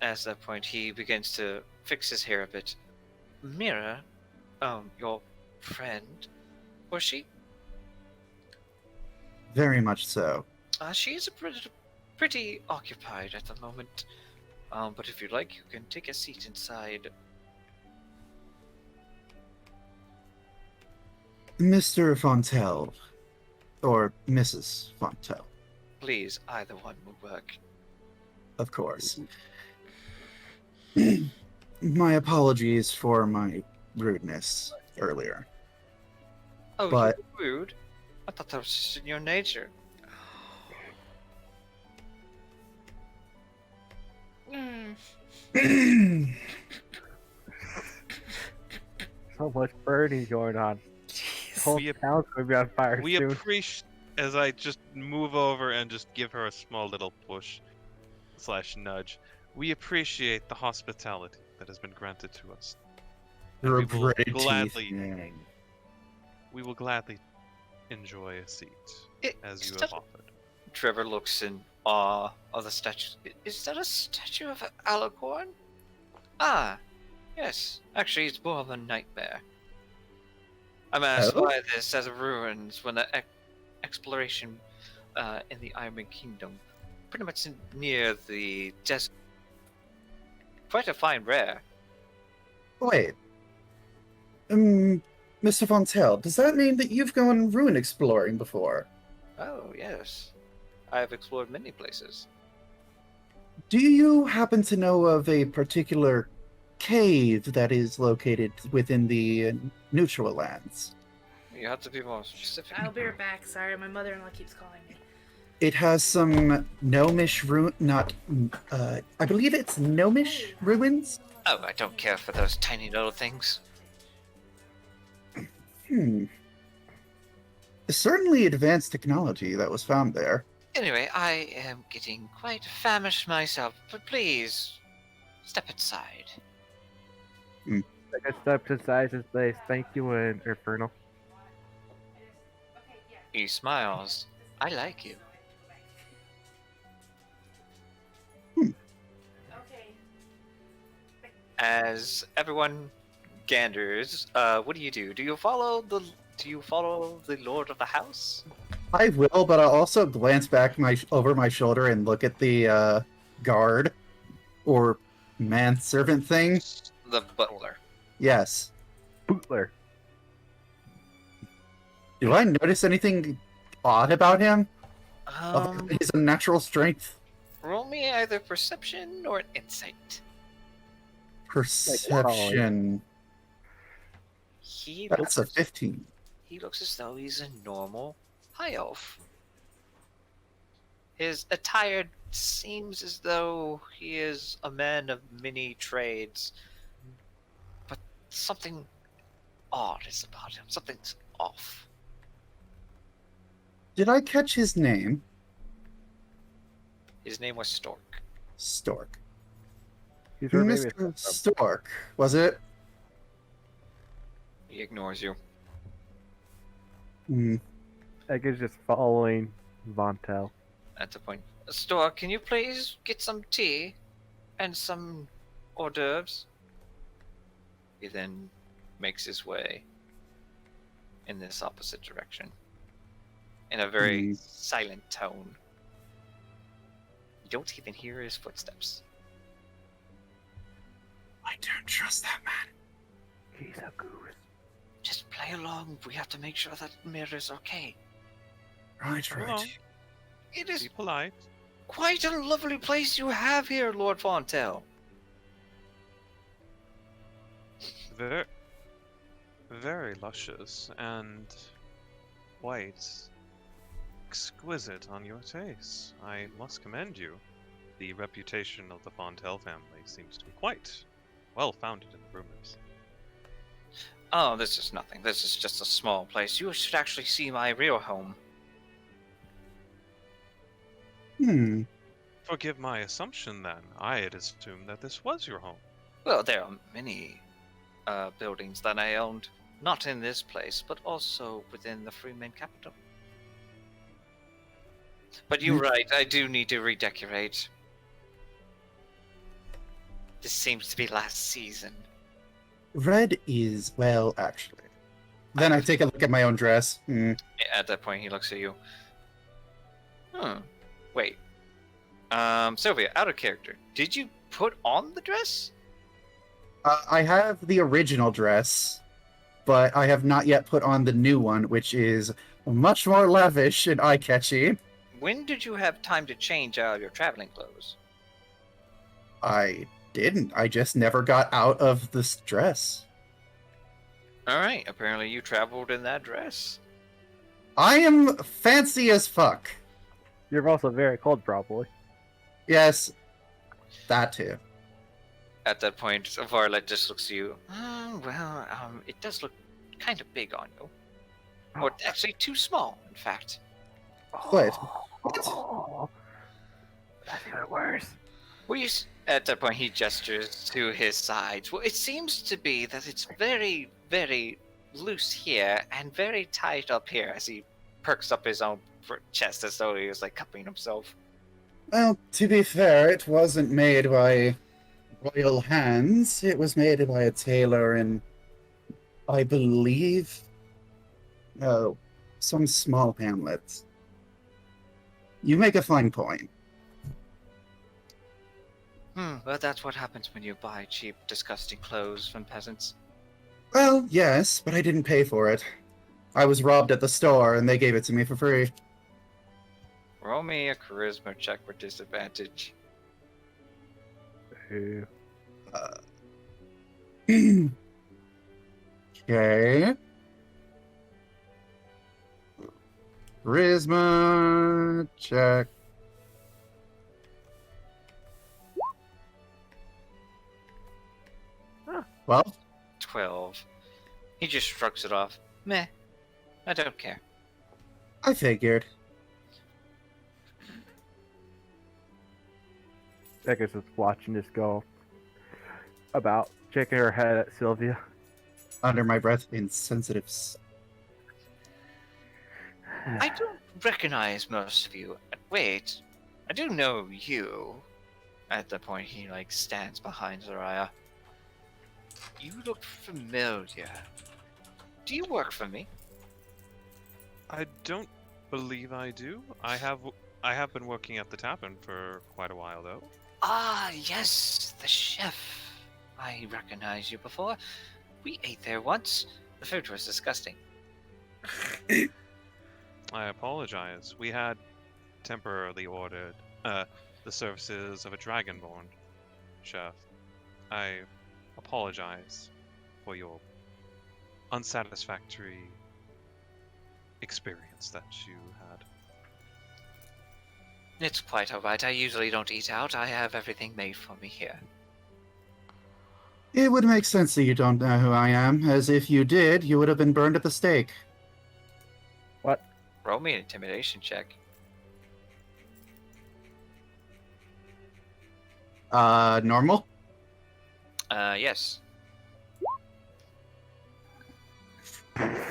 At that point, he begins to fix his hair a bit. Mira, your friend, was she? Very much so. She's pretty occupied at the moment. But if you'd like, you can take a seat inside. Mr. Fontel. Or Mrs. Fontel. Please, either one will work. of course. My apologies for my rudeness earlier. Oh, But- you're rude? I thought that was just in your nature. Mm. So much burning going on. The whole We, town's gonna be on fire we soon. appreciate, as I just move over and just give her a small little push / nudge. We appreciate the hospitality that has been granted to us. And Your we will pretty gladly, thing. we will gladly enjoy a seat as you have Stop. offered. Trevor looks in awe of the statue. Is that a statue of Alicorn? Ah, yes. Actually, it's more of a nightmare. I mean, I Oh? saw this as ruins when the exploration in the Iron Kingdom, pretty much near the desert. Quite a fine rare. Wait. Mr. Fontel, does that mean that you've gone ruin exploring before? Oh, yes. I have explored many places. Do you happen to know of a particular cave that is located within the neutral lands? You have to be more specific. I'll be right back. Sorry, my mother-in-law keeps calling me. It has some gnomish I believe it's gnomish ruins? Oh, I don't care for those tiny little things. Certainly advanced technology that was found there. Anyway, I am getting quite famished myself, but please, step aside. Like I stepped inside his place. Thank you, Infernal. He smiles. I like you. As everyone ganders, what do you do? Do you follow the Lord of the House? I will, but I'll also glance back over my shoulder and look at the guard or manservant thing. The butler. Yes. Bootler. Do I notice anything odd about him? Other Um, than his unnatural strength? roll me either perception or insight. Perception. He That's a looks, 15. he looks as though he's a normal high elf. His attire seems as though he is a man of many trades, but something odd is about him. Something's off. Did I catch his name? His name was Stork. Stork. He's where maybe Mr. Stork, was it? He ignores you. Egg is just following Vontel. At the point, Stork, can you please get some tea and some hors d'oeuvres? He then makes his way in this opposite direction in a very silent tone. You don't even hear his footsteps. I don't trust that man. He's a goose. Just play along. We have to make sure that Mirror's okay. Right, Hold on. right. It is Be polite. quite a lovely place you have here, Lord Fontel. Very, very luscious and quite exquisite on your taste. I must commend you. The reputation of the Fontel family seems to be quite well founded in rumors. Oh, this is nothing. This is just a small place. You should actually see my real home. Forgive my assumption then. I had assumed that this was your home. Well, there are many buildings that I owned, not in this place, but also within the Freeman capital. But you're right, I do need to redecorate. This seems to be last season. Red is, well, actually. Then I take a look at my own dress. At that point, he looks at you. Wait. Sylvia, out of character. Did you put on the dress? I have the original dress, but I have not yet put on the new one, which is much more lavish and eye-catchy. When did you have time to change out of your traveling clothes? I didn't. I just never got out of this dress. Alright, apparently you traveled in that dress. I am fancy as fuck. You're also very cold, probably. Yes, that too. At that point, Varlet just looks at you. It does look kind of big on you. Or actually too small, in fact. What? Oh, that's even worse. At that point, he gestures to his sides. Well, it seems to be that it's very, very loose here and very tight up here as he perks up his own chest as though he was like cupping himself. Well, to be fair, it wasn't made by royal hands. It was made by a tailor in, I believe, some small hamlet. You make a fine point. Well, that's what happens when you buy cheap, disgusting clothes from peasants. Well, yes, but I didn't pay for it. I was robbed at the store, and they gave it to me for free. Roll me a charisma check with disadvantage. Ooh. Okay. Charisma check. Huh. 12? 12. He just shrugs it off. Meh. I don't care. I figured. Becca's just watching this go about, shaking her head at Sylvia. Under my breath, insensitives. I don't recognize most of you. Wait, I do know you. At that point, he stands behind Zaraya. You look familiar. Do you work for me? I don't believe I do. I have been working at the tavern for quite a while though. Ah, yes, the chef. I recognize you before. We ate there once. The food was disgusting. I apologize. We had temporarily ordered the services of a dragonborn chef. I apologize for your unsatisfactory experience that you had. It's quite alright. I usually don't eat out. I have everything made for me here. It would make sense that you don't know who I am, as if you did, you would have been burned at the stake. What? Roll me an intimidation check. Normal? Yes. I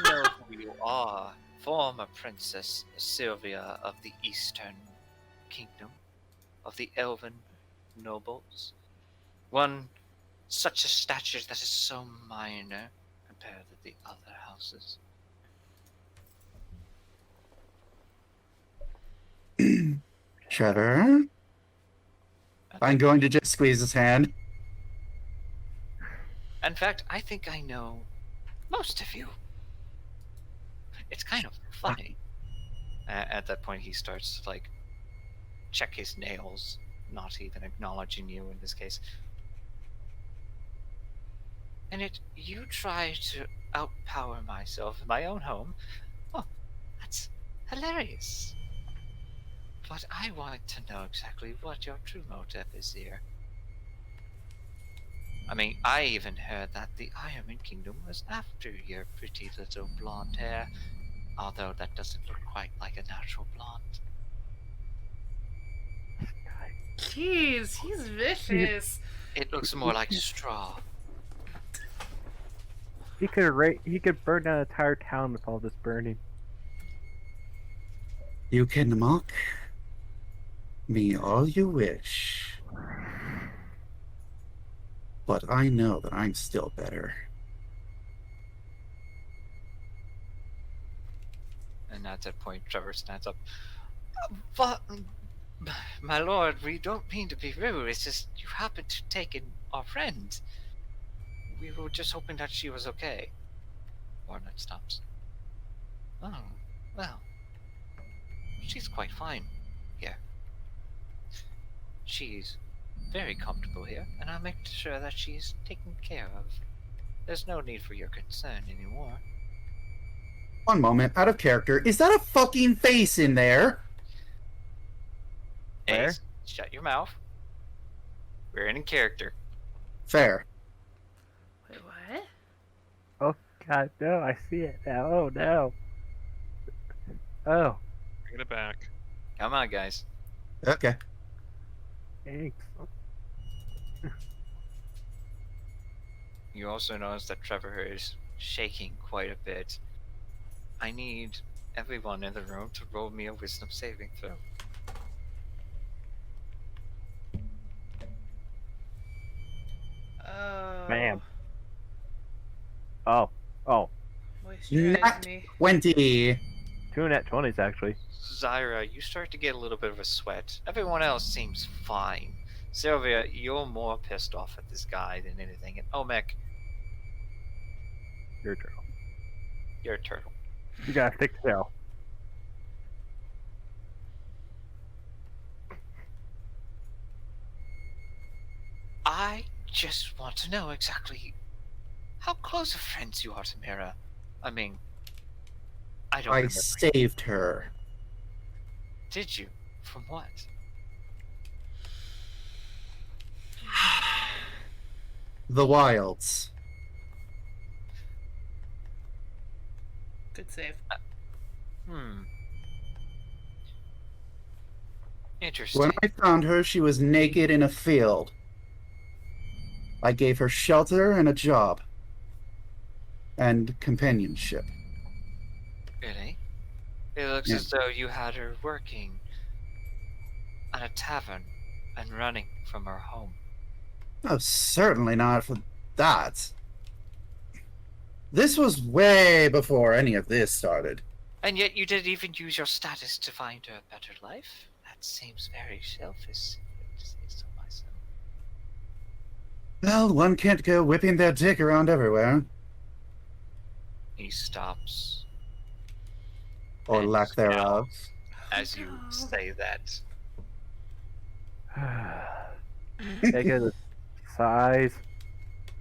know who you are. Former Princess Sylvia of the Eastern Kingdom, of the Elven nobles. One such a stature that is so minor compared to the other houses. Trevor? I'm going to just squeeze his hand. In fact, I think I know most of you. It's kind of funny. At that point, he starts to check his nails, not even acknowledging you in this case. And you try to outpower myself in my own home. Oh, that's hilarious. But I want to know exactly what your true motive is here. I mean, I even heard that the Ironman Kingdom was after your pretty little blonde hair, although that doesn't look quite like a natural blonde. Jeez, he's vicious. It looks more like straw. He could burn down an entire town with all this burning. You can mock me all you wish. But I know that I'm still better. And at that point, Trevor stands up. But, my lord, we don't mean to be rude. It's just you happened to take in our friend. We were just hoping that she was okay. Warnock stops. Oh, well. She's quite fine here. she's very comfortable here, and I'll make sure that she's taken care of. There's no need for your concern anymore. One moment, out of character. Is that a fucking face in there? Where? Ace, shut your mouth. We're in character. Fair. Wait, what? Oh god, no, I see it now. Oh no. Oh, Bring it back. Come on, guys. Okay. thanks. You also notice that Trevor is shaking quite a bit. I need everyone in the room to roll me a wisdom saving throw. Oh. Bam. Oh, Moisturize Nat me. 20. 2 nat 20s actually. Zyra, you start to get a little bit of a sweat. Everyone else seems fine. Sylvia, you're more pissed off at this guy than anything. And Omek, Your turn. you're a turtle. You got a thick tail. I just want to know exactly how close of friends you are to Mira. I mean, I don't I remember. saved her. Did you? From what? The wilds. Good save. Interesting. When I found her, she was naked in a field. I gave her shelter and a job. And companionship. Really? It looks Yeah. as though you had her working at a tavern and running from her home. Oh, certainly not for that. This was way before any of this started. And yet you didn't even use your status to find her a better life? That seems very selfish, to say so myself. Well, one can't go whipping their dick around everywhere. He stops Or And lack thereof. as you say that. Take a size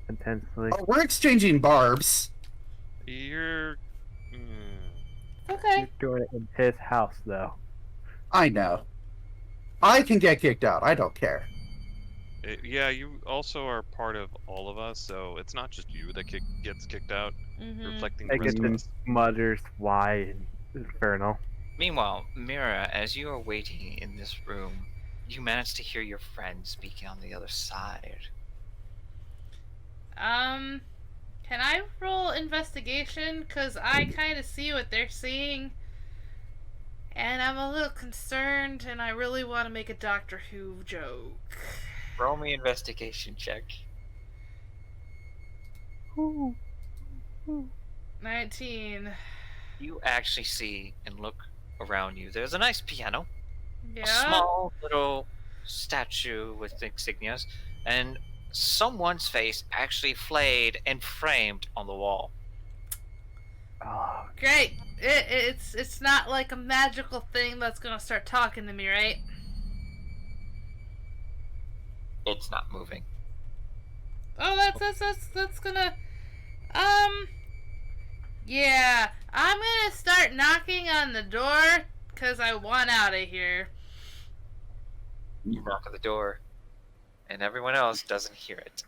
intensely. Oh, we're exchanging barbs. You're. Okay. You're doing it in his house though. I know. I can get kicked out. I don't care. Yeah, you also are part of all of us, so it's not just you that gets kicked out. Mm-hmm. Reflecting the Take rest it of to us. Mutters why and Infernal. Meanwhile, Mira, as you are waiting in this room, you manage to hear your friend speaking on the other side. Can I roll investigation? Cause I kind of see what they're seeing, and I'm a little concerned, and I really want to make a Doctor Who joke. Roll me investigation check. 19. You actually see and look around you. There's a nice piano, Yeah. a small little statue with insignias, and someone's face actually flayed and framed on the wall. Oh, Great. It's not like a magical thing that's gonna start talking to me, right? It's not moving. Oh, that's gonna. Yeah, I'm gonna start knocking on the door because I want out of here. You knock at the door, and everyone else doesn't hear it.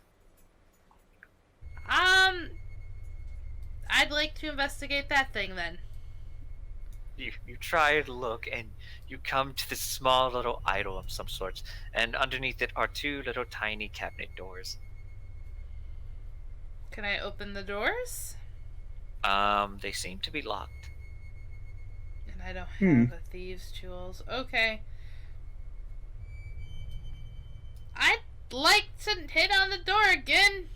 I'd like to investigate that thing then. You try to look, and you come to this small little idol of some sorts, and underneath it are two little tiny cabinet doors. Can I open the doors? They seem to be locked. And I don't Hmm. have a thieves' tools. Okay. I'd like to hit on the door again.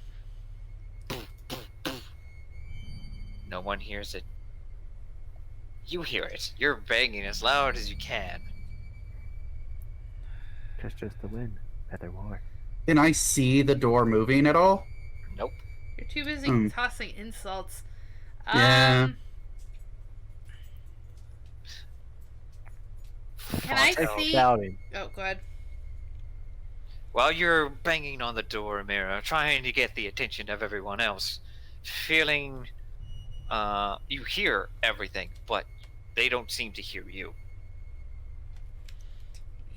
No one hears it. You hear it. You're banging as loud as you can. just the wind. Better war. Can I see the door moving at all? Nope. You're too busy Hmm. tossing insults. Yeah. Can I Fontaine- see? Shouting. Oh, go ahead. While you're banging on the door, Mira, trying to get the attention of everyone else, feeling, you hear everything, but they don't seem to hear you.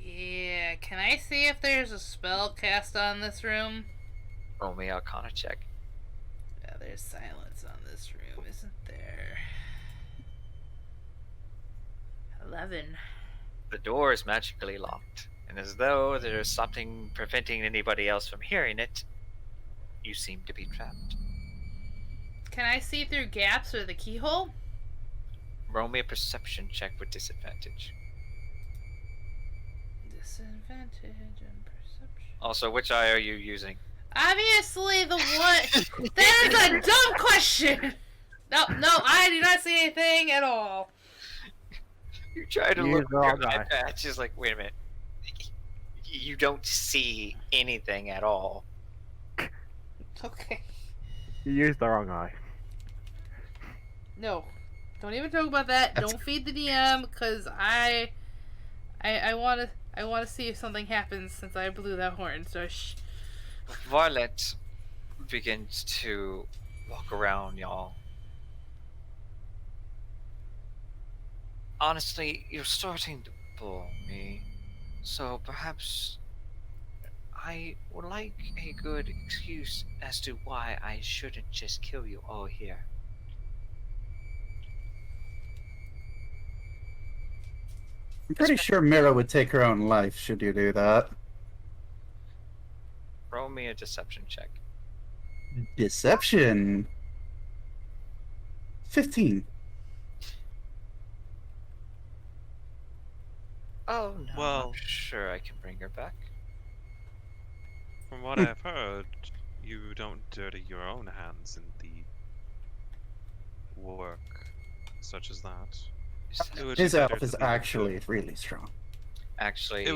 Yeah, can I see if there's a spell cast on this room? Roll me Arcana check. Yeah, there's silence on this room, isn't there? 11. The door is magically locked, and as though there's something preventing anybody else from hearing it, you seem to be trapped. Can I see through gaps or the keyhole? Roll me a perception check with disadvantage. Disadvantage and perception. Also, which eye are you using? Obviously the one... That is a dumb question! No, I do not see anything at all. You try to Use look the at wrong eye. it's just like, wait a minute. You don't see anything at all. Okay. You used the wrong eye. No. Don't even talk about that. Don't feed the DM, because I want to see if something happens since I blew that horn, so shh. Violet begins to walk around, y'all. Honestly, you're starting to bore me. So perhaps I would like a good excuse as to why I shouldn't just kill you all here. I'm pretty sure Mira would take her own life should you do that. Roll me a deception check. Deception. 15. Oh no, Well- I'm sure I can bring her back. From what I've heard, you don't dirty your own hands in the work such as that. It would His be better elf to is leave it to- actually really strong. Actually, It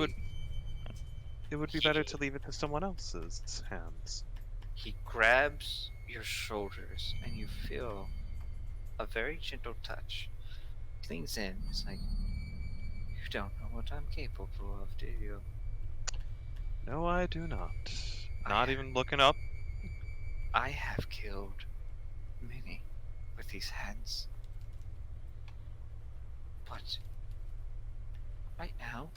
would be better to leave it to someone else's hands. he grabs your shoulders and you feel a very gentle touch. He leans in. It's like, you don't know what I'm capable of, do you? No, I do not. I- Not even looking up. I have killed many with these hands. But right now,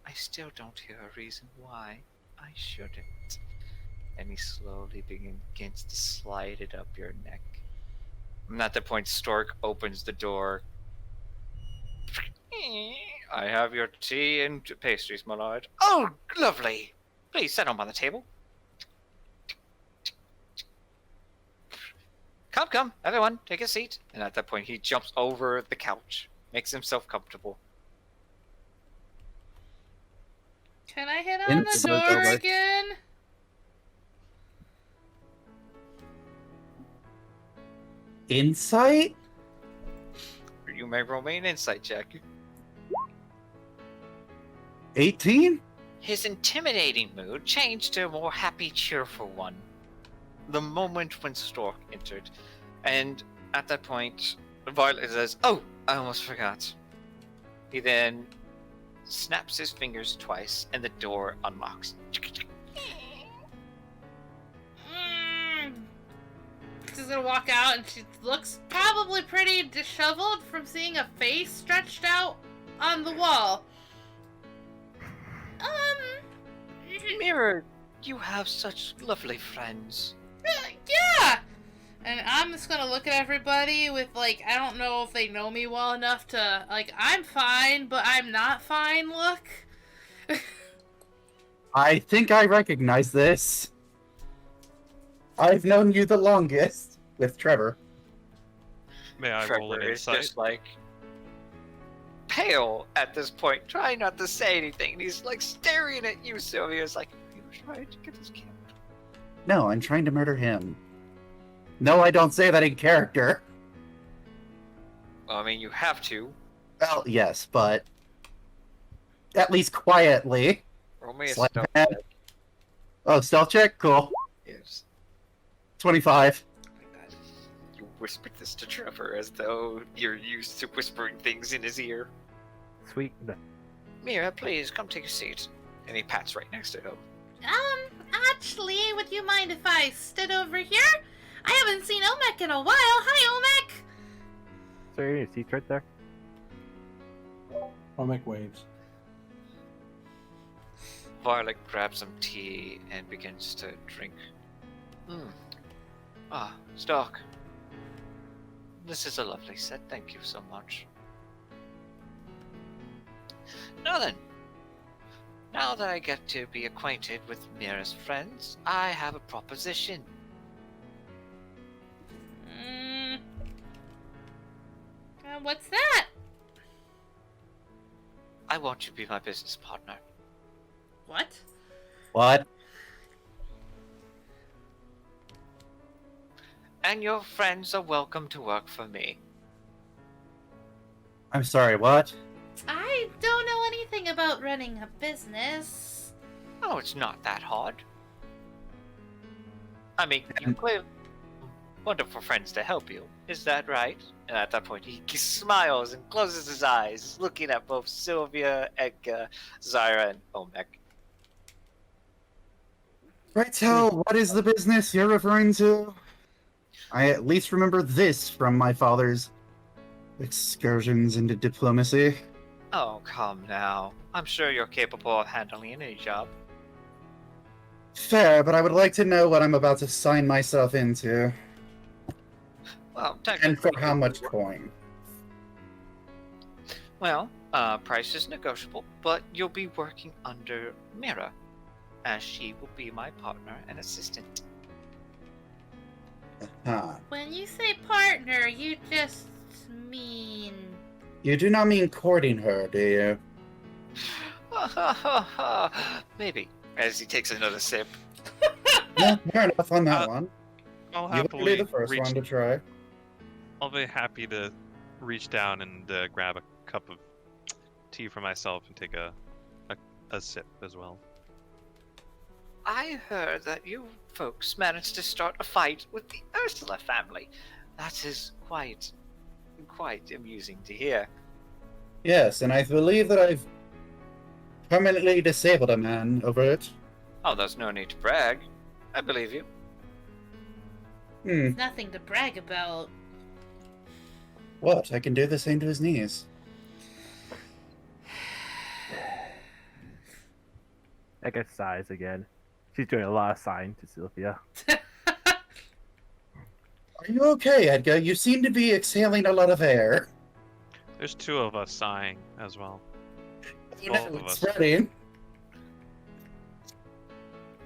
I still don't hear a reason why I shouldn't. And he slowly begins to slide it up your neck. And at that point, Stork opens the door. I have your tea and pastries, my lord. Oh, lovely! Please set them on the table. Come, everyone, take a seat. And at that point, he jumps over the couch, makes himself comfortable. Can I hit on the Into the door door. again? Insight? You may roll me an insight check. 18? His intimidating mood changed to a more happy, cheerful one the moment when Stork entered. And at that point, Violet says, "Oh, I almost forgot." He then snaps his fingers twice, and the door unlocks. She's gonna walk out, and she looks probably pretty disheveled from seeing a face stretched out on the wall. Mirror, you have such lovely friends. Yeah! And I'm just gonna look at everybody with, like, I don't know if they know me well enough to, like, I'm fine, but I'm not fine look. I think I recognize this. I've known you the longest with Trevor. May I roll an Trevor is insight? just like pale at this point, trying not to say anything. And he's like staring at you, Sylvia. It's like, are you trying to get us killed? No, I'm trying to murder him. No, I don't say that in character. Well, I mean, you have to. Well, yes, but at least quietly. Roll me a Sleight of stealth hand. check. Oh, stealth check? Cool. Yes. 25. You whispered this to Trevor as though you're used to whispering things in his ear. Sweet. Mira, please come take a seat. And he pats right next to him. Actually, would you mind if I stood over here? I haven't seen Omek in a while. Hi, Omek! So your seat's right there. I'll make waves. Varlic grabs some tea and begins to drink. Stark. This is a lovely set. Thank you so much. Now then, now that I get to be acquainted with Mira's friends, I have a proposition. What's that? I want you to be my business partner. What? What? And your friends are welcome to work for me. I'm sorry, what? I don't know anything about running a business. Oh, it's not that hard. I mean, you clearly wonderful friends to help you. Is that right? And at that point, he smiles and closes his eyes, looking at both Sylvia, Edgar, Zyra, and Omek. Right, so what is the business you're referring to? I at least remember this from my father's excursions into diplomacy. Oh, come now. I'm sure you're capable of handling any job. Fair, but I would like to know what I'm about to sign myself into. Well, And technically... for how much coin? Well, price is negotiable, but you'll be working under Mira, as she will be my partner and assistant. Huh. When you say partner, you just mean... You do not mean courting her, do you? Maybe, as he takes another sip. No, fair enough on that one. I'll You would be happily the first reach. one to try. I'll be happy to reach down and grab a cup of tea for myself and take a sip as well. I heard that you folks managed to start a fight with the Ursula family. That is quite amusing to hear. Yes, and I believe that I've permanently disabled a man over it. Oh, there's no need to brag. I believe you. Nothing to brag about. What? I can do the same to his knees. I guess sighs again. She's doing a lot of sighing to Sylvia. Are you okay, Edgar? You seem to be exhaling a lot of air. There's two of us sighing as well. You Both know, of it's us. spreading.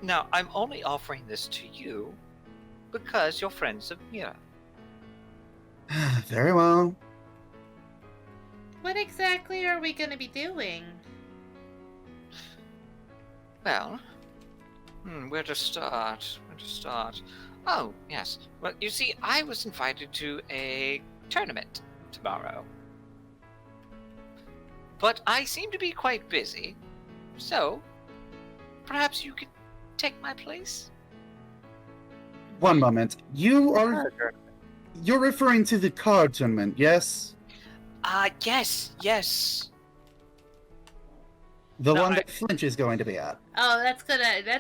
Now, I'm only offering this to you because you're friends of Mira. Very well. What exactly are we gonna be doing? Well, where to start? Oh, yes. Well, you see, I was invited to a tournament tomorrow. But I seem to be quite busy, so perhaps you could take my place? One moment. You're referring to the card tournament, yes? Yes. The No, one I- that Flinch is going to be at. Oh, that's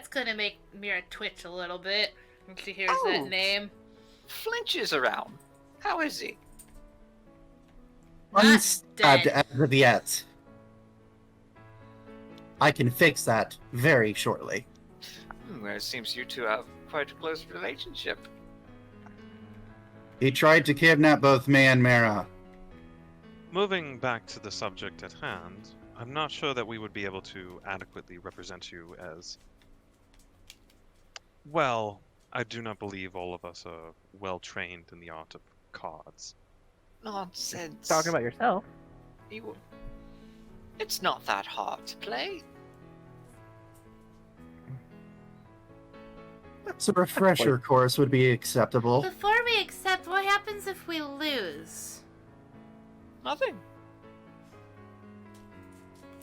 gonna make Mira twitch a little bit when she hears Oh. that name. Flinch is around. How is he? Not Unstabbed dead. as of yet. I can fix that very shortly. Well, it seems you two have quite a close relationship. He tried to kidnap both me and Mara. Moving back to the subject at hand, I'm not sure that we would be able to adequately represent you as... Well, I do not believe all of us are well trained in the art of cards. Nonsense. Talking about yourself. It's not that hard to play. So a refresher course would be acceptable. Before we accept, what happens if we lose? Nothing.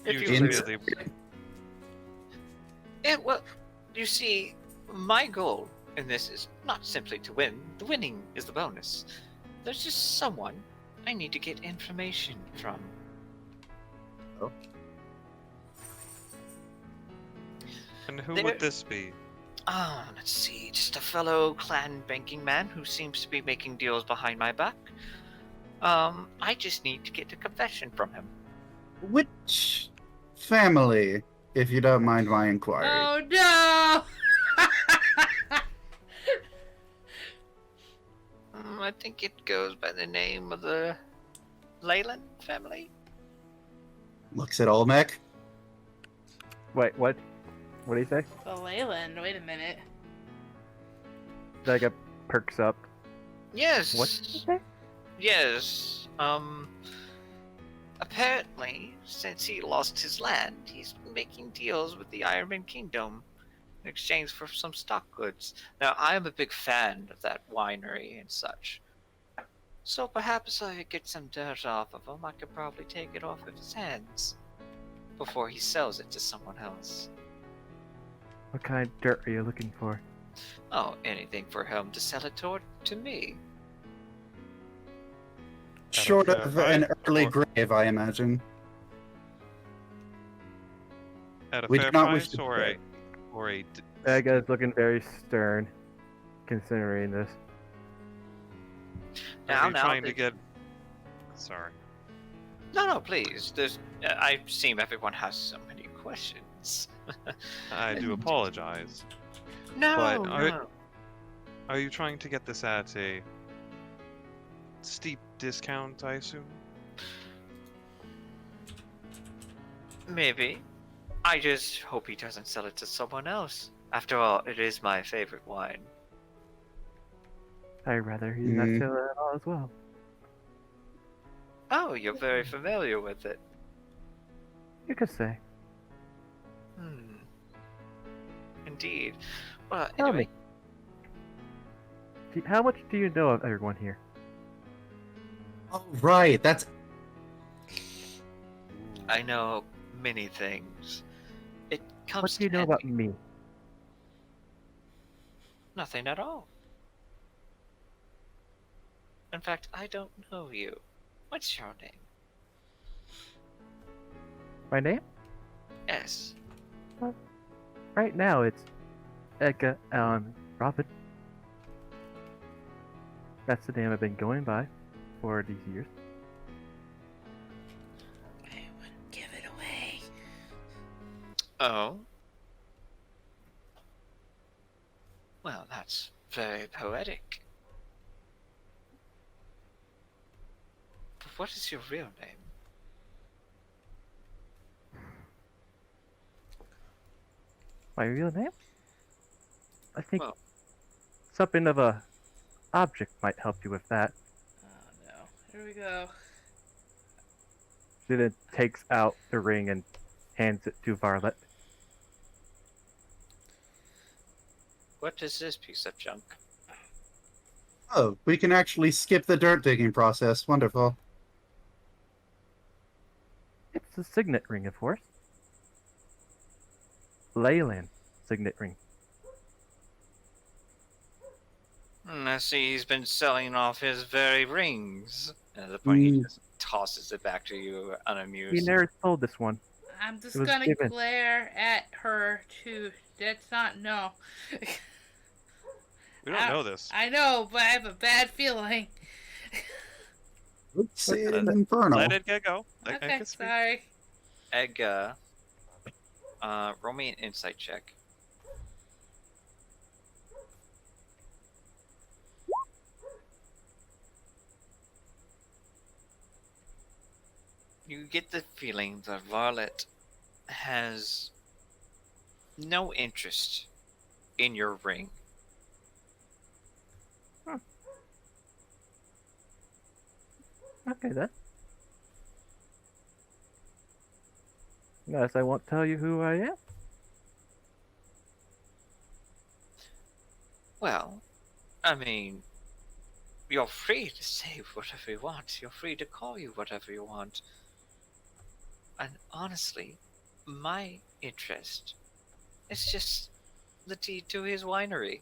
If You you just lose, really... well, you see, my goal in this is not simply to win. The winning is the bonus. There's just someone I need to get information from. And who There- would this be? Let's see. Just a fellow clan banking man who seems to be making deals behind my back. I just need to get a confession from him. Which family, if you don't mind my inquiry? Oh no! I think it goes by the name of the Leyland family. Looks at Olmec. Wait, what? What do you say? The Leyland, wait a minute. Like, perks up. Yes. What did you say? Yes. Apparently, since he lost his land, he's been making deals with the Ironman Kingdom in exchange for some stock goods. Now, I am a big fan of that winery and such. So perhaps if I could get some dirt off of him, I could probably take it off of his hands before he sells it to someone else. What kind of dirt are you looking for? Oh, anything for him to sell it to me. Short fair of an price, early or- grave, I imagine. At a We do fair not wish price, to or pay. a That guy's looking very stern, considering this. Now, Are you trying to the- get? Sorry. No, please. There's. I seem everyone has so many questions. I do apologize. No, But no. Are you trying to get this at a steep discount, I assume? Maybe. I just hope he doesn't sell it to someone else. After all, it is my favorite wine. I'd rather he's not Mm. sell it at all as well. Oh, you're very familiar with it. You could say. Indeed. Well, Tell anyway, me. How much do you know of everyone here? Oh, right. That's I know many things. It comes What do you in know about handy. me? Nothing at all. In fact, I don't know you. What's your name? My name? S. Right now it's Edgar Allan Robin. That's the name I've been going by for these years. I wouldn't give it away. Oh. Well, that's very poetic. But what is your real name? My real name? I think Well- something of a object might help you with that. Oh no. Here we go. She then takes out the ring and hands it to Varlet. What is this piece of junk? oh, we can actually skip the dirt digging process. Wonderful. It's a signet ring, of course. Leyland signet ring. I see he's been selling off his very rings. At the point he Mm. just tosses it back to you, unamused. He never sold this one. I'm just It was gonna given. glare at her too. That's not no. We don't know this. I know, but I have a bad feeling. Oops, Let- an infernal. Let it get go. I Okay, can speak. sorry. Edgar, roll me an insight check. You get the feeling that Varlet has no interest in your ring. Okay then. Yes, I won't tell you who I am. Well, I mean, you're free to say whatever you want. You're free to call you whatever you want. And honestly, my interest is just the deed to his winery.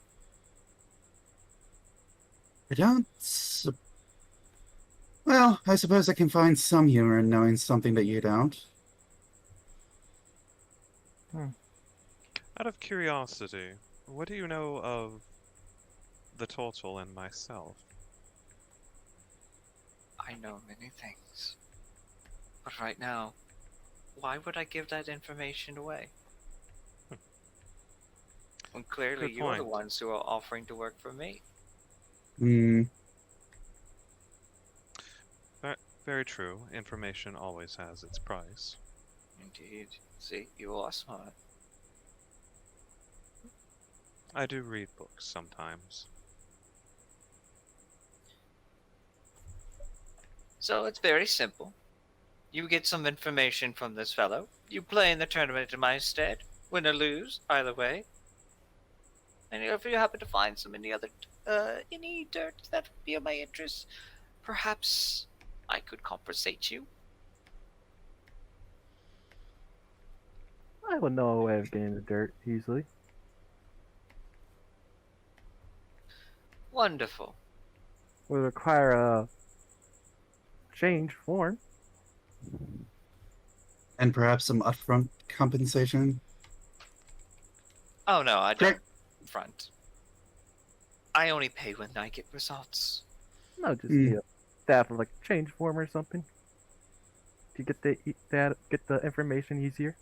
I don't. Well, I suppose I can find some humor in knowing something that you don't. Out of curiosity, what do you know of the turtle and myself? I know many things. But right now, why would I give that information away? When clearly Good you're the point. ones who are offering to work for me. Hmm. Very true. Information always has its price. Indeed. See, you are smart. I do read books sometimes. So it's very simple. You get some information from this fellow. You play in the tournament in my stead. Win or lose, either way. And if you happen to find some any dirt that would be of my interest, perhaps I could compensate you. I would know a way of getting the dirt easily. Wonderful. Would require a change form. And perhaps some upfront compensation. Oh no, I don't Correct. front. I only pay when I get results. No, just Hmm. need a staff of like a change form or something. To get the information easier.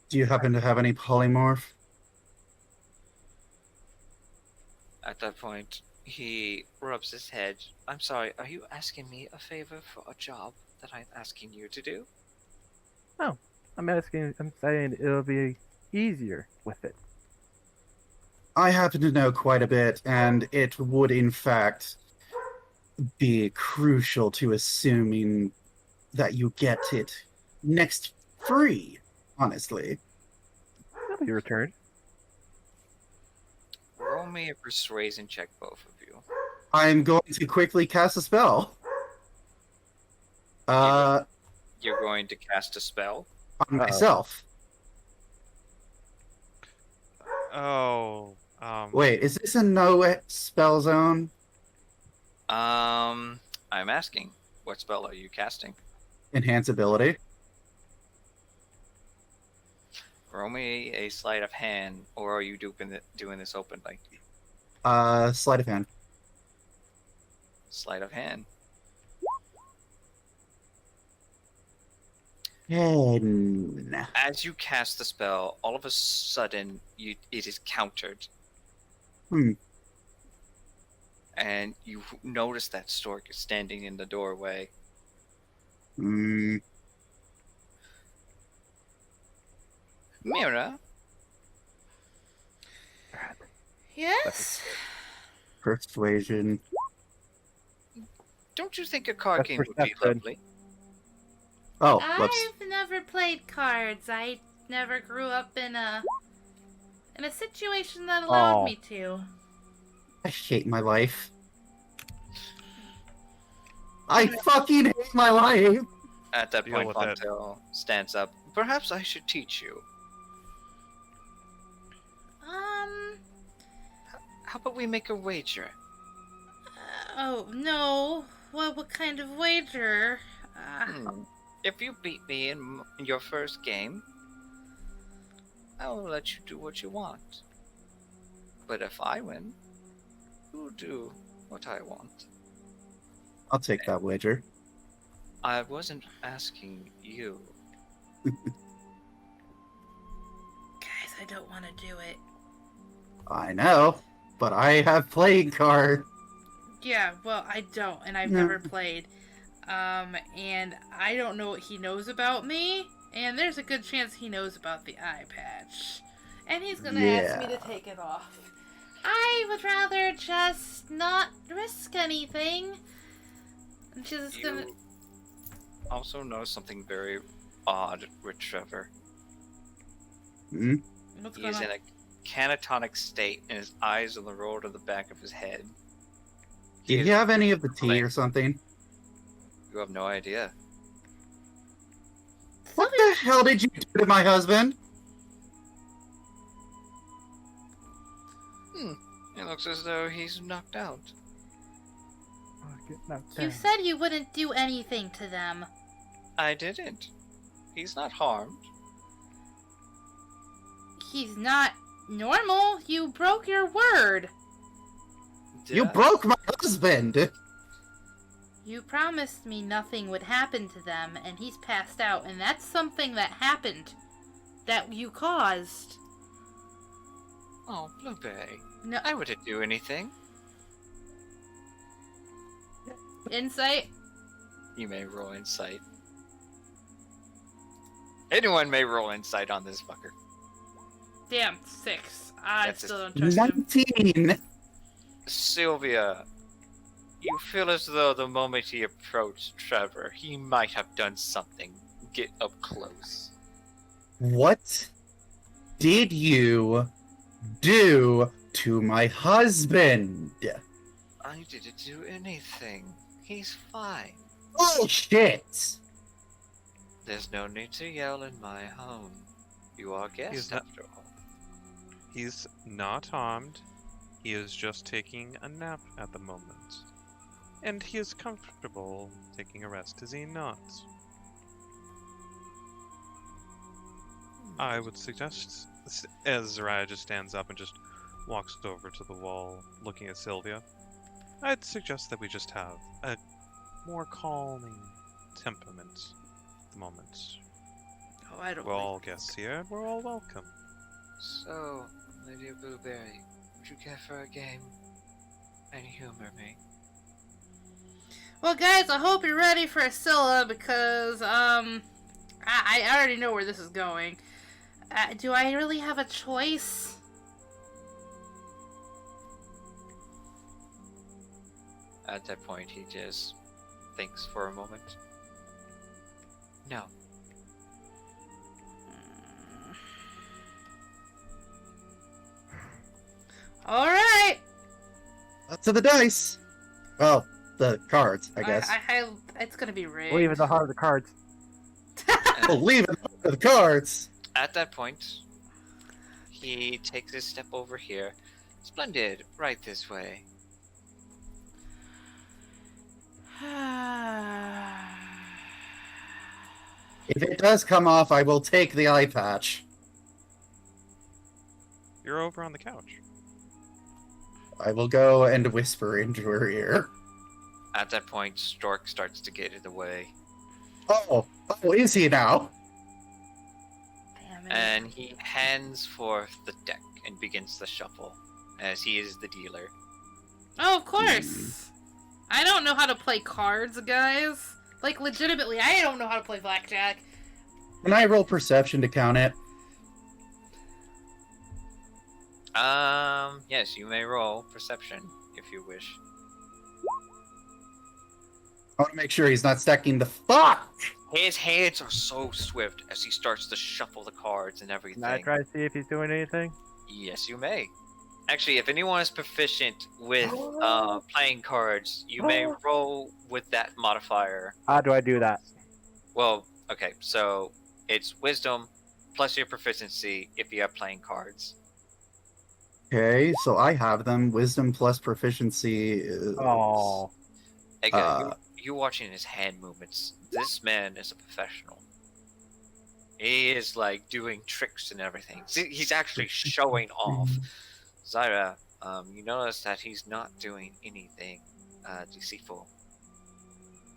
Do you happen to have any polymorph? At that point, he rubs his head. I'm sorry, are you asking me a favor for a job that I'm asking you to do? I'm saying it'll be easier with it. I happen to know quite a bit, and it would in fact be crucial to assuming that you get it next free, honestly. It'll be returned. Roll me a persuasion check, both of you. I'm going to quickly cast a spell. On You're going to cast a spell? myself. Oh, Wait, is this a no spell zone? I'm asking, what spell are you casting? Enhance ability? Roll me a sleight of hand, or are you doing this openly? Sleight of hand. Sleight of hand. 10. As you cast the spell, all of a sudden, it is countered. Hmm. And you notice that stork is standing in the doorway. Hmm. Mira, Yes? Persuasion. don't you think a card That's game would be perception. lovely? Oh, whoops. I've never played cards. I never grew up in a situation that allowed Aw. me to. I hate my life. I fucking hate my life! At that Deal point, with it. Fontaine stands up. Perhaps I should teach you. How about we make a wager? Oh, no. What kind of wager? If you beat me in your first game, I will let you do what you want. But if I win, you'll do what I want. I'll take that wager. I wasn't asking you. Guys, I don't want to do it. I know, but I have playing card. Yeah, well, I don't, and I've No. never played. And I don't know what he knows about me, and there's a good chance he knows about the eye patch. And he's gonna ask me to Yeah. take it off. I would rather just not risk anything. I'm just gonna... You also know something very odd with Trevor. Hmm? What's He going is on? in a catatonic state, and his eyes are rolled to the back of his head. Did is you have any of the tea like- or something? You have no idea. What the hell did you do to my husband? It looks as though he's knocked out. Oh, get knocked You down. said you wouldn't do anything to them. I didn't. He's not harmed. He's not normal. You broke your word. You broke my husband! You promised me nothing would happen to them, and he's passed out, and that's something that happened. That you caused. Oh, Blueberry. No. I wouldn't do anything. Insight? You may roll insight. Anyone may roll insight on this fucker. Damn, 6. I That's still don't trust him. 19! Sylvia, you feel as though the moment he approached Trevor, he might have done something. Get up close. What did you do to my husband? I didn't do anything. He's fine. Bullshit! There's no need to yell in my home. You are guests He's not- after all. He's not harmed. He is just taking a nap at the moment. And he is comfortable taking a rest, is he not? I would suggest, as Zariah just stands up and just walks over to the wall, looking at Sylvia, I'd suggest that we just have a more calming temperament at the moment. Oh, I don't We're all like guests here, and we're all welcome. So, my dear Blueberry, would you care for a game? And humor me? Well, guys, I hope you're ready for Scylla because, I already know where this is going. Do I really have a choice? At that point, he just thinks for a moment. No. Alright! Up to the dice! Well, the cards, I guess. It's gonna be rigged. Leave in the heart of the cards. Oh, leave it for the cards! At that point, he takes a step over here. Splendid, right this way. If it does come off, I will take the eye patch. You're over on the couch. I will go and whisper into her ear. At that point, Stork starts to get in the way. Oh, is he now? Damn it. And he hands forth the deck and begins the shuffle, as he is the dealer. Oh, of course! I don't know how to play cards, guys. Like, legitimately, I don't know how to play blackjack. Can I roll perception to count it? Yes, you may roll perception if you wish. I want to make sure he's not stacking the fuck! His hands are so swift as he starts to shuffle the cards and everything. Can I try to see if he's doing anything? Yes, you may. Actually, if anyone is proficient with playing cards, you may roll with that modifier. How do I do that? Well, okay, so it's wisdom plus your proficiency if you have playing cards. Okay, so I have them. Wisdom plus proficiency is... Oh. Again, you're watching his hand movements. This man is a professional. He is like doing tricks and everything. See, he's actually showing off. Zyra, you notice that he's not doing anything deceitful.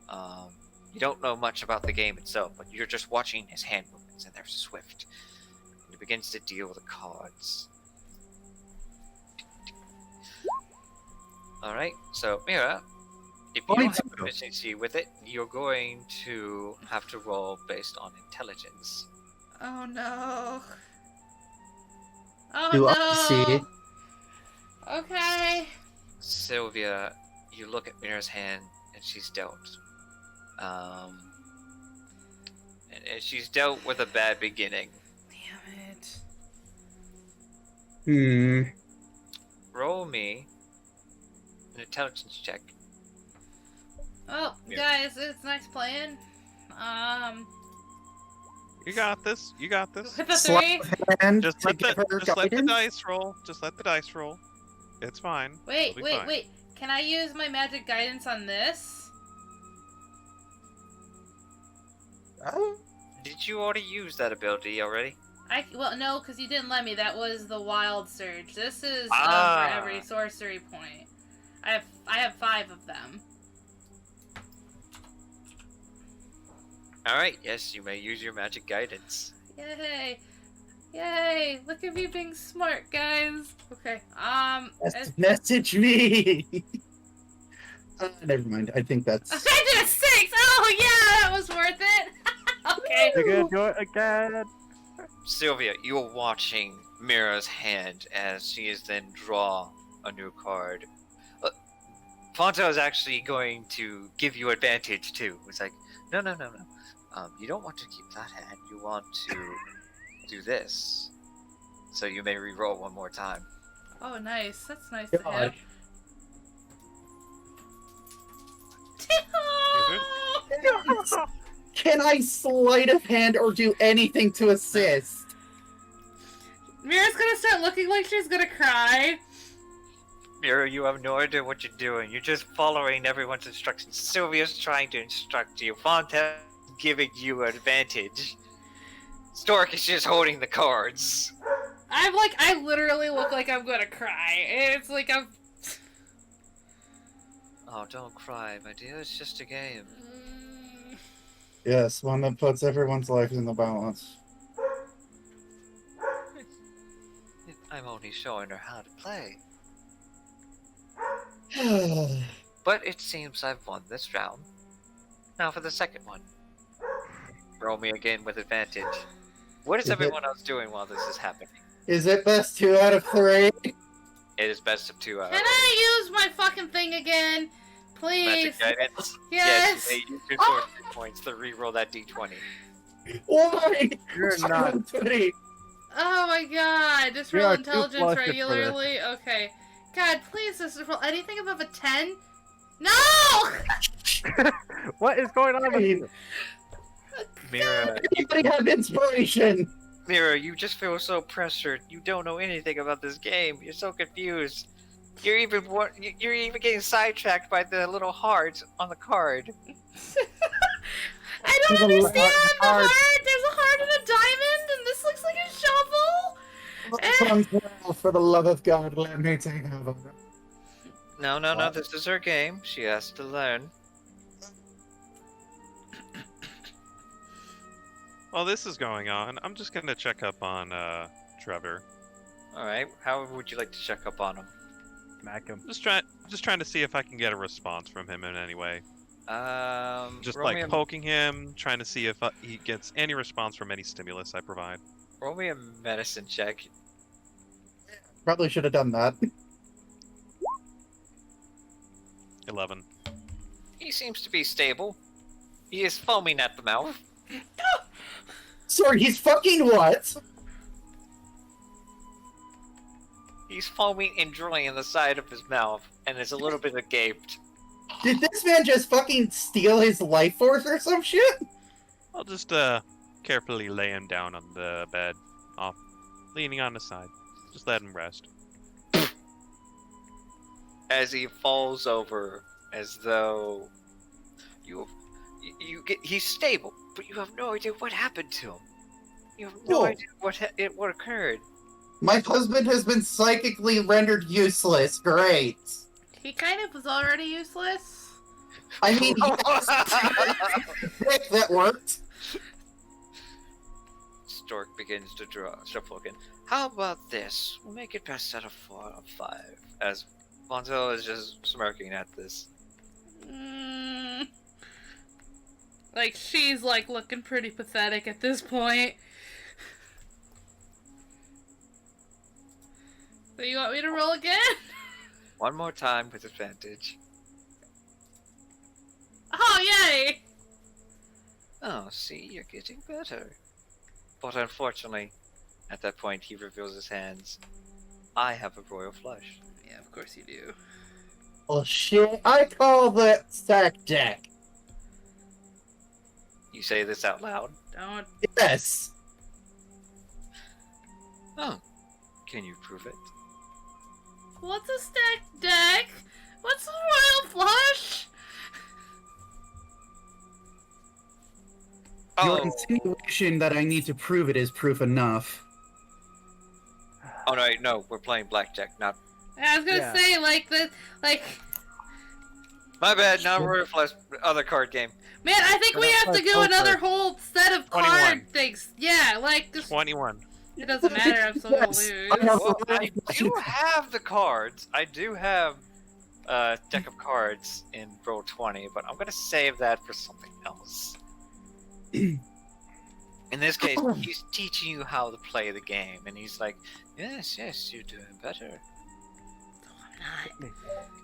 You don't know much about the game itself, but you're just watching his hand movements, and they're swift. And he begins to deal the cards. Alright, so Mira, if you don't have proficiency with it, you're going to have to roll based on intelligence. Oh no. Oh Do no. I see? Okay. Sylvia, you look at Mira's hand, and she's dealt. And she's dealt with a bad beginning. Damn it. Roll me an intelligence check. Well, Yeah. guys, it's nice playing. You got this. You got this. With the Sleight 3. of hand Just to let give her the guidance? dice roll. Just let the dice roll. It's fine. Wait, It'll be wait, fine. wait. Can I use my magic guidance on this? Oh, Did you already use that ability already? Well, no, because you didn't let me. That was the wild surge. This is for Ah. every sorcery point. I have 5 of them. Alright, yes, you may use your magic guidance. Yay! Yay! Look at me being smart, guys. Okay. Message me. Never mind. I think that's. I did a 6. Oh yeah, that was worth it. Okay. You're gonna do it again. Sylvia, you're watching Mira's hand as she is then draw a new card. Fonto is actually going to give you advantage too. It's like, no. You don't want to keep that hand. You want to do this. So you may re-roll one more time. Oh, nice. That's nice to have. Can I sleight of hand or do anything to assist? Mira's gonna start looking like she's gonna cry. Mira, you have no idea what you're doing. You're just following everyone's instructions. Sylvia's trying to instruct you. Fontaine giving you advantage. Stork is just holding the cards. I literally look like I'm gonna cry. It's like I'm. Oh, don't cry, my dear. It's just a game. Yes, one that puts everyone's life in the balance. I'm only showing her how to play. But it seems I've won this round. Now for the second one. Roll me again with advantage. What is everyone else doing while this is happening? Is it best 2 out of 3? It is best of 2 out. Can I use my fucking thing again? Please. Magic guidance? Yes. Yes, you use your sorcery points to re-roll that d20. Why? You're not. 3. Oh my god. Just You roll are too intelligence flustered for regularly? Okay. God, please just roll anything above a 10? No! What is going on with you? Mira, Anybody have inspiration? Mira, you just feel so pressured. You don't know anything about this game. You're so confused. You're even getting sidetracked by the little heart on the card. I don't There's a understand the heart. heart. There's a heart and a diamond, and this looks like a shovel. For the love of God, let me take over. No, What? this is her game. She has to learn. While this is going on, I'm just gonna check up on Trevor. Alright, how would you like to check up on him? Smack him. Just trying to see if I can get a response from him in any way. Just roll me like a- poking him, trying to see if he gets any response from any stimulus I provide. Roll me a medicine check. Probably should have done that. 11. He seems to be stable. He is foaming at the mouth. Sorry, he's fucking what? He's foaming and drooling in the side of his mouth, and is a little bit agaped. Did this man just fucking steal his life force or some shit? I'll just carefully lay him down on the bed, leaning on the side. Just let him rest. As he falls over, as though he's stable, but you have no idea what happened to him. You have no Whoa. idea what occurred. My husband has been psychically rendered useless. Great. He kind of was already useless. I mean, yes. That worked. Stork begins to shuffle again. How about this? We'll make it best out of 4 or 5. As Montel is just smirking at this. Like, she's, like, looking pretty pathetic at this point. So you want me to roll again? One more time with advantage. Oh, yay! Oh, see, you're getting better. But unfortunately, at that point, he reveals his hands. I have a royal flush. Yeah, of course you do. Well, shit. I call that stack deck. You say this out loud. Don't. Yes. Oh, can you prove it? What's a stacked deck? What's a royal flush? Your Oh, insinuation that I need to prove it is proof enough. oh no, we're playing blackjack, not. I was gonna Yeah. say, like, My bad. Now we're a other card game. man, I think we have to go another whole set of 21. card things. Yeah, like, just, 21. it doesn't matter, I'm still gonna Yes, lose. I know. Well, I do have the cards. I do have a deck of cards in roll 20, but I'm gonna save that for something else. In this case, he's teaching you how to play the game, and he's like, "Yes, you're doing better."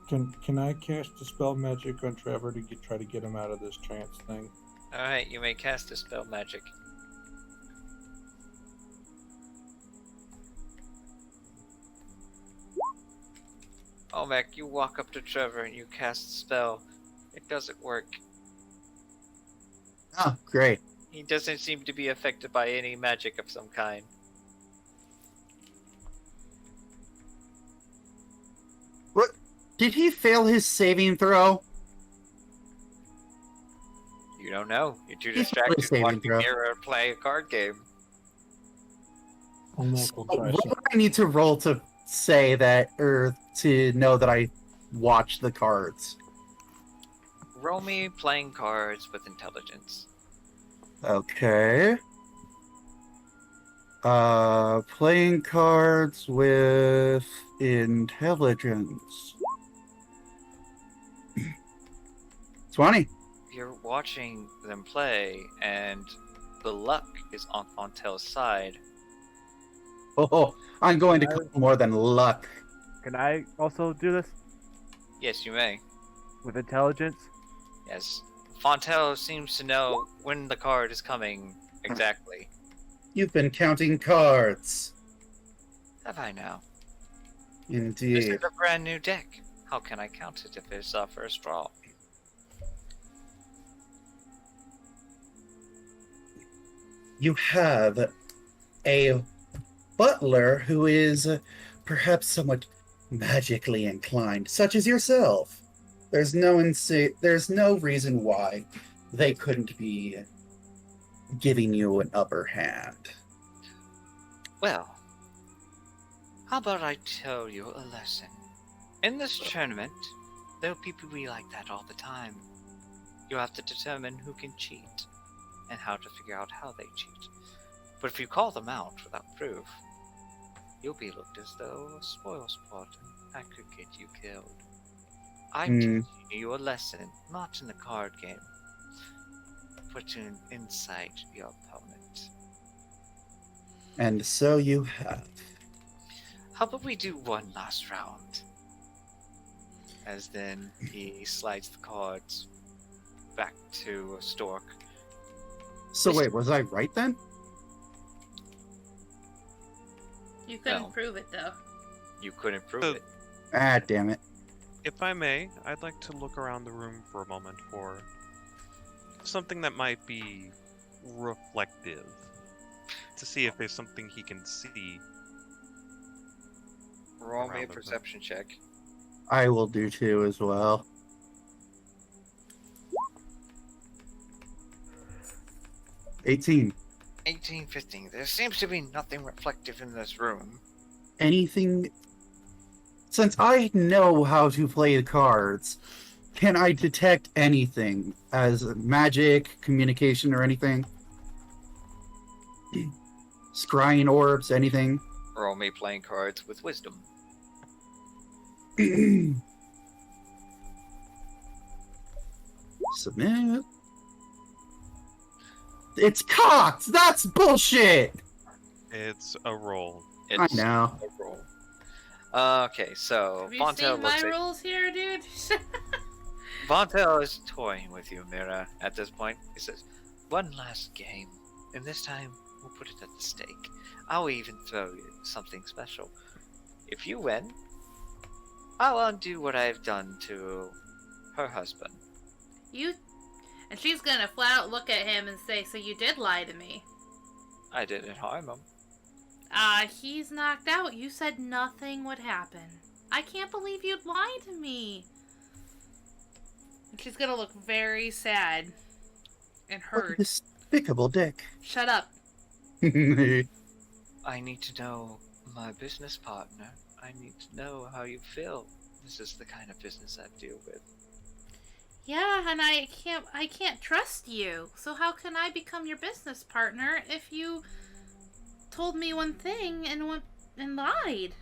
Can I cast Dispel Magic on Trevor to try to get him out of this trance thing? All right, you may cast Dispel Magic. Oh, Mac, you walk up to Trevor and you cast a spell. It doesn't work. Oh, great. He doesn't seem to be affected by any magic of some kind. What? Did he fail his saving throw? You don't know. You're too He's distracted saving watching throw. Mira play a card game. Oh, Mac will try What some. do I need to roll to say that, or to know that I watched the cards? Roll me playing cards with intelligence. Okay. Playing cards with intelligence. 20. You're watching them play, and the luck is on Fontel's side. Oh, I'm going to call more than luck. Can I also do this Yes, you may. with intelligence? Yes. Fontel seems to know when the card is coming exactly. You've been counting cards. Have I now? This Indeed. is a brand new deck. How can I count it if it's our first draw? You have a butler who is perhaps somewhat magically inclined, such as yourself. There's no reason why they couldn't be giving you an upper hand. Well, how about I tell you a lesson? In this tournament, there will people be like that all the time. You have to determine who can cheat, and how to figure out how they cheat. But if you call them out without proof, you'll be looked as though a spoil sport, and that could get you killed. I'm teaching you a lesson, not in the card game, but to insight your opponent. And so you have. How about we do one last round? As then he slides the cards back to Stork. So wait, was I right then? You couldn't No. prove it, though. You couldn't prove Oh. it. Ah, damn it. If I may, I'd like to look around the room for a moment for something that might be reflective. To see if there's something he can see. Roll me a Around the room. perception check. I will do too as well. $18. 18, 15. There seems to be nothing reflective in this room. Anything? Since I know how to play the cards, can I detect anything as magic, communication, or anything? Scrying orbs, anything? Roll me playing cards with wisdom. Submit. It's cocked! That's bullshit! It's a roll. It's know. a roll. Okay, so Have you Fontel seen my looks at rules here, dude? Fontel is toying with you, Mira, at this point. He says, one last game, and this time we'll put it at the stake. I'll even throw you something special. If you win, I'll undo what I've done to her husband. You... And she's gonna flat out look at him and say, so you did lie to me. I didn't harm him. He's knocked out. You said nothing would happen. I can't believe you'd lie to me. And she's gonna look very sad and hurt. despicable dick. Shut up. I need to know my business partner. I need to know how you feel. This is the kind of business I deal with. Yeah, and I can't trust you. So how can I become your business partner if you told me one thing and lied?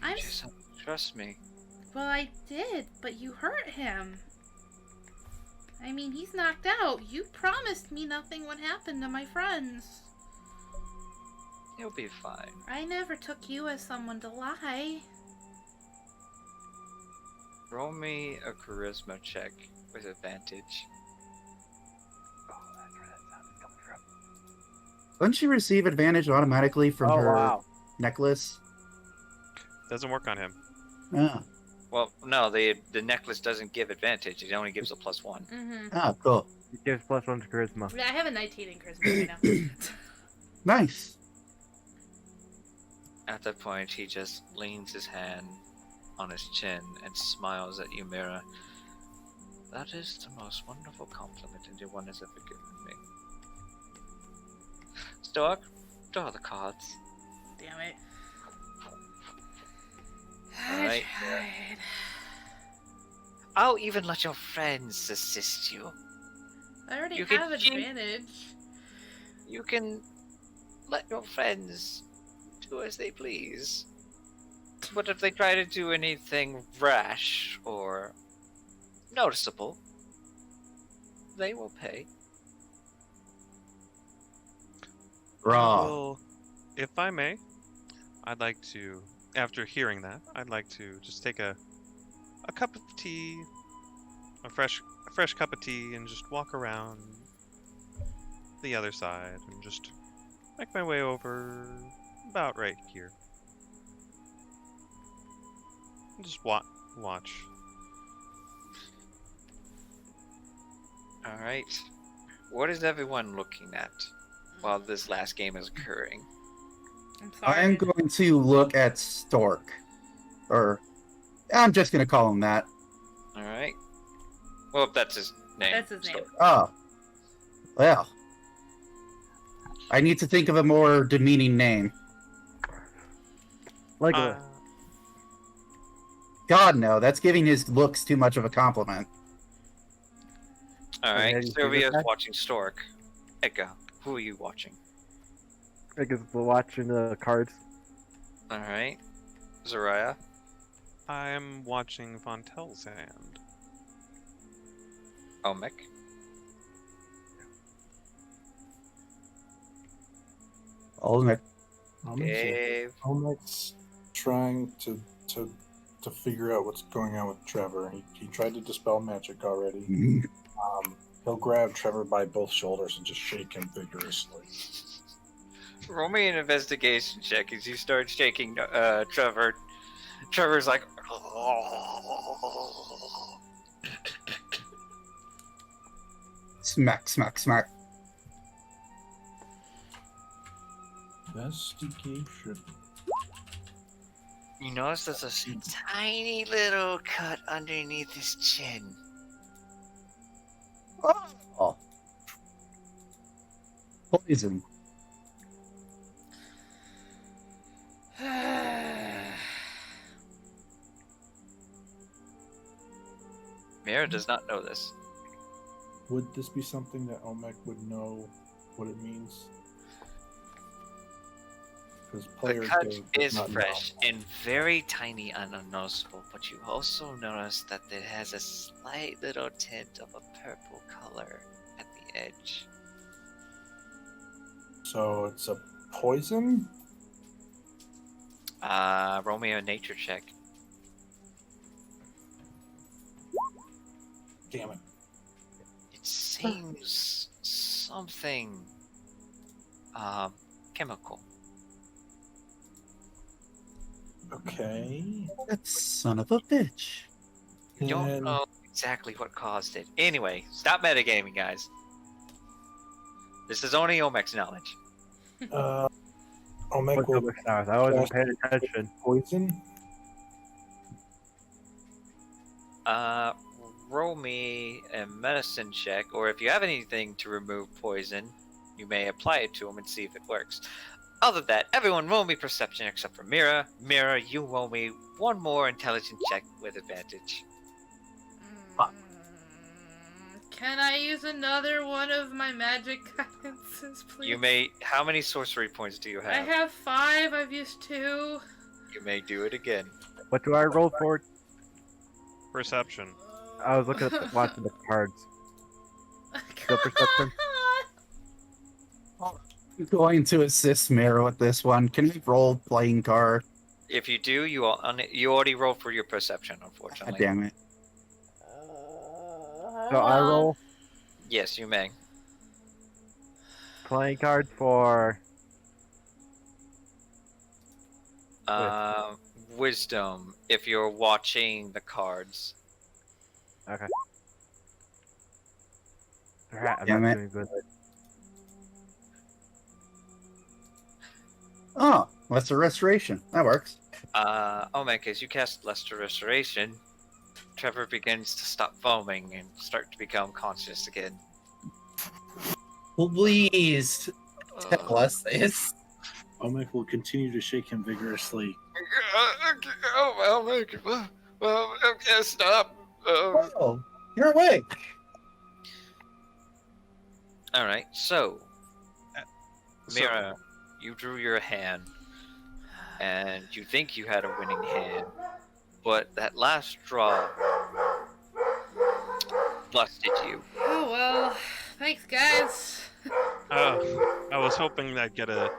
You just have to trust me. Well, I did, but you hurt him. I mean, he's knocked out. You promised me nothing would happen to my friends. You'll be fine. I never took you as someone to lie. Roll me a charisma check with advantage. Oh, that's where that sound is coming from. Doesn't she receive advantage automatically from Oh her wow. necklace? Doesn't work on him. Ah, Well, no, the necklace doesn't give advantage. It only gives a +1. Mm-hmm. ah, cool. It gives +1 to charisma. Yeah, I have a 19 in charisma right now. Nice. At that point, he just leans his hand on his chin and smiles at you, Mira. That is the most wonderful compliment anyone has ever given me. Stork, draw the cards. Damn it. Alright. I tried. I'll even let your friends assist you. I already You can have cheat. advantage. You can let your friends do as they please. But if they try to do anything rash or noticeable, they will pay. Raw. Well, if I may, I'd like to, after hearing that, I'd like to just take a cup of tea, a fresh cup of tea, and just walk around the other side and just make my way over about right here. Just watch. Alright. What is everyone looking at while this last game is occurring? I'm sorry. I am going to look at Stork. Or, I'm just going to call him that. Alright. Well, that's his name. That's his name. Stork. Oh. Well. I need to think of a more demeaning name. Legolas. God, no. That's giving his looks too much of a compliment. Alright, Have you seen Sylvia's this guy? watching Stork. Edgar, who are you watching? Because we're watching the cards. Alright. Zariah. I am watching Von Tell's hand. Omek. Olmec. Dave. Olmec's trying to figure out what's going on with Trevor. He tried to dispel magic already. He'll grab Trevor by both shoulders and just shake him vigorously. Roll me an investigation check as you start shaking Trevor. Trevor's like, Smack, smack, smack. Investigation. you notice there's a tiny little cut underneath his chin. Oh. Poison. Mira does not know this. Would this be something that Olmec would know what it means? Because The players cut does is not know. fresh and very tiny and unnoticeable, but you also notice that it has a slight little tint of a purple color at the edge. So it's a poison? Roll me a nature check. Damn it. It seems something chemical. Okay. That son of a bitch. You don't And- know exactly what caused it. Anyway, stop metagaming, guys. This is only Omek's knowledge. Olmec Look will at the stars. I wasn't cast paying attention. poison. Roll roll me a medicine check, or if you have anything to remove poison, you may apply it to him and see if it works. Other than that, everyone roll me perception except for Mira. Mira, you roll me one more intelligence check with advantage. Can I use another one of my magic guidances, please? You may. How many sorcery points do you I have? have 5. I've used 2. You may do it again. What do I roll for? Perception. I was looking at watching the cards. Still perception? I'm going to assist Mira with this one. Can we roll playing card? If you do, you already rolled for your perception, God unfortunately. damn it. So I roll Yes, you may. playing cards for Wisdom, if you're watching the cards. okay. Alright, I'm Damn not it. doing good. Oh, Lesser Restoration. That works. Omek, as you cast Lesser Restoration, Trevor begins to stop foaming and start to become conscious again. Please tell us this. Omek will continue to shake him vigorously. Stop. Oh, you're awake. Alright, so, Mira, you drew your hand, and you think you had a winning hand, but that last draw busted you. Oh well. Thanks, guys. I was hoping I'd get a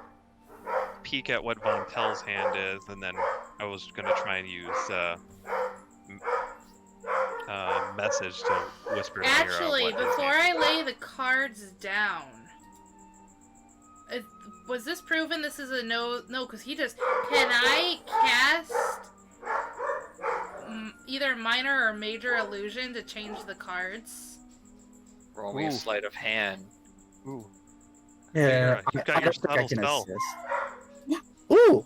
peek at what Von Pell's hand is, and then I was gonna try and use message to whisper to Mira Actually, what his before hand- I lay the cards down, was this proven? This is a no, because he just. Can I cast either minor or major illusion to change the cards? Roll me a Ooh. sleight of hand. Ooh. Yeah, You've got your I don't think I subtle can spell. assist. Ooh,